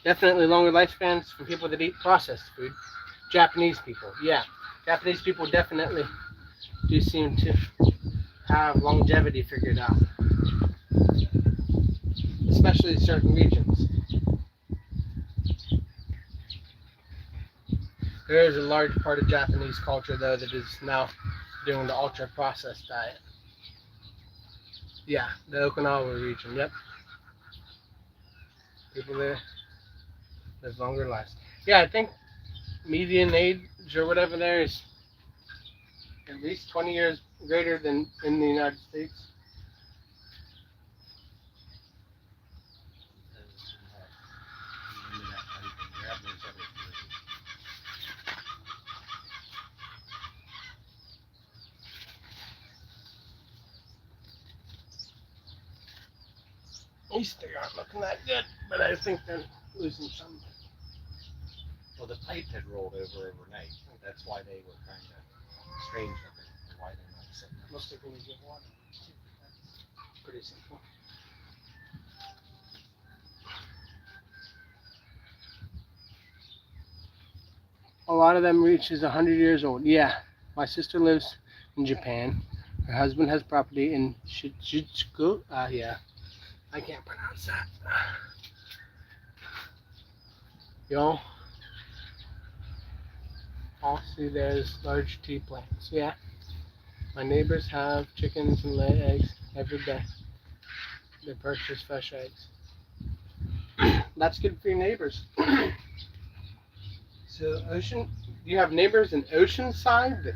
Definitely longer lifespans from people that eat processed food. Japanese people, yeah. Japanese people definitely do seem to have longevity figured out, especially in certain regions. There is a large part of Japanese culture, though, that is now doing the ultra-processed diet. Yeah, the Okinawa region, yep. People there live longer lives. Yeah, I think median age or whatever there is at least 20 years greater than in the United States. Easter aren't looking that good, but I think they're losing some. Well, the pipe had rolled over overnight. That's why they were kind of strange looking. Why they're not sitting up. Most people give water. That's pretty simple. A lot of them reaches 100 years old. Yeah, my sister lives in Japan. Her husband has property in Shizuku. Yeah, I can't pronounce that. Yo, see there's large tea plants. Yeah, my neighbors have chickens and lay eggs every day. They purchase fresh eggs. That's good for your neighbors. So you have neighbors in Oceanside that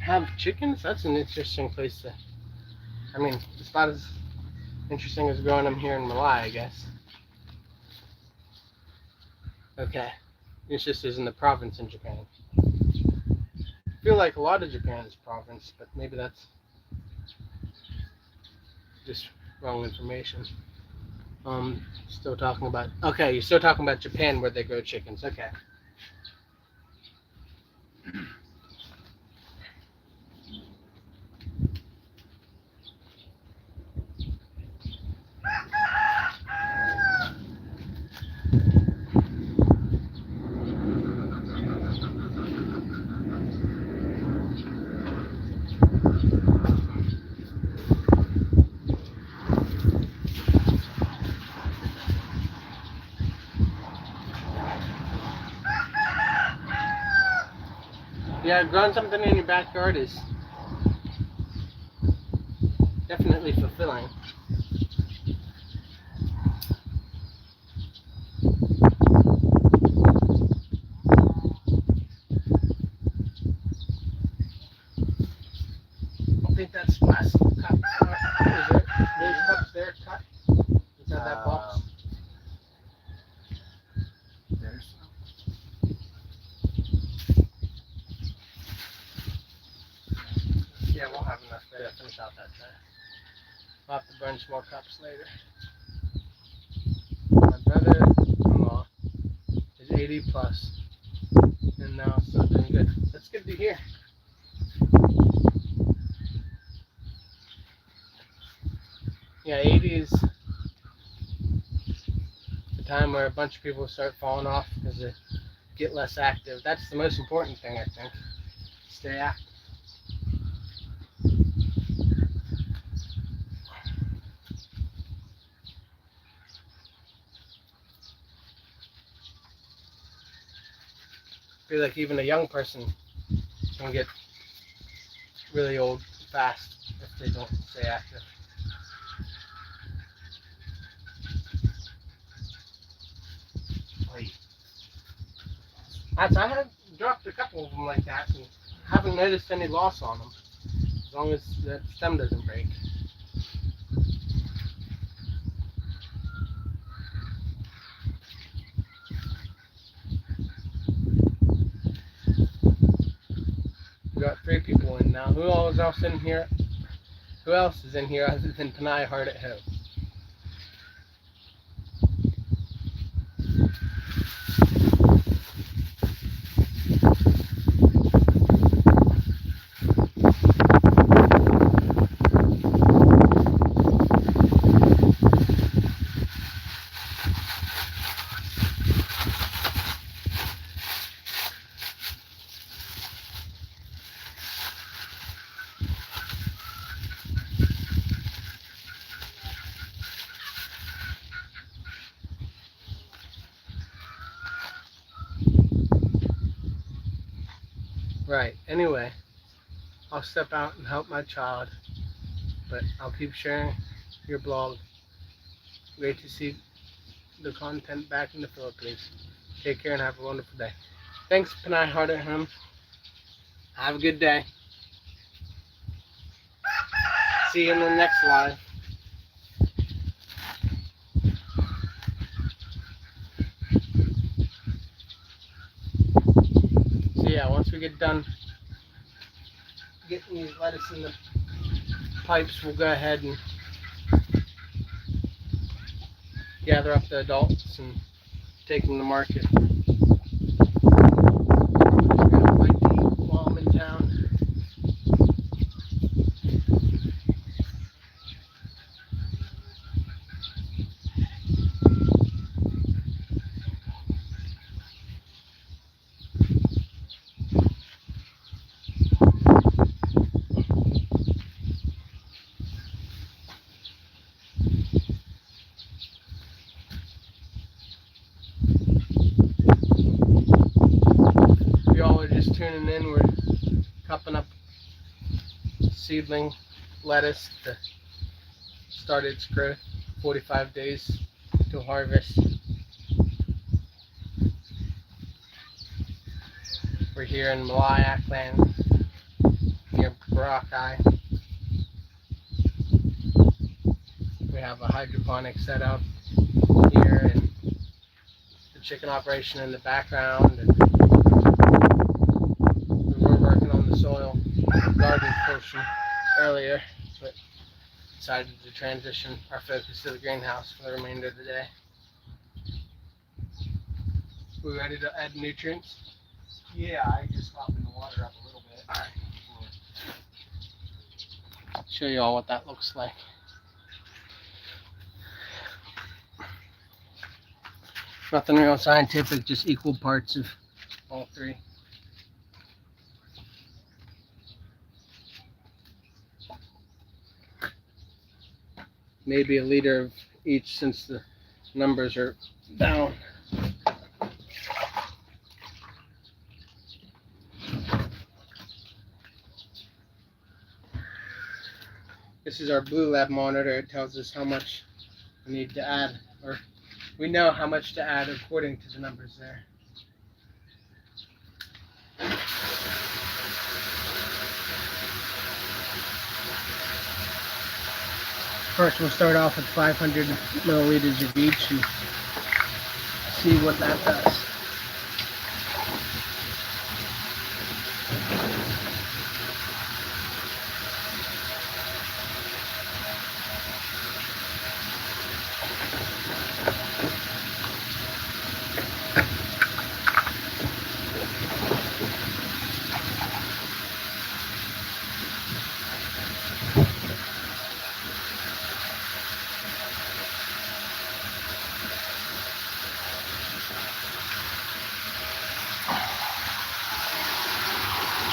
have chickens? That's an interesting place to, I mean, it's not as interesting as growing them here in Malaya, I guess. Okay, your sister's in the province in Japan. I feel like a lot of Japan is province, but maybe that's just wrong information. Still talking about, okay, you're still talking about Japan where they grow chickens, okay. Yeah, growing something in your backyard is definitely fulfilling. I think that's plastic cup. Is it? Those cups there cut inside that box? There's Yeah, we'll have enough there to finish out that day. We'll have to burn some more cups later. My brother-in-law is 80 plus and now still doing good. That's good to hear. Yeah, 80 is the time where a bunch of people start falling off because they get less active. That's the most important thing, I think. Stay active. I feel like even a young person can get really old fast if they don't stay active. I have dropped a couple of them like that and haven't noticed any loss on them, as long as the stem doesn't break. We got 3 people in now. Who else in here? Who else is in here other than Panay Hard at Home? Right, anyway, I'll step out and help my child, but I'll keep sharing your blog. Great to see the content back in the Philippines. Take care and have a wonderful day. Thanks, Panay Hard at Home. Have a good day. See you in the next live. So yeah, once we get done getting these lettuce in the pipes, we'll go ahead and gather up the adults and take them to market. seedling lettuce to start its growth. 45 days to harvest. We're here in Aklan near Boracay. We have a hydroponic setup here and the chicken operation in the background, and we were working on the soil garden portion earlier, but decided to transition our focus to the greenhouse for the remainder of the day. We ready to add nutrients? Yeah, I just softened the water up a little bit. All right. Show you all what that looks like. Nothing real scientific, just equal parts of all three. Maybe a liter of each since the numbers are down. This is our Blue Lab monitor. It tells us how much we need to add, or we know how much to add according to the numbers there. First, we'll start off with 500 milliliters of each and see what that does.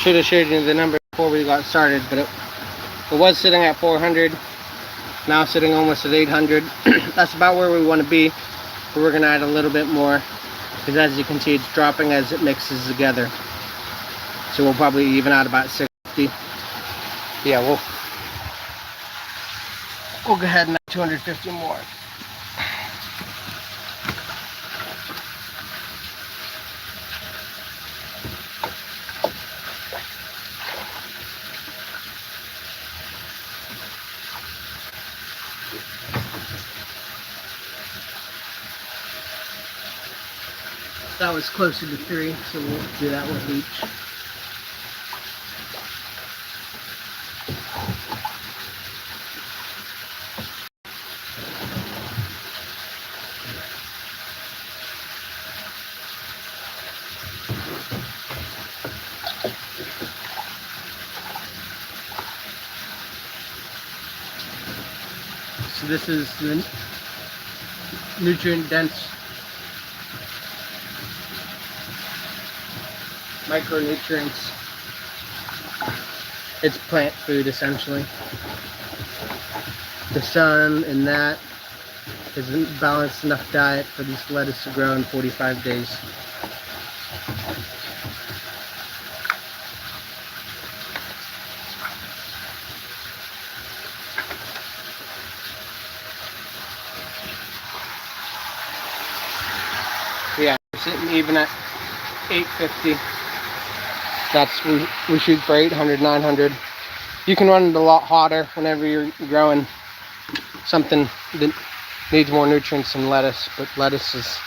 Should have showed you the number before we got started, but it was sitting at 400, now sitting almost at 800. That's about where we want to be, but we're going to add a little bit more, because as you can see, it's dropping as it mixes together. So we'll probably even out about 650. Yeah, we'll go ahead and add 250 more. That was closer to 3, so we'll do that with each. So this is the nutrient-dense micronutrients. It's plant food essentially. The sun and that is a balanced enough diet for this lettuce to grow in 45 days. Yeah, we're sitting even at 850. That's we shoot for 800, 900. You can run it a lot hotter whenever you're growing something that needs more nutrients than lettuce, but lettuce is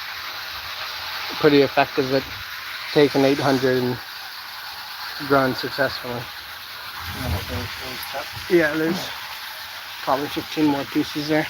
pretty effective at taking 800 and growing successfully. Yeah, there's probably 15 more pieces there.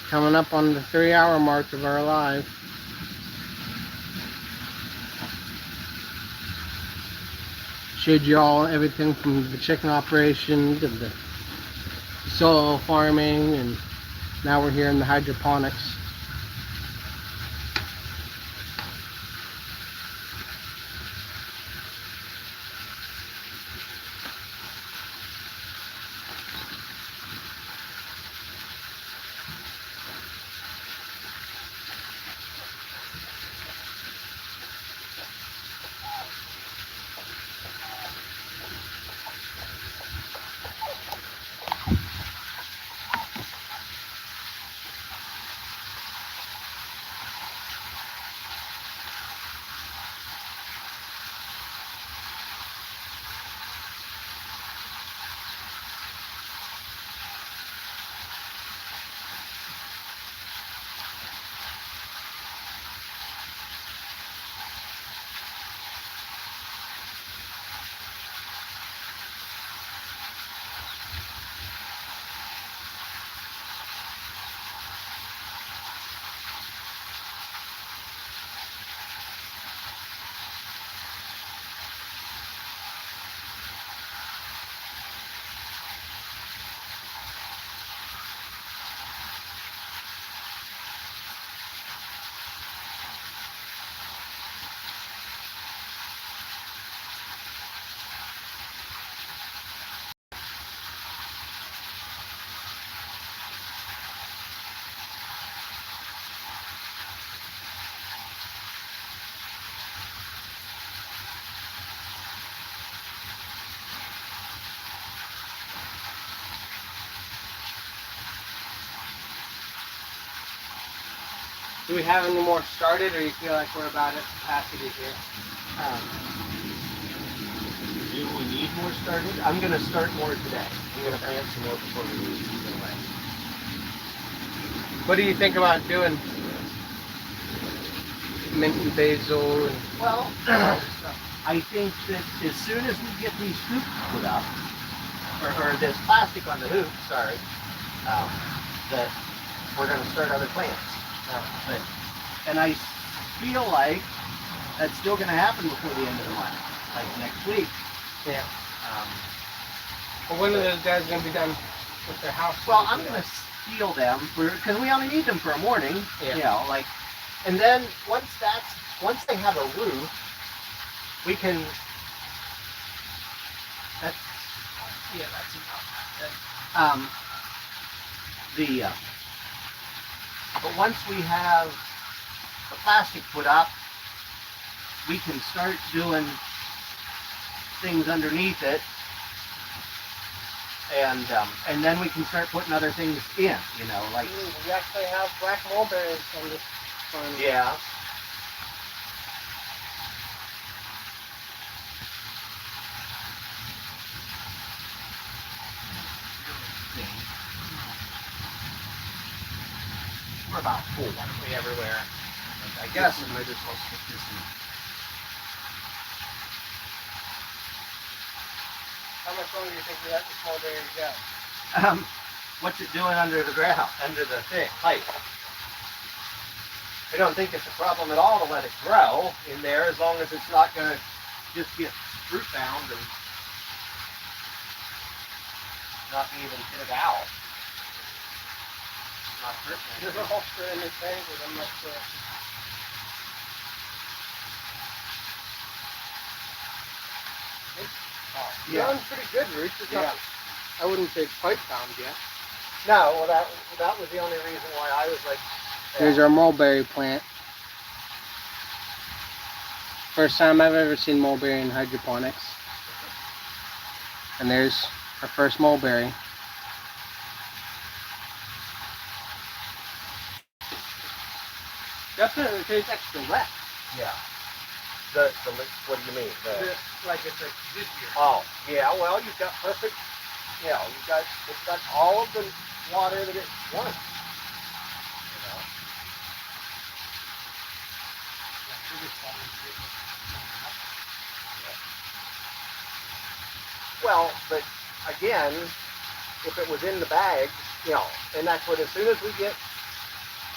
Coming up on the 3-hour mark of our live. Showed you all everything from the chicken operation to the soil farming, and now we're here in the hydroponics. Do we have any more started, or you feel like we're about at capacity here? Do we need more started? I'm going to start more today. I'm going to plant some more before we leave away. What do you think about doing mint and basil? And Well, I think that as soon as we get these hoops put up, or this plastic on the hoop, sorry, that we're going to start other plants. And I feel like that's still going to happen before the end of the month, like next week. yeah. Well, when are those guys going to be done with their house? Well, I'm going to steal them because we only need them for a morning. Yeah. You know, like, and then once they have a roof, we can. That's enough. But once we have the plastic put up, we can start doing things underneath it, and then we can start putting other things in. You know, like we actually have black mulberries on this farm. yeah. We're about full everywhere. I guess I might as well stick this in. How much longer do you think we let this mulberry go? What's it doing under the ground, under the pipe? I don't think it's a problem at all to let it grow in there, as long as it's not going to just get fruit bound and not be able to get it out. Not hurt There's a holster in this thing, but I'm not sure. It's growing pretty good, roots. It's not, I wouldn't say it's pipe bound yet. No, well that was the only reason why I was like. Here's our mulberry plant. First time I've ever seen mulberry in hydroponics. And there's our first mulberry. Definitely tastes extra wet. Yeah. The what do you mean? Like it's a this year. Oh, yeah. Well, you've got perfect. You know, it's got all of the water that it wants. You know. Well, but again, if it was in the bag, you know, and that's what as soon as we get.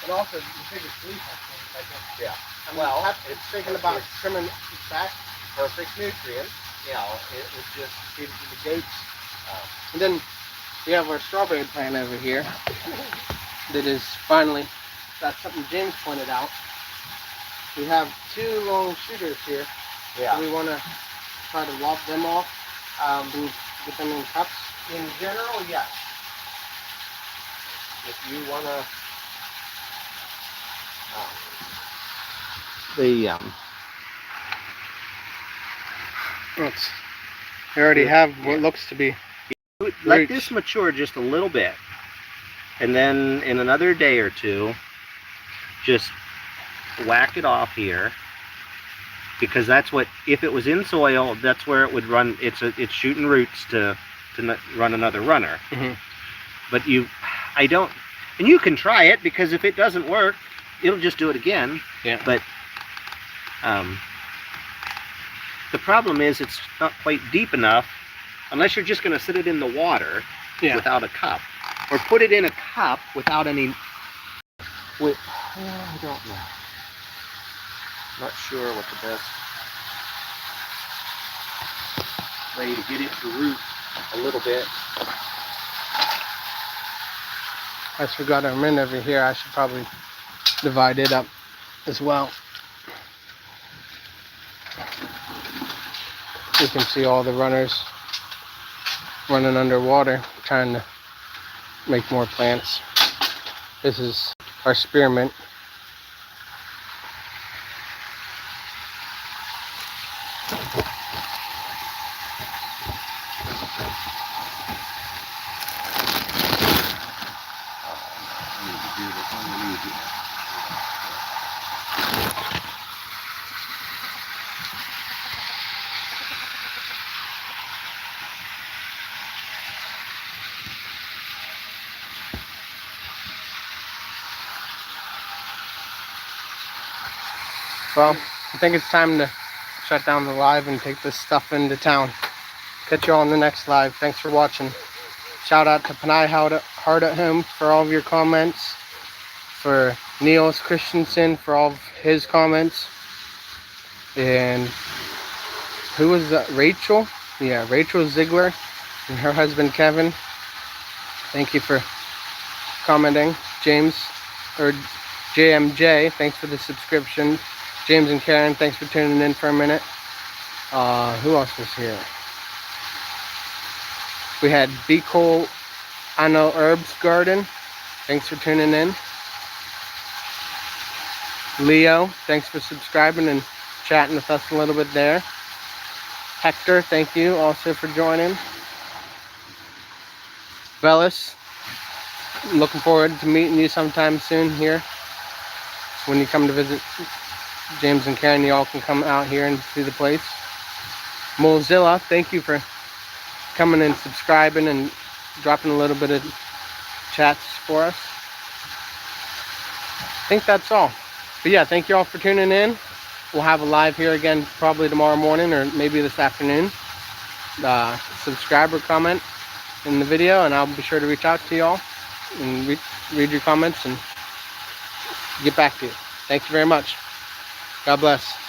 And also, the biggest leaf, I think, I guess. Yeah. I mean, Well, it's thinking about trimming it back. Perfect nutrients. it just feed it to the goats. And then we have our strawberry plant over here that is finally, that's something James pointed out. We have 2 long shooters here. yeah. So we want to try to lop them off and get them in cups. In general, yes. If you wanna, We already have what looks to be let roots. this mature just a little bit, and then in another day or two, just whack it off here, because that's what, if it was in soil, that's where it would run. It's shooting roots to run another runner. Mm-hmm. But I don't, and you can try it, because if it doesn't work, it'll just do it again. Yeah. But the problem is it's not quite deep enough, unless you're just going to sit it in the water without a cup, or put it in a cup without any. I don't know. Not sure what the best way to get it to root a little bit. I forgot our mint over here. I should probably divide it up as well. You can see all the runners running underwater, trying to make more plants. This is our spearmint. Well, I think it's time to shut down the live and take this stuff into town. Catch you all in the next live. Thanks for watching. Shout out to Panay Heart at Home for all of your comments. For Niels Christensen for all of his comments. And who was that? Rachel? Yeah, Rachel Ziegler and her husband Kevin. Thank you for commenting. James, or JMJ, thanks for the subscription. James and Karen, thanks for tuning in for a minute. Who else was here? We had Be Cool I Know Herbs Garden. Thanks for tuning in. Leo, thanks for subscribing and chatting with us a little bit there. Hector, thank you also for joining. Velis, I'm looking forward to meeting you sometime soon here. When you come to visit James and Karen, you all can come out here and see the place. Mozilla, thank you for coming and subscribing and dropping a little bit of chats for us. I think that's all. But yeah, thank you all for tuning in. We'll have a live here again probably tomorrow morning or maybe this afternoon. Subscribe or comment in the video, and I'll be sure to reach out to y'all and read your comments and get back to you. Thank you very much. God bless.